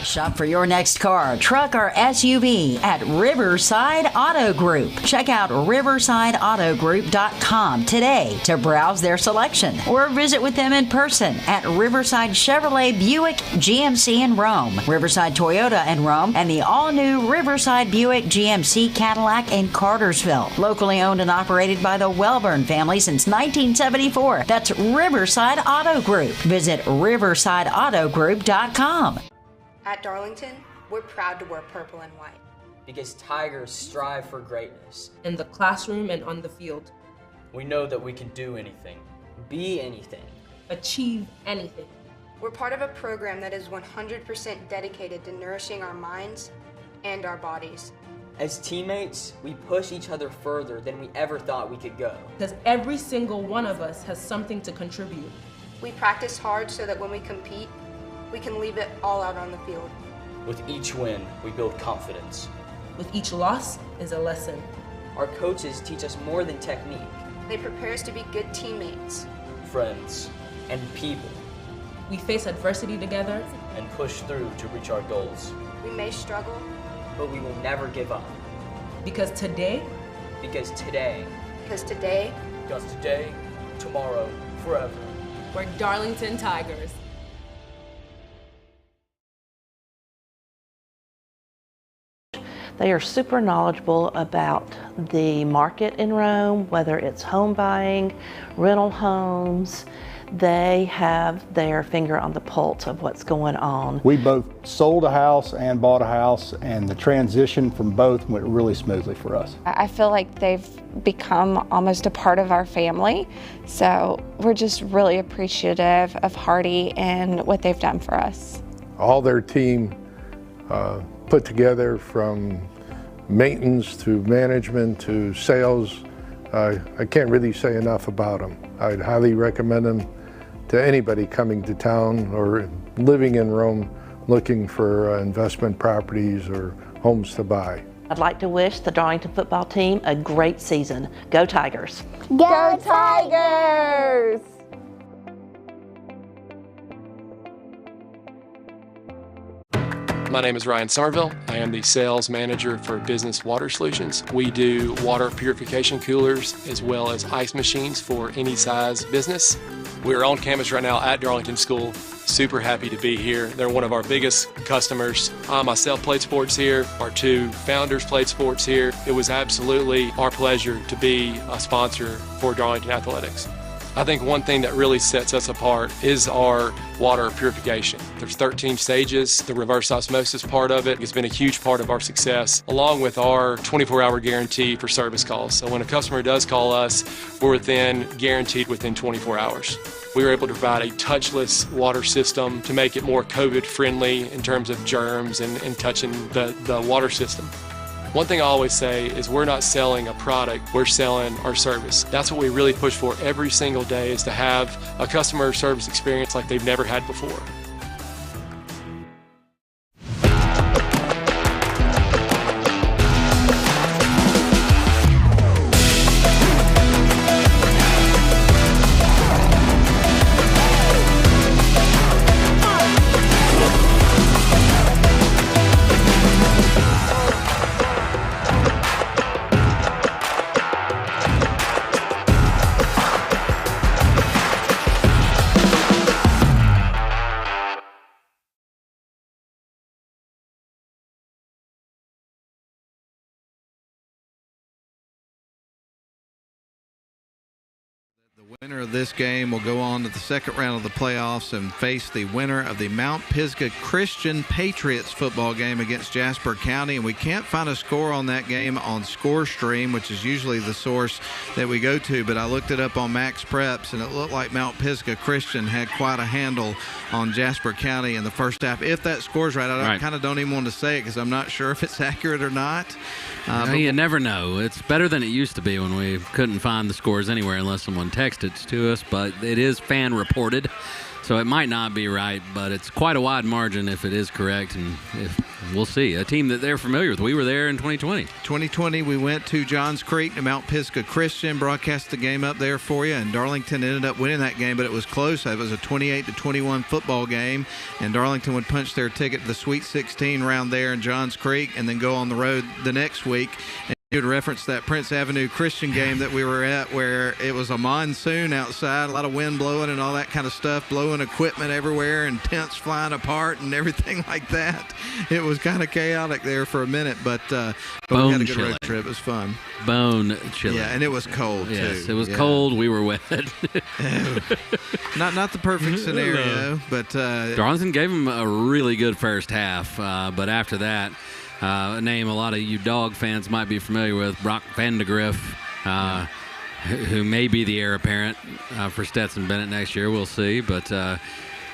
Shop for your next car, truck, or SUV at Riverside Auto Group. Check out riversideautogroup.com today to browse their selection, or visit with them in person at Riverside Chevrolet Buick GMC in Rome, Riverside Toyota in Rome, and the all-new Riverside Buick GMC Cadillac in Cartersville. Locally owned and operated by the Welburn family since 1974. That's Riverside Auto Group. Visit riversideautogroup.com. At Darlington, we're proud to wear purple and white. Because Tigers strive for greatness. In the classroom and on the field. We know that we can do anything, be anything, achieve anything. We're part of a program that is 100% dedicated to nourishing our minds and our bodies. As teammates, we push each other further than we ever thought we could go. Because every single one of us has something to contribute. We practice hard so that when we compete, we can leave it all out on the field. With each win, we build confidence. With each loss is a lesson. Our coaches teach us more than technique. They prepare us to be good teammates, friends, and people. We face adversity together and push through to reach our goals. We may struggle, but we will never give up. Because today, tomorrow, forever. We're Darlington Tigers. They are super knowledgeable about the market in Rome, whether it's home buying, rental homes. They have their finger on the pulse of what's going on. We both sold a house and bought a house, and the transition from both went really smoothly for us. I feel like they've become almost a part of our family, so we're just really appreciative of Hardy and what they've done for us. All their team put together, from maintenance to management to sales, I can't really say enough about them. I'd highly recommend them to anybody coming to town or living in Rome looking for investment properties or homes to buy. I'd like to wish the Darlington football team a great season. Go Tigers! Go Tigers! My name is Ryan Somerville. I am the sales manager for Business Water Solutions. We do water purification coolers as well as ice machines for any size business. We're on campus right now at Darlington School. Super happy to be here. They're one of our biggest customers. I myself played sports here. Our two founders played sports here. It was absolutely our pleasure to be a sponsor for Darlington Athletics. I think one thing that really sets us apart is our water purification. There's 13 stages. The reverse osmosis part of it has been a huge part of our success, along with our 24-hour guarantee for service calls. So when a customer does call us, we're guaranteed within 24 hours. We were able to provide a touchless water system to make it more COVID-friendly in terms of germs and touching the water system. One thing I always say is we're not selling a product, we're selling our service. That's what we really push for every single day, is to have a customer service experience like they've never had before. The winner of this game will go on to the second round of the playoffs and face the winner of the Mount Pisgah Christian Patriots football game against Jasper County. And we can't find a score on that game on ScoreStream, which is usually the source that we go to. But I looked it up on Max Preps, and it looked like Mount Pisgah Christian had quite a handle on Jasper County in the first half. If that score's right, I kind of don't even want to say it because I'm not sure if it's accurate or not. You never know. It's better than it used to be when we couldn't find the scores anywhere unless someone texted it to us, but it is fan reported, so it might not be right, but it's quite a wide margin if it is correct, and we'll see. A team that they're familiar with. We were there in 2020. 2020, we went to Johns Creek to Mount Pisgah Christian, broadcast the game up there for you, and Darlington ended up winning that game, but it was close. It was a 28-21 football game, and Darlington would punch their ticket to the Sweet 16 round there in Johns Creek and then go on the road the next week. You would reference that Prince Avenue Christian game that we were at, where it was a monsoon outside, a lot of wind blowing and all that kind of stuff, blowing equipment everywhere and tents flying apart and everything like that. It was kind of chaotic there for a minute, but we had a good road trip. It was fun. Bone chilly. Yeah, and it was cold, too. Yes, it was cold. We were wet. Not the perfect scenario, but Darlington gave them a really good first half, but after that, a name a lot of you dog fans might be familiar with, Brock Vandegrift, who may be the heir apparent for Stetson Bennett next year. We'll see. But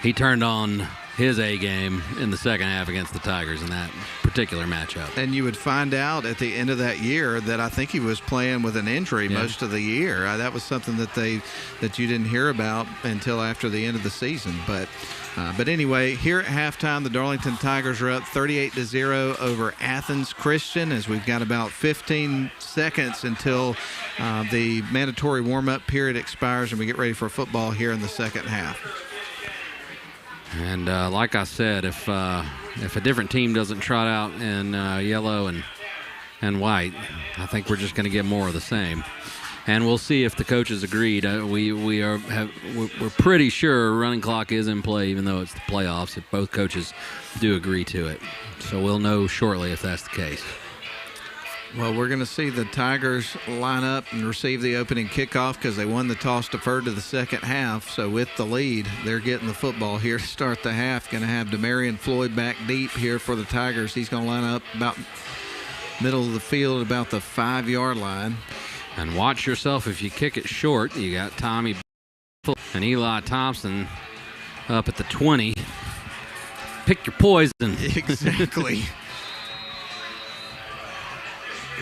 he turned on his A game in the second half against the Tigers in that particular matchup. And you would find out at the end of that year that I think he was playing with an injury most of the year. That was something that you didn't hear about until after the end of the season. But anyway, here at halftime, the Darlington Tigers are up 38-0 over Athens Christian, as we've got about 15 seconds until the mandatory warm-up period expires and we get ready for football here in the second half. And like I said, if a different team doesn't trot out in yellow and white, I think we're just going to get more of the same. And we'll see if the coaches agreed. We're pretty sure running clock is in play, even though it's the playoffs. If both coaches do agree to it, so we'll know shortly if that's the case. Well, we're going to see the Tigers line up and receive the opening kickoff because they won the toss deferred to the second half. So with the lead, they're getting the football here to start the half. Going to have Demarion Floyd back deep here for the Tigers. He's going to line up about middle of the field, about the 5-yard line. And watch yourself if you kick it short. You got Tommy and Eli Thompson up at the 20. Pick your poison. Exactly.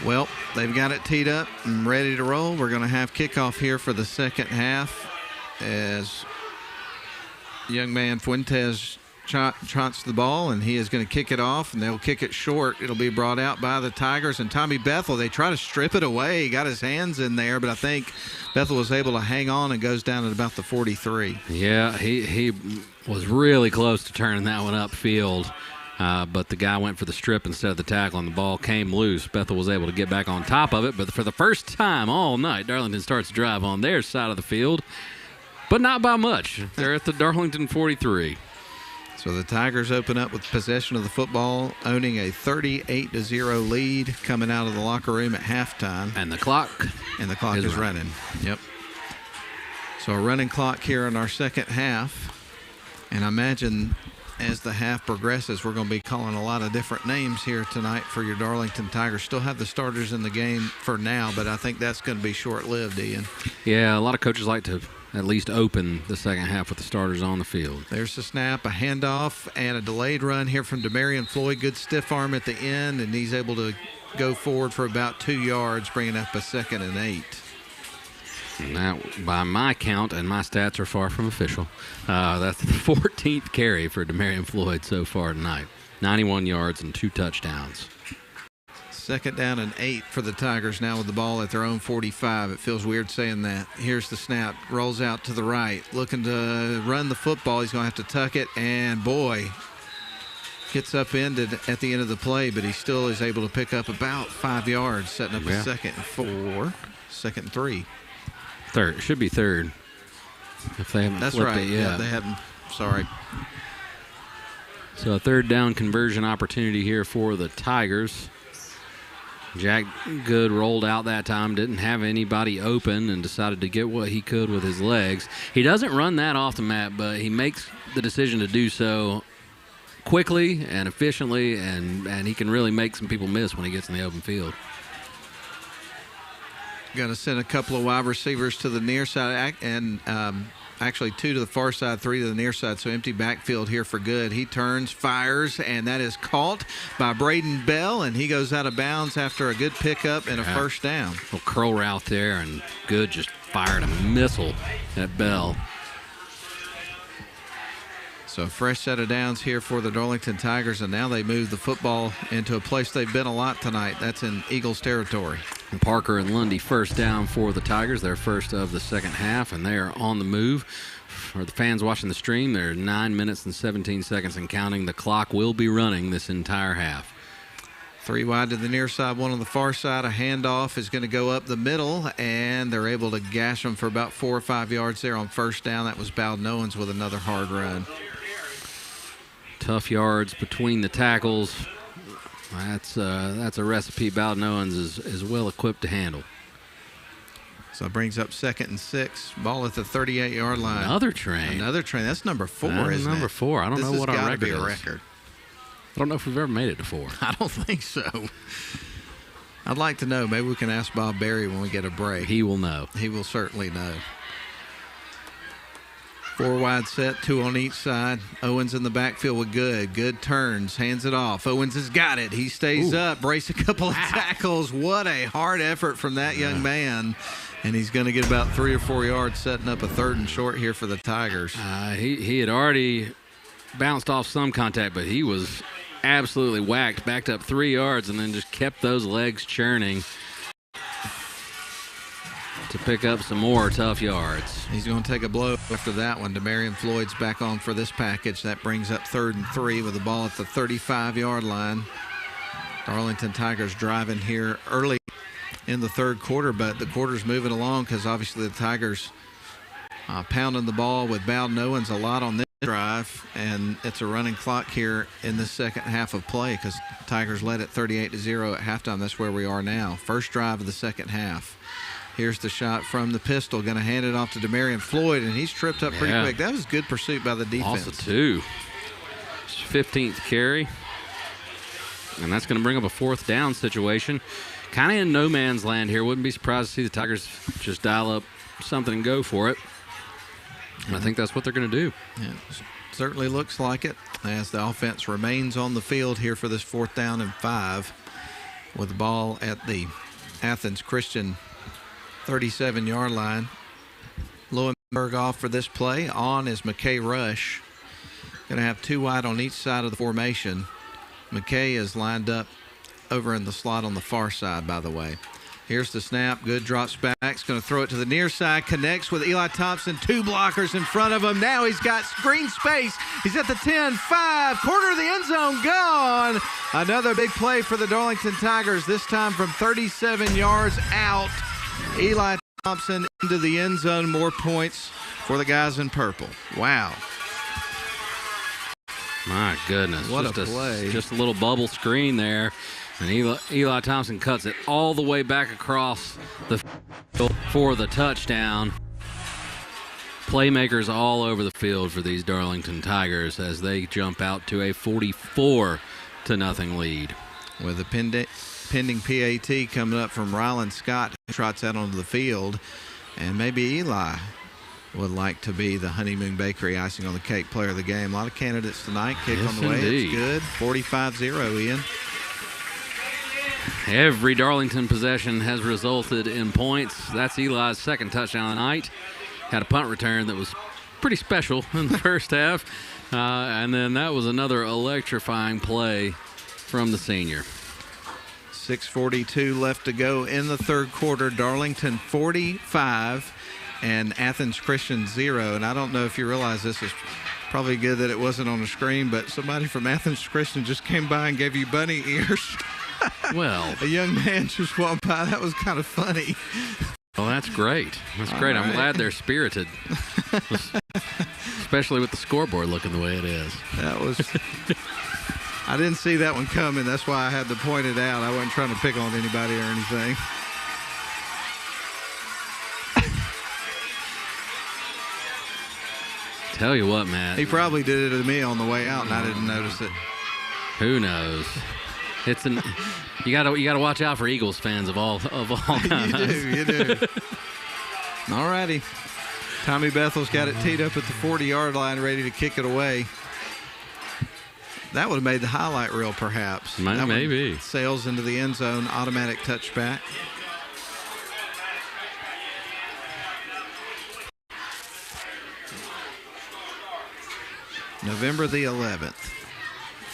Well, they've got it teed up and ready to roll. We're going to have kickoff here for the second half as young man Fuentes trots the ball, and he is going to kick it off, and they'll kick it short. It'll be brought out by the Tigers, and Tommy Bethel, they try to strip it away. He got his hands in there, but I think Bethel was able to hang on and goes down at about the 43. Yeah, he was really close to turning that one upfield, but the guy went for the strip instead of the tackle, and the ball came loose. Bethel was able to get back on top of it, but for the first time all night, Darlington starts to drive on their side of the field, but not by much. They're at the Darlington 43. So the Tigers open up with possession of the football, owning a 38-0 lead coming out of the locker room at halftime. And the clock is running. Yep. So a running clock here in our second half. And I imagine as the half progresses, we're going to be calling a lot of different names here tonight for your Darlington Tigers. Still have the starters in the game for now, but I think that's going to be short-lived, Ian. Yeah, a lot of coaches like to at least open the second half with the starters on the field. There's the snap, a handoff, and a delayed run here from Demarion Floyd. Good stiff arm at the end, and he's able to go forward for about 2 yards, bringing up a 2nd and 8. And that, by my count, and my stats are far from official, that's the 14th carry for Demarion Floyd so far tonight. 91 yards and 2 touchdowns. 2nd down and 8 for the Tigers now with the ball at their own 45. It feels weird saying that. Here's the snap. Rolls out to the right. Looking to run the football. He's going to have to tuck it. And, boy, gets upended at the end of the play, but he still is able to pick up about 5 yards, setting up a 2nd and 4, 2nd and 3. Third. Should be 3rd. If they haven't flipped it yet. Yeah, they haven't. Sorry. So a 3rd down conversion opportunity here for the Tigers. Jack Good rolled out that time, didn't have anybody open, and decided to get what he could with his legs. He doesn't run that often, Matt, but he makes the decision to do so quickly and efficiently, and he can really make some people miss when he gets in the open field. Going to send a couple of wide receivers to the near side, and actually 2 to the far side, 3 to the near side, so empty backfield here for Good. He turns, fires, and that is caught by Braden Bell, and he goes out of bounds after a good pickup and a 1st down. Little curl route there, and Good just fired a missile at Bell. So a fresh set of downs here for the Darlington Tigers, and now they move the football into a place they've been a lot tonight. That's in Eagles territory. And Parker and Lundy 1st down for the Tigers. They're first of the second half, and they are on the move. For the fans watching the stream, they're 9 minutes and 17 seconds and counting. The clock will be running this entire half. 3 wide to the near side, 1 on the far side. A handoff is going to go up the middle, and they're able to gash them for about 4 or 5 yards there on 1st down. That was Bowden Owens with another hard run. Tough yards between the tackles. That's a recipe Bowden Owens is well equipped to handle. So it brings up 2nd and 6. Ball at the 38-yard line. Another train. That's number 4, isn't it? Number 4. I don't know what our record is. Record. I don't know if we've ever made it to 4. I don't think so. I'd like to know. Maybe we can ask Bob Berry when we get a break. He will know. He will certainly know. 4 wide set, 2 on each side. Owens in the backfield with Good. Good turns, hands it off. Owens has got it. He stays up, brace a couple of tackles. What a hard effort from that young man. And he's going to get about 3 or 4 yards, setting up a 3rd and short here for the Tigers. He had already bounced off some contact, but he was absolutely whacked, backed up 3 yards, and then just kept those legs churning to pick up some more tough yards. He's going to take a blow after that one. Demarion Floyd's back on for this package. That brings up 3rd and 3 with the ball at the 35-yard line. Darlington Tigers driving here early in the 3rd quarter, but the quarter's moving along because obviously the Tigers pounding the ball with Bowden Owens a lot on this drive, and it's a running clock here in the second half of play because Tigers led it 38-0 at halftime. That's where we are now. First drive of the second half. Here's the shot from the pistol. Going to hand it off to Demarion Floyd, and he's tripped up pretty quick. That was good pursuit by the defense. Also 2. 15th carry. And that's going to bring up a 4th down situation. Kind of in no man's land here. Wouldn't be surprised to see the Tigers just dial up something and go for it. And I think that's what they're going to do. Yeah, certainly looks like it as the offense remains on the field here for this 4th down and 5. with the ball at the Athens Christian 37-yard line. Lowenberg off for this play. On is McKay Rush. Going to have 2 wide on each side of the formation. McKay is lined up over in the slot on the far side, by the way. Here's the snap. Good, drops back. He's going to throw it to the near side. Connects with Eli Thompson. 2 blockers in front of him. Now he's got green space. He's at the 10, 5, corner of the end zone, gone. Another big play for the Darlington Tigers, this time from 37 yards out. Eli Thompson into the end zone. More points for the guys in purple. Wow. My goodness. What a play. Just a little bubble screen there. And Eli Thompson cuts it all the way back across the field for the touchdown. Playmakers all over the field for these Darlington Tigers as they jump out to a 44-0 lead. With a pending PAT coming up from Ryland Scott, who trots out onto the field. And maybe Eli would like to be the Honeymoon Bakery icing on the cake player of the game. A lot of candidates tonight. Kick on the way. Indeed. It's good. 45-0, Ian. Every Darlington possession has resulted in points. That's Eli's second touchdown of the night. Had a punt return that was pretty special in the first half. And then that was another electrifying play from the senior. 6:42 left to go in the third quarter. Darlington 45 and Athens Christian 0. And I don't know if you realize this is probably good that it wasn't on the screen, but somebody from Athens Christian just came by and gave you bunny ears. Well, a young man just walked by. That was kind of funny. Well, that's great. That's great. I'm glad they're spirited, especially with the scoreboard looking the way it is. That was. I didn't see that one coming. That's why I had to point it out. I wasn't trying to pick on anybody or anything. Tell you what, Matt. He probably did it to me on the way out, and I didn't notice it. Who knows? It's an you gotta watch out for Eagles fans of all kinds. You do. All righty. Tommy Bethel's got it teed up at the 40-yard line, ready to kick it away. That would have made the highlight reel, perhaps. Maybe. Sails into the end zone, automatic touchback. November the 11th.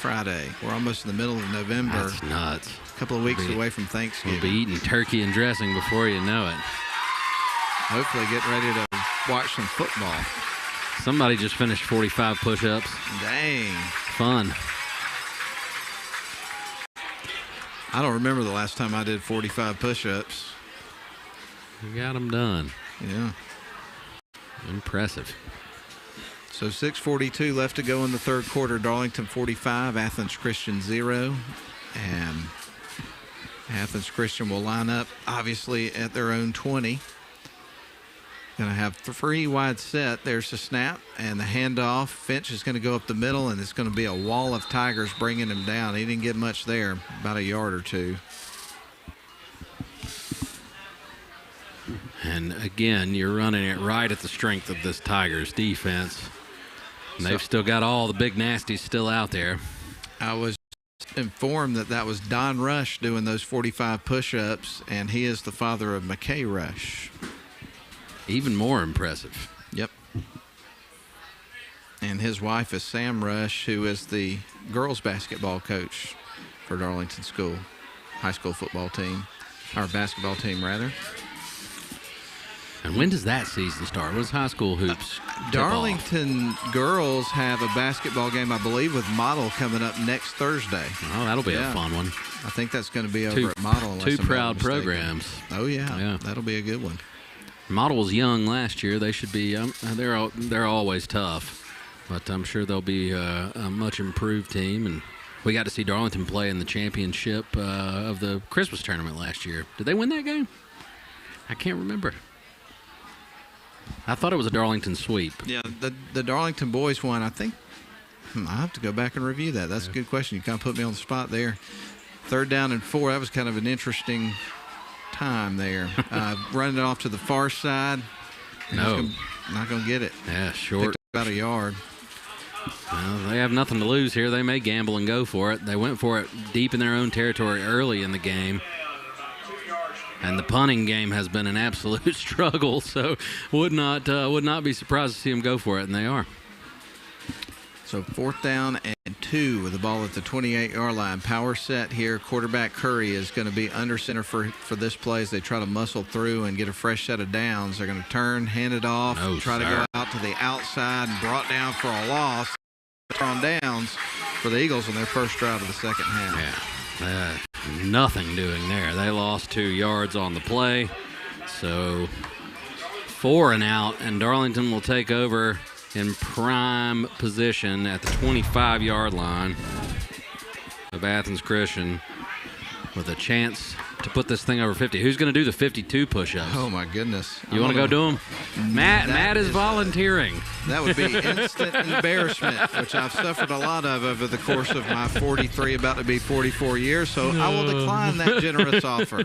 Friday. We're almost in the middle of November. That's nuts. A couple of weeks away from Thanksgiving. We'll be eating turkey and dressing before you know it. Hopefully getting ready to watch some football. Somebody just finished 45 push-ups. Dang. Fun. I don't remember the last time I did 45 push-ups. You got them done. Yeah. Impressive. So 6:42 left to go in the third quarter. Darlington 45, Athens Christian 0. And Athens Christian will line up, obviously, at their own 20. Going to have 3 wide set. There's the snap and the handoff. Finch is going to go up the middle, and it's going to be a wall of Tigers bringing him down. He didn't get much there, about a yard or two. And again, you're running it right at the strength of this Tigers defense. And they've still got all the big nasties still out there. I was informed that was Don Rush doing those 45 push-ups, and he is the father of McKay Rush. Even more impressive. Yep. And his wife is Sam Rush, who is the girls basketball coach for Darlington School, high school football team, or basketball team rather. And when does that season start? When's high school hoops? Darlington girls have a basketball game, I believe, with Model coming up next Thursday. Oh, that'll be a fun one. I think that's going to be over at Model. Two proud programs. Oh, yeah. That'll be a good one. Model was young last year. They should be, they're always tough. But I'm sure they'll be a much improved team. And we got to see Darlington play in the championship of the Christmas tournament last year. Did they win that game? I can't remember. I thought it was a Darlington sweep. Yeah, the Darlington boys won. I think I'll have to go back and review that. That's a good question. You kind of put me on the spot there. 3rd down and 4. That was kind of an interesting time there. Running it off to the far side. No. Not going to get it. Yeah, short. About a yard. Well, they have nothing to lose here. They may gamble and go for it. They went for it deep in their own territory early in the game. And the punting game has been an absolute struggle, so would not be surprised to see them go for it, and they are. So 4th down and 2 with the ball at the 28-yard line. Power set here. Quarterback Curry is going to be under center for this play as they try to muscle through and get a fresh set of downs. They're going to turn, hand it off, try to go out to the outside and brought down for a loss. On downs for the Eagles on their first drive of the second half. Yeah. Nothing doing there. They lost 2 yards on the play. So 4 and out, and Darlington will take over in prime position at the 25-yard line of Athens Christian with a chance to put this thing over 50. Who's going to do the 52 push-ups? Oh, my goodness. You want to go do them? Matt is volunteering. That would be instant embarrassment, which I've suffered a lot of over the course of my 43, about to be 44 years, so I will decline that generous offer.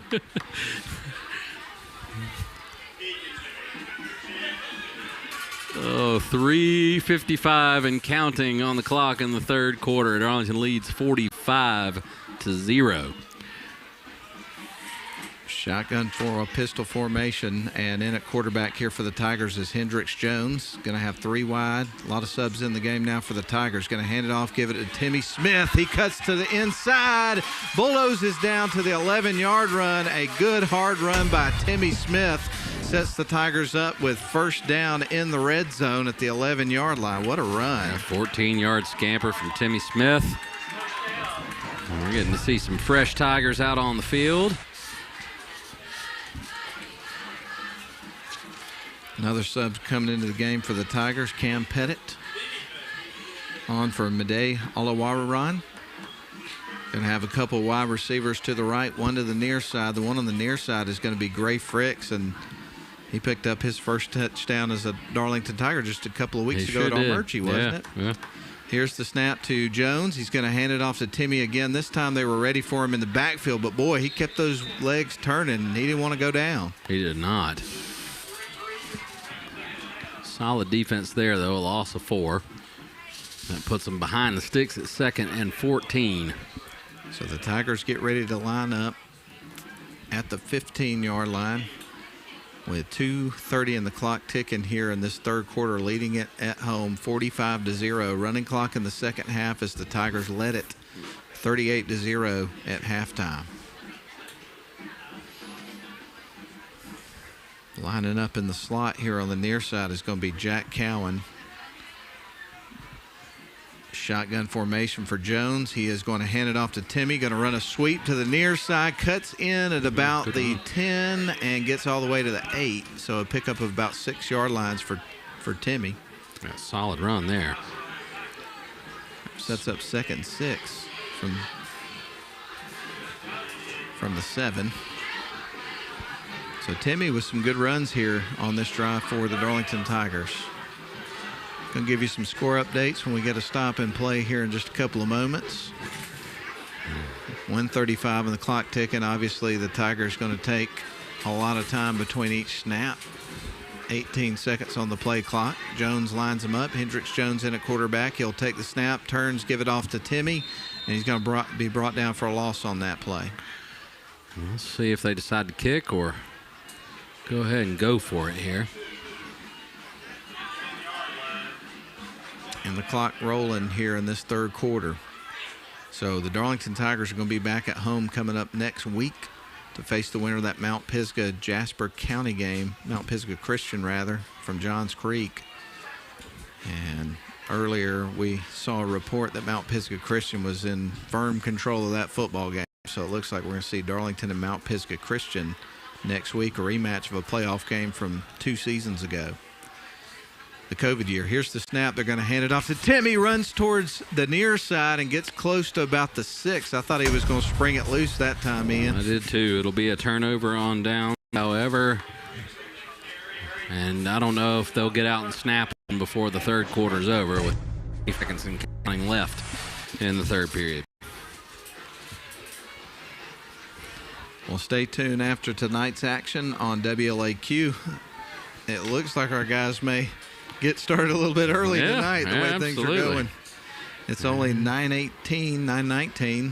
Oh, 3:55 and counting on the clock in the third quarter. Darlington leads 45-0. Shotgun for a pistol formation, and in at quarterback here for the Tigers is Hendricks Jones. Going to have 3 wide. A lot of subs in the game now for the Tigers. Going to hand it off, give it to Timmy Smith. He cuts to the inside, bulldozes down to the 11-yard run. A good hard run by Timmy Smith sets the Tigers up with first down in the red zone at the 11-yard line. What a run. 14-yard scamper from Timmy Smith. And we're getting to see some fresh Tigers out on the field. Another sub coming into the game for the Tigers, Cam Pettit. On for Made Olawaran. Going to have a couple wide receivers to the right, one to the near side. The one on the near side is going to be Gray Fricks, and he picked up his first touchdown as a Darlington Tiger just a couple of weeks ago at Armurchie, wasn't it? Yeah. Here's the snap to Jones. He's going to hand it off to Timmy again. This time they were ready for him in the backfield, but boy, he kept those legs turning, and he didn't want to go down. He did not. Solid defense there, though, a loss of 4. That puts them behind the sticks at 2nd and 14. So the Tigers get ready to line up at the 15-yard line with 2:30 in the clock ticking here in this third quarter, leading it at home 45-0. Running clock in the second half as the Tigers led it 38-0 at halftime. Lining up in the slot here on the near side is going to be Jack Cowan. Shotgun formation for Jones. He is going to hand it off to Timmy. Going to run a sweep to the near side. Cuts in at about the 10 and gets all the way to the 8. So a pickup of about 6 yard lines for Timmy. Yeah, solid run there. Sets up 2nd and 6 from the 7. So Timmy with some good runs here on this drive for the Darlington Tigers. Going to give you some score updates when we get a stop and play here in just a couple of moments. 1:35 on the clock ticking. Obviously, the Tigers going to take a lot of time between each snap. 18 seconds on the play clock. Jones lines him up. Hendricks Jones in at quarterback. He'll take the snap, turns, give it off to Timmy, and he's going to be brought down for a loss on that play. Let's see if they decide to kick or go ahead and go for it here. And the clock rolling here in this third quarter. So the Darlington Tigers are going to be back at home coming up next week to face the winner of that Mount Pisgah Jasper County game, Mount Pisgah Christian rather, from Johns Creek. And earlier we saw a report that Mount Pisgah Christian was in firm control of that football game. So it looks like we're going to see Darlington and Mount Pisgah Christian next week, a rematch of a playoff game from 2 seasons ago. The COVID year. Here's the snap. They're going to hand it off to Timmy. Runs towards the near side and gets close to about the 6. I thought he was going to spring it loose that time, Ian. I did too. It'll be a turnover on down, however. And I don't know if they'll get out and snap before the third quarter's over with 8 seconds and counting left in the third period. Well, stay tuned after tonight's action on WLAQ. It looks like our guys may get started a little bit early tonight, the way absolutely. things are going. It's only 9:19.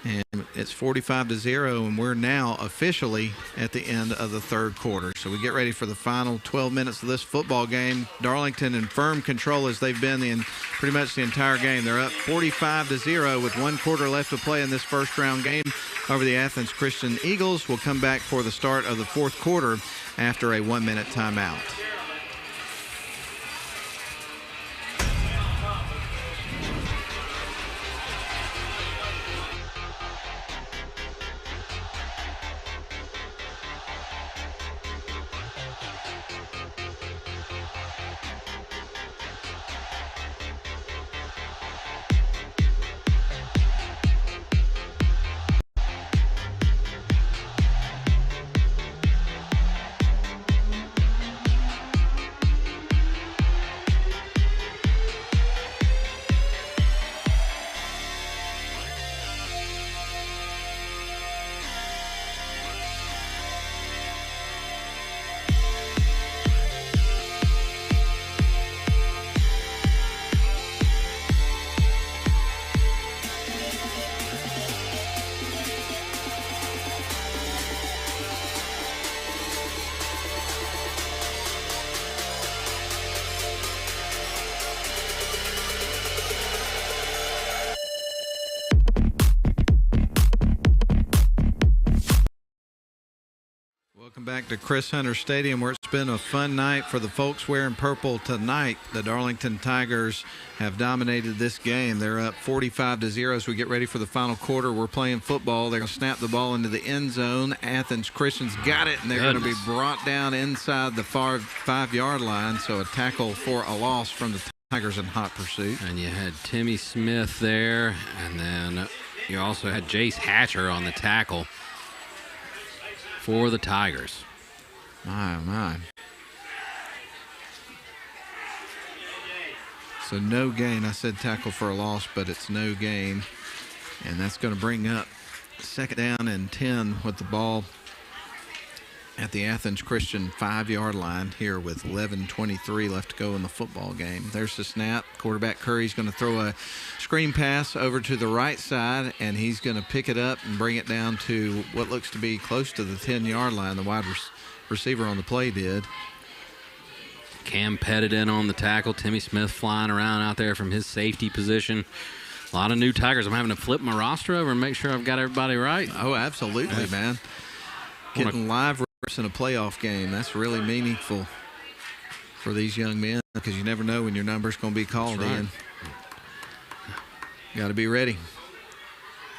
And it's 45-0, and we're now officially at the end of the third quarter. So we get ready for the final 12 minutes of this football game. Darlington in firm control as they've been in pretty much the entire game. They're up 45-0 with 1 quarter left to play in this first round game over the Athens Christian Eagles. Will come back for the start of the fourth quarter after a 1-minute timeout. Welcome back to Chris Hunter Stadium, where it's been a fun night for the folks wearing purple tonight. The Darlington Tigers have dominated this game. They're up 45-0 as we get ready for the final quarter. We're playing football. They're going to snap the ball into the end zone. Athens Christian's got it, and they're going to be brought down inside the far 5-yard line. So a tackle for a loss from the Tigers in hot pursuit. And you had Timmy Smith there, and then you also had Jace Hatcher on the tackle for the Tigers. My. So no gain. I said tackle for a loss, but it's no gain. And that's going to bring up 2nd down and 10 with the ball at the Athens Christian 5-yard line here with 11:23 left to go in the football game. There's the snap. Quarterback Curry's going to throw a screen pass over to the right side, and he's going to pick it up and bring it down to what looks to be close to the 10-yard line. The wide receiver on the play did. Cam Pettit in on the tackle. Timmy Smith flying around out there from his safety position. A lot of new Tigers. I'm having to flip my roster over and make sure I've got everybody right. Oh, absolutely, man. Getting live reps in a playoff game, that's really meaningful for these young men because you never know when your number's going to be called in. Got to be ready.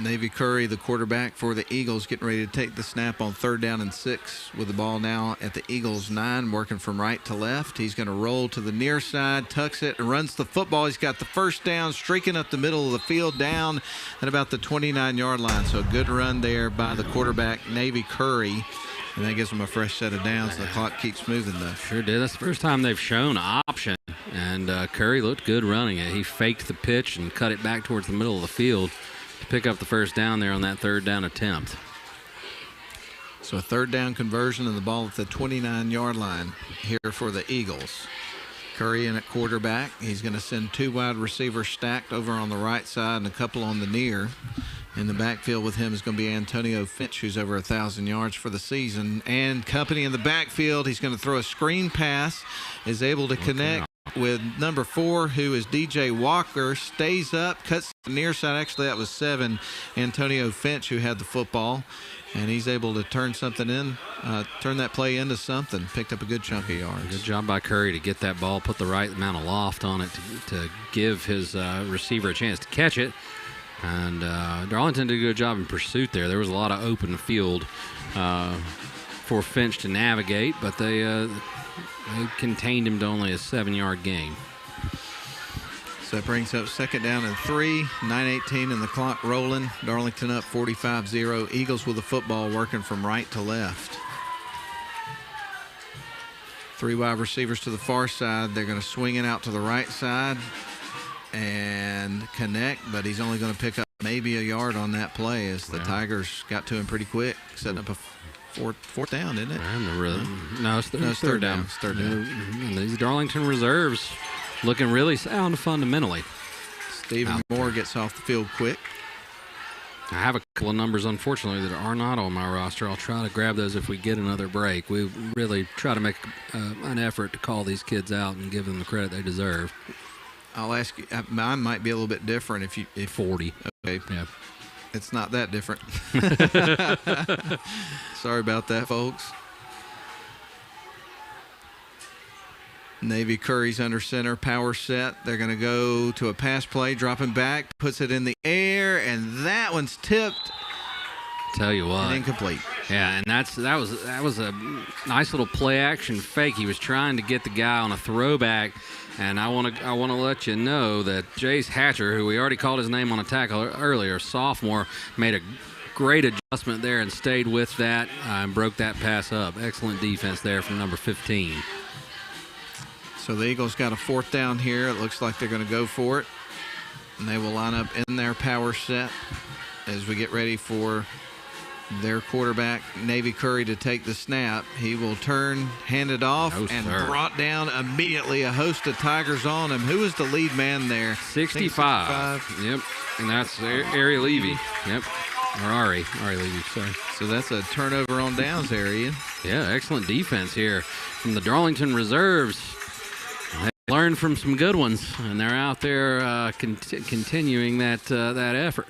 Navy Curry, the quarterback for the Eagles, getting ready to take the snap on 3rd down and 6 with the ball now at the Eagles 9, working from right to left. He's going to roll to the near side, tucks it, and runs the football. He's got the first down, streaking up the middle of the field, down at about the 29-yard line. So a good run there by the quarterback, Navy Curry. And that gives them a fresh set of downs. The clock keeps moving, though. Sure did. That's the first time they've shown option. And Curry looked good running it. He faked the pitch and cut it back towards the middle of the field to pick up the first down there on that 3rd down attempt. So a 3rd down conversion and the ball at the 29-yard line here for the Eagles. Curry in at quarterback. He's going to send 2 wide receivers stacked over on the right side and a couple on the near. In the backfield with him is going to be Antonio Finch, who's over 1,000 yards for the season. And company in the backfield. He's going to throw a screen pass, is able to connect with number 4, who is DJ Walker. Stays up, cuts the near side. Actually, that was 7, Antonio Finch, who had the football. And he's able to turn something in, turn that play into something. Picked up a good chunk of yards. Good job by Curry to get that ball, put the right amount of loft on it to give his receiver a chance to catch it. And Darlington did a good job in pursuit there. There was a lot of open field for Finch to navigate, but they contained him to only a 7-yard gain. So that brings up 2nd down and 3, 9:18 and the clock rolling. Darlington up 45-0. Eagles with the football working from right to left. 3 wide receivers to the far side. They're going to swing it out to the right side and connect, but he's only going to pick up maybe a yard on that play as the Tigers got to him pretty quick, setting up a Fourth down, isn't it? No, it's third down. It's third down. And these Darlington reserves looking really sound fundamentally. Stephen Moore gets off the field quick. I have a couple of numbers, unfortunately, that are not on my roster. I'll try to grab those if we get another break. We really try to make an effort to call these kids out and give them the credit they deserve. I'll ask you, mine might be a little bit different if 40. Okay. Yeah. It's not that different. Sorry about that, folks. Navy Curry's under center, power set. They're going to go to a pass play, dropping back, puts it in the air, and that one's tipped. Tell you what, and incomplete. Yeah, and that was a nice little play action fake. He was trying to get the guy on a throwback, and I want to let you know that Jace Hatcher, who we already called his name on a tackle earlier, sophomore, made a great adjustment there and stayed with that and broke that pass up. Excellent defense there from number 15. So the Eagles got a fourth down here. It looks like they're going to go for it, and they will line up in their power set as we get ready for their quarterback, Navy Curry, to take the snap. He will turn, hand it off, brought down immediately. A host of Tigers on him. Who is the lead man there? 65. Yep, and that's Ari Levy. Yep, or Ari Levy, sorry. So that's a turnover on downs there, Ian. Yeah, excellent defense here from the Darlington reserves. They learned from some good ones, and they're out there continuing that effort.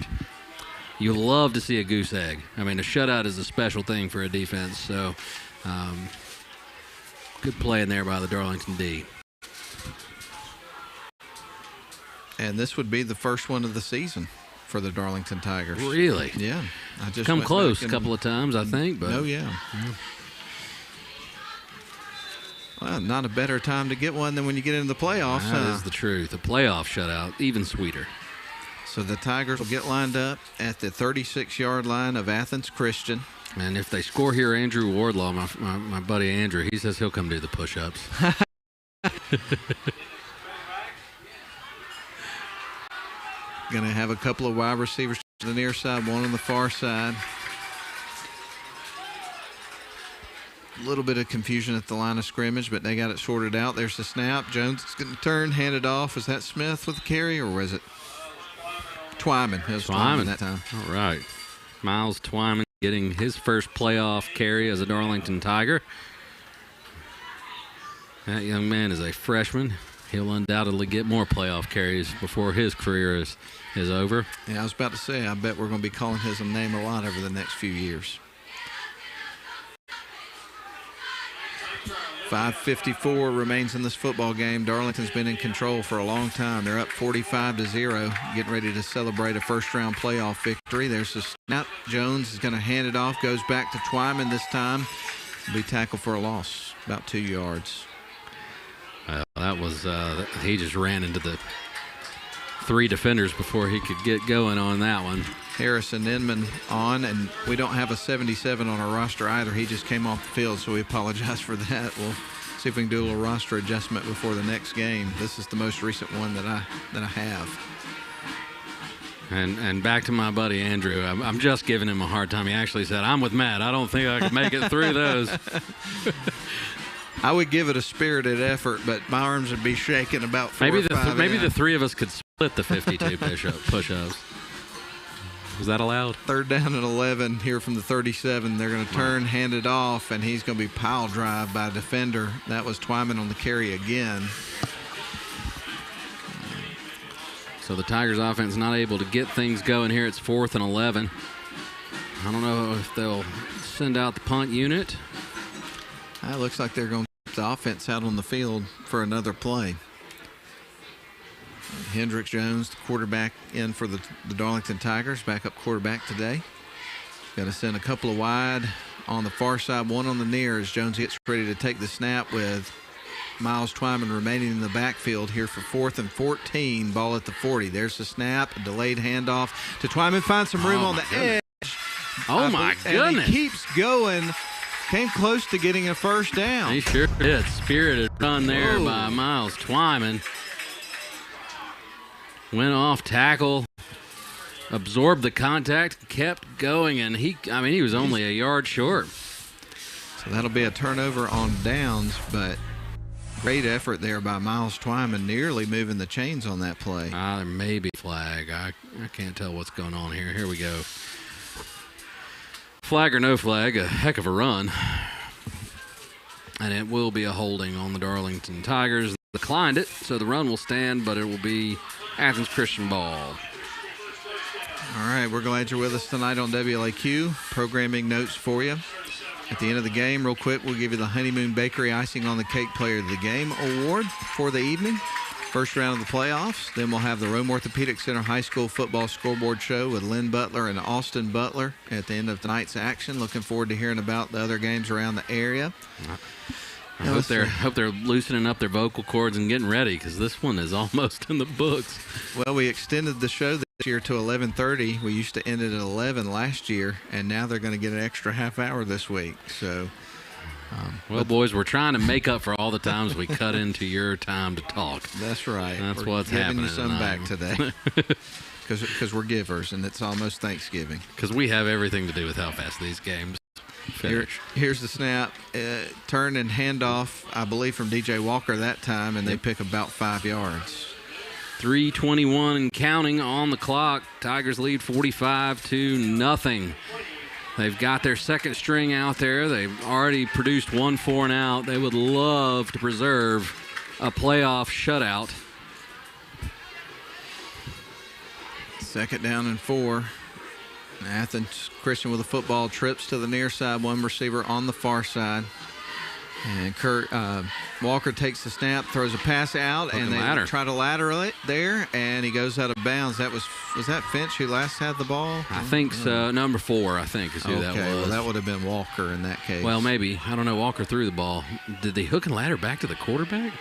You love to see a goose egg. I mean, a shutout is a special thing for a defense. So, good play in there by the Darlington D. And this would be the first one of the season for the Darlington Tigers. Really? Yeah. I just come close a couple of times, I think. But oh, yeah. Well, not a better time to get one than when you get into the playoffs. That is the truth. A playoff shutout, even sweeter. So the Tigers will get lined up at the 36-yard line of Athens Christian. And if they score here, Andrew Wardlaw, my buddy Andrew, he says he'll come do the push-ups. Going to have a couple of wide receivers to the near side, one on the far side. A little bit of confusion at the line of scrimmage, but they got it sorted out. There's the snap. Jones is going to turn, hand it off. Was that Smith with the carry, or was it Twyman? It was Twyman that time. All right. Miles Twyman getting his first playoff carry as a Darlington Tiger. That young man is a freshman. He'll undoubtedly get more playoff carries before his career is over. Yeah, I was about to say, I bet we're going to be calling his name a lot over the next few years. 5:54 remains in this football game. Darlington's been in control for a long time. They're up 45-0, getting ready to celebrate a first-round playoff victory. There's a snap. Jones is going to hand it off, goes back to Twyman this time. Be tackled for a loss, about 2 yards. That was he just ran into the 3 defenders before he could get going on that one. Harrison Inman on, and we don't have a 77 on our roster either. He just came off the field, so we apologize for that. We'll see if we can do a little roster adjustment before the next game. This is the most recent one that I have. And back to my buddy Andrew. I'm just giving him a hard time. He actually said, "I'm with Matt. I don't think I can make it through those." I would give it a spirited effort, but my arms would be shaking about 4 maybe or 5 maybe the 3 of us could split the 52 push-ups. Was that allowed? Third down and 11 here from the 37. They're going to turn, hand it off, and he's going to be pile drive by a defender. That was Twyman on the carry again. So the Tigers offense not able to get things going here. It's 4th and 11. I don't know if they'll send out the punt unit. It looks like they're going to keep the offense out on the field for another play. Hendricks Jones, the quarterback, in for the Darlington Tigers, backup quarterback today. Got to send a couple of wide on the far side, one on the near as Jones gets ready to take the snap with Miles Twyman remaining in the backfield here for 4th and 14. Ball at the 40. There's the snap, a delayed handoff to Twyman. Finds some room on the edge. Oh, my goodness. And he keeps going. Came close to getting a first down. He sure did. Spirited run there by Miles Twyman. Went off tackle, absorbed the contact, kept going, and he was only a yard short. So that'll be a turnover on downs, but great effort there by Miles Twyman, nearly moving the chains on that play. There may be a flag. I can't tell what's going on here. Here we go. Flag or no flag, a heck of a run. And it will be a holding on the Darlington Tigers. They declined it, so the run will stand, but it will be Athens Christian ball. All right, we're glad you're with us tonight on WLAQ. Programming notes for you. At the end of the game, real quick, we'll give you the Honeymoon Bakery Icing on the Cake Player of the Game award for the evening. First round of the playoffs. Then we'll have the Rome Orthopedic Center High School Football Scoreboard Show with Lynn Butler and Austin Butler at the end of tonight's action. Looking forward to hearing about the other games around the area. I hope they're loosening up their vocal cords and getting ready, because this one is almost in the books. Well, we extended the show this year to 11:30. We used to end it at 11 last year, and now they're going to get an extra half hour this week. So, well, boys, we're trying to make up for all the times we cut into your time to talk. That's right. That's what's happening. Giving you some back today. Because we're givers, and it's almost Thanksgiving. Because we have everything to do with how fast these games finish. Here's the snap. Turn and handoff, I believe, from DJ Walker that time, and they pick about 5 yards. 3:21 and counting on the clock. Tigers lead 45-0. They've got their second string out there. They've already produced 1 4 and out. They would love to preserve a playoff shutout. Second down and 4. Athens Christian with a football, trips to the near side, one receiver on the far side. And Walker takes the snap, throws a pass out, and they try to lateral it there, and he goes out of bounds. Was that Finch who last had the ball? I think so. Number 4, I think, is who that was. Well, that would have been Walker in that case. Well, maybe. I don't know. Walker threw the ball. Did they hook and ladder back to the quarterback?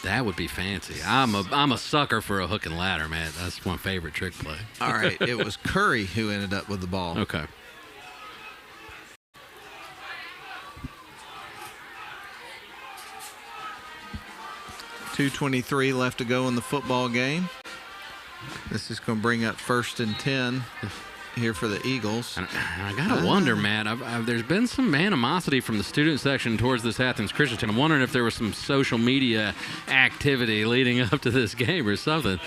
That would be fancy. I'm a sucker for a hook and ladder, man. That's my favorite trick play. All right. It was Curry who ended up with the ball. Okay. .223 left to go in the football game. This is going to bring up 1st and 10 here for the Eagles. And I got to wonder, Matt, there's been some animosity from the student section towards this Athens Christian team. I'm wondering if there was some social media activity leading up to this game or something.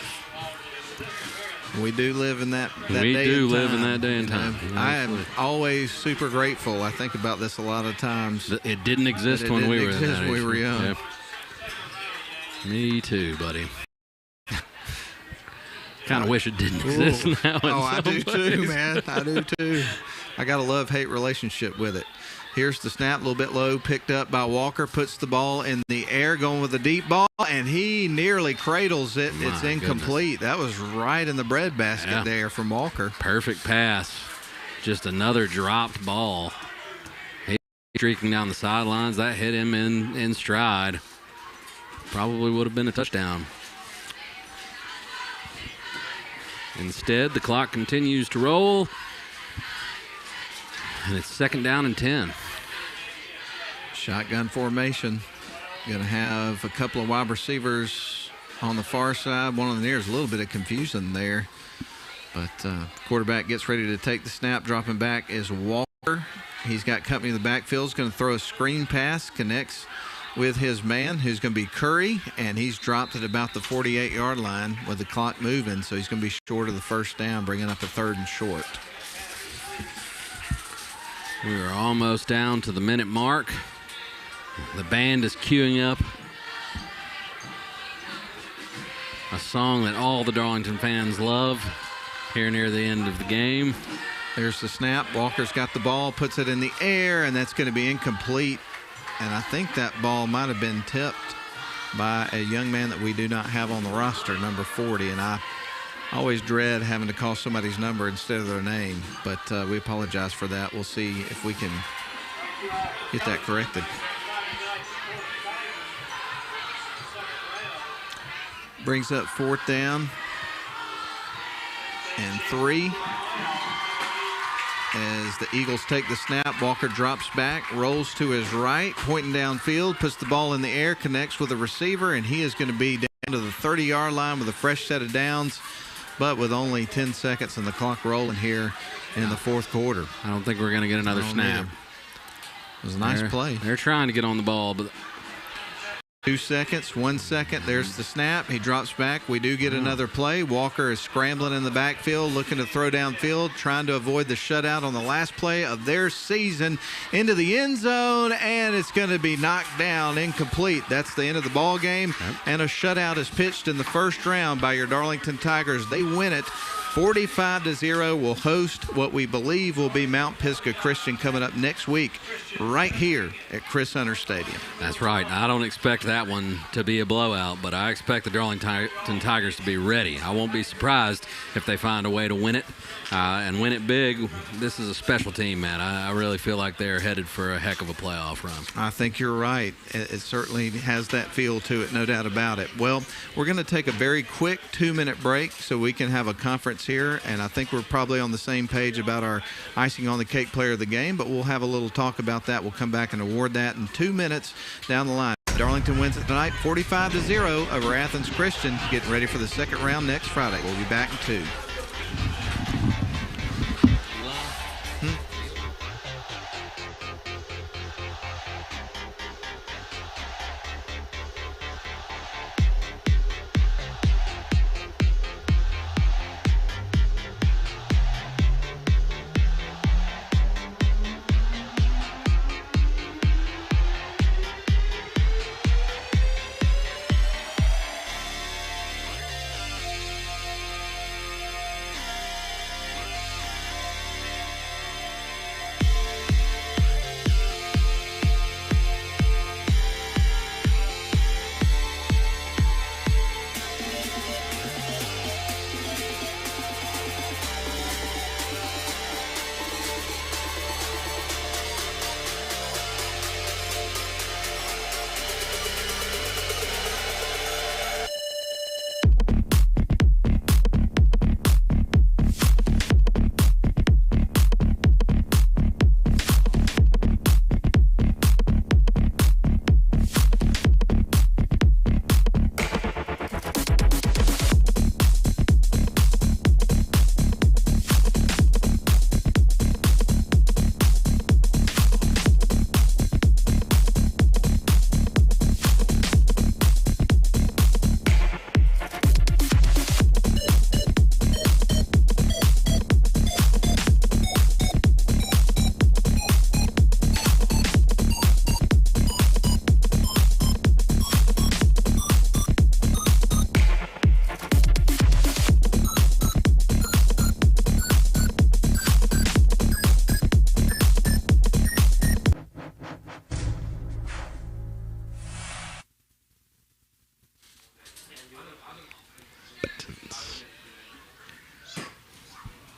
We do live in that we day do and live time, in that day and time. I am always super grateful. I think about this a lot of times. It didn't exist when we were in that age. We were young. Yep. Me too, buddy. Kind of wish it didn't exist now. I do too, man. I do too. I got a love-hate relationship with it. Here's the snap, a little bit low, picked up by Walker, puts the ball in the air, going with a deep ball, and he nearly cradles it. It's incomplete. That was right in the breadbasket there from Walker. Perfect pass. Just another dropped ball. He streaking down the sidelines. That hit him in stride. Probably would have been a touchdown. Instead, the clock continues to roll. And it's 2nd down and 10. Shotgun formation. Going to have a couple of wide receivers on the far side. One on the near is a little bit of confusion there. But quarterback gets ready to take the snap. Dropping back is Walker. He's got company in the backfield. He's going to throw a screen pass. Connects with his man, who's going to be Curry, and he's dropped at about the 48-yard line with the clock moving, so he's going to be short of the first down, bringing up a 3rd and short. We are almost down to the minute mark. The band is queuing up a song that all the Darlington fans love here near the end of the game. There's the snap. Walker's got the ball, puts it in the air, and that's going to be incomplete. And I think that ball might have been tipped by a young man that we do not have on the roster, number 40. And I always dread having to call somebody's number instead of their name. But we apologize for that. We'll see if we can get that corrected. Brings up 4th down and 3. As the Eagles take the snap, Walker drops back, rolls to his right, pointing downfield, puts the ball in the air, connects with a receiver, and he is going to be down to the 30-yard line with a fresh set of downs, but with only 10 seconds and the clock rolling here in the 4th quarter. I don't think we're going to get another snap. It was a nice play. They're trying to get on the ball, but 2 seconds, 1 second. There's the snap. He drops back. We do get another play. Walker is scrambling in the backfield, looking to throw downfield, trying to avoid the shutout on the last play of their season into the end zone, and it's going to be knocked down, incomplete. That's the end of the ball game, and a shutout is pitched in the first round by your Darlington Tigers. They win it 45-0. Will host what we believe will be Mount Pisgah Christian coming up next week right here at Chris Hunter Stadium. That's right. I don't expect that one to be a blowout, but I expect the Darlington Tigers to be ready. I won't be surprised if they find a way to win it and win it big. This is a special team, man. I really feel like they're headed for a heck of a playoff run. I think you're right. It certainly has that feel to it, no doubt about it. Well, we're going to take a very quick 2-minute break so we can have a conference here, and I think we're probably on the same page about our icing on the cake player of the game, but we'll have a little talk about that. We'll come back and award that in 2 minutes down the line. Darlington wins it tonight 45-0 over Athens Christian, getting ready for the second round next Friday. We'll be back in 2.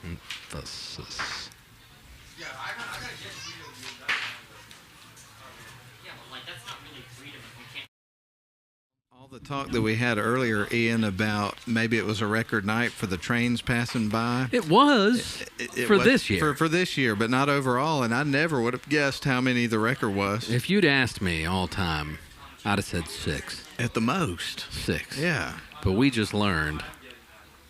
Emphasis. All the talk that we had earlier, Ian, about maybe it was a record night for the trains passing by. It was for was this year. For this year, but not overall. And I never would have guessed how many the record was. If you'd asked me all time, I'd have said 6. At the most. 6. Yeah. But we just learned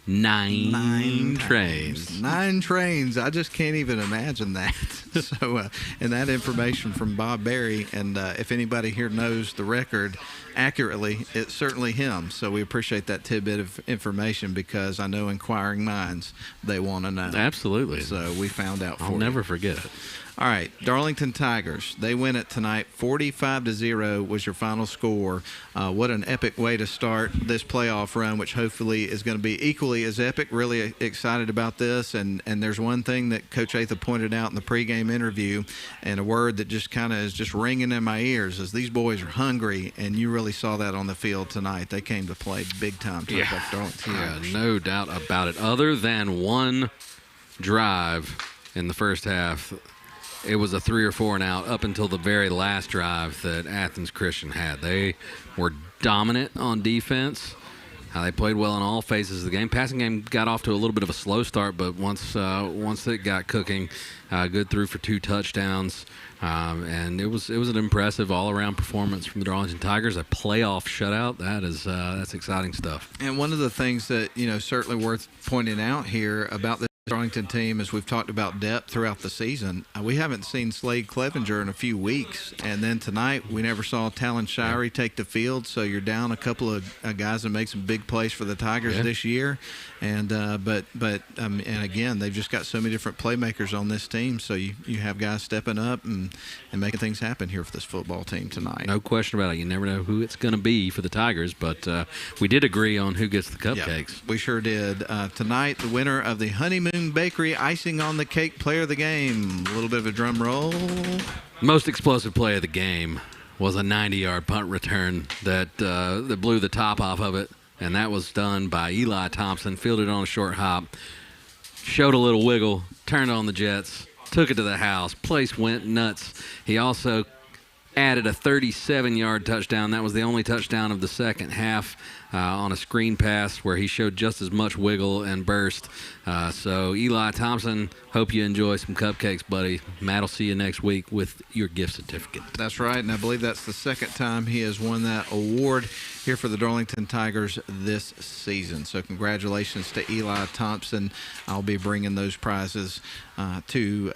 9 trains. 9 trains. I just can't even imagine that. So, and that information from Bob Berry, and if anybody here knows the record accurately, it's certainly him. So we appreciate that tidbit of information because I know inquiring minds, they want to know. Absolutely. So we found out for you. I'll never forget it. All right, Darlington Tigers, they win it tonight. 45-0 was your final score. What an epic way to start this playoff run, which hopefully is going to be equally as epic. Really excited about this. And there's one thing that Coach Atha pointed out in the pregame interview, and a word that just kind of is just ringing in my ears, is these boys are hungry, and you really saw that on the field tonight. They came to play big time. No doubt about it. Other than one drive in the first half, it was a 3 or 4 and out up until the very last drive that Athens Christian had. They were dominant on defense. They played well in all phases of the game. Passing game got off to a little bit of a slow start, but once it got cooking, good through for 2 touchdowns. And it was an impressive all-around performance from the Darlington Tigers. A playoff shutout. That's exciting stuff. And one of the things that certainly worth pointing out here about this Darlington team, as we've talked about depth throughout the season, we haven't seen Slade Clevenger in a few weeks, and then tonight we never saw Talon Shirey take the field, so you're down a couple of guys that make some big plays for the Tigers this year, and and again, they've just got so many different playmakers on this team, so you have guys stepping up and making things happen here for this football team tonight. No question about it. You never know who it's going to be for the Tigers, but we did agree on who gets the cupcakes. Yeah, we sure did. Tonight, the winner of the Honeymoon Bakery Icing on the Cake Player of the Game. A little bit of a drum roll. Most explosive play of the game was a 90-yard punt return that blew the top off of it, and that was done by Eli Thompson. Fielded on a short hop, showed a little wiggle, turned on the jets, took it to the house. Place went nuts. He also added a 37-yard touchdown. That was the only touchdown of the second half on a screen pass where he showed just as much wiggle and burst. So Eli Thompson, hope you enjoy some cupcakes, buddy. Matt will see you next week with your gift certificate. That's right, and I believe that's the second time he has won that award here for the Darlington Tigers this season. So congratulations to Eli Thompson. I'll be bringing those prizes to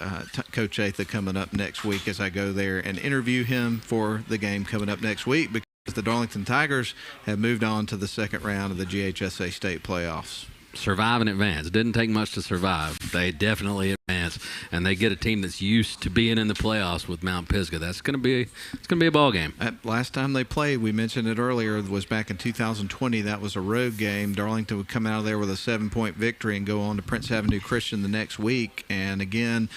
Coach Atha coming up next week as I go there and interview him for the game coming up next week, because the Darlington Tigers have moved on to the second round of the GHSA state playoffs. Survive and advance. Didn't take much to survive. They definitely advance, and they get a team that's used to being in the playoffs with Mount Pisgah. It's going to be a ball game. Last time they played, we mentioned it earlier, was back in 2020. That was a road game. Darlington would come out of there with a 7-point victory and go on to Prince Avenue Christian the next week. And again,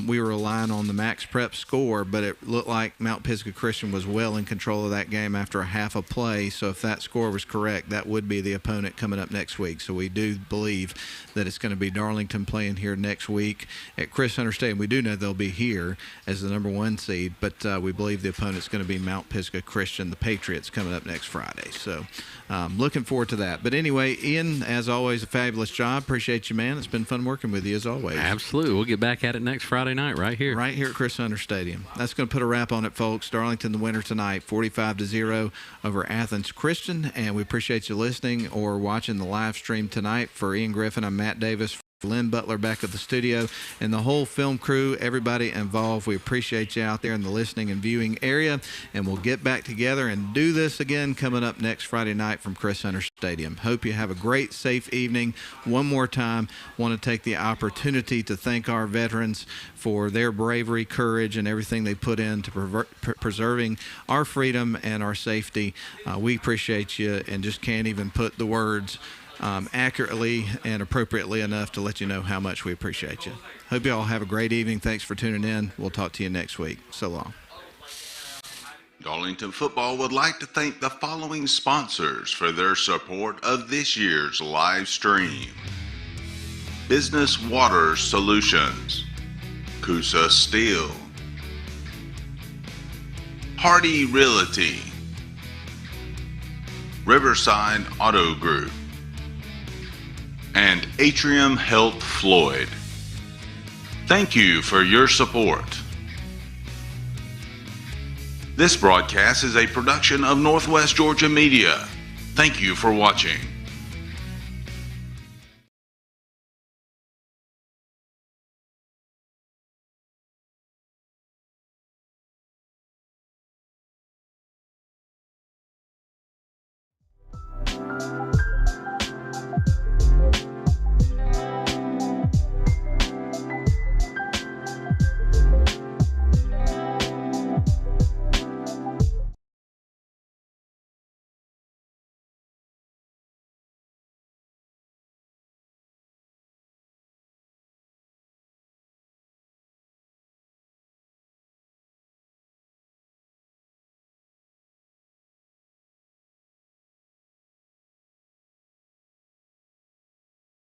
we were relying on the max prep score, but it looked like Mount Pisgah Christian was well in control of that game after a half a play. So if that score was correct, that would be the opponent coming up next week. So we do believe that it's going to be Darlington playing here next week at Chris Hunter Stadium. We do know they'll be here as the number 1 seed, but we believe the opponent's going to be Mount Pisgah Christian, the Patriots, coming up next Friday. So looking forward to that. But anyway, Ian, as always, a fabulous job. Appreciate you, man. It's been fun working with you as always. Absolutely. We'll get back at it next Friday night right here. Right here at Chris Hunter Stadium. That's going to put a wrap on it, folks. Darlington the winner tonight, 45-0 over Athens Christian. And we appreciate you listening or watching the live stream tonight. For Ian Griffin, I'm Matt Davis. Lynn Butler back at the studio, and the whole film crew, everybody involved. We appreciate you out there in the listening and viewing area, and we'll get back together and do this again coming up next Friday night from Chris Hunter Stadium. Hope you have a great, safe evening. One more time, want to take the opportunity to thank our veterans for their bravery, courage, and everything they put into preserving our freedom and our safety. We appreciate you and just can't even put the words accurately and appropriately enough to let you know how much we appreciate you. Hope you all have a great evening. Thanks for tuning in. We'll talk to you next week. So long. Darlington Football would like to thank the following sponsors for their support of this year's live stream: Business Water Solutions, Coosa Steel, Hardy Realty, Riverside Auto Group, and Atrium Health Floyd. Thank you for your support. This broadcast is a production of Northwest Georgia Media. Thank you for watching.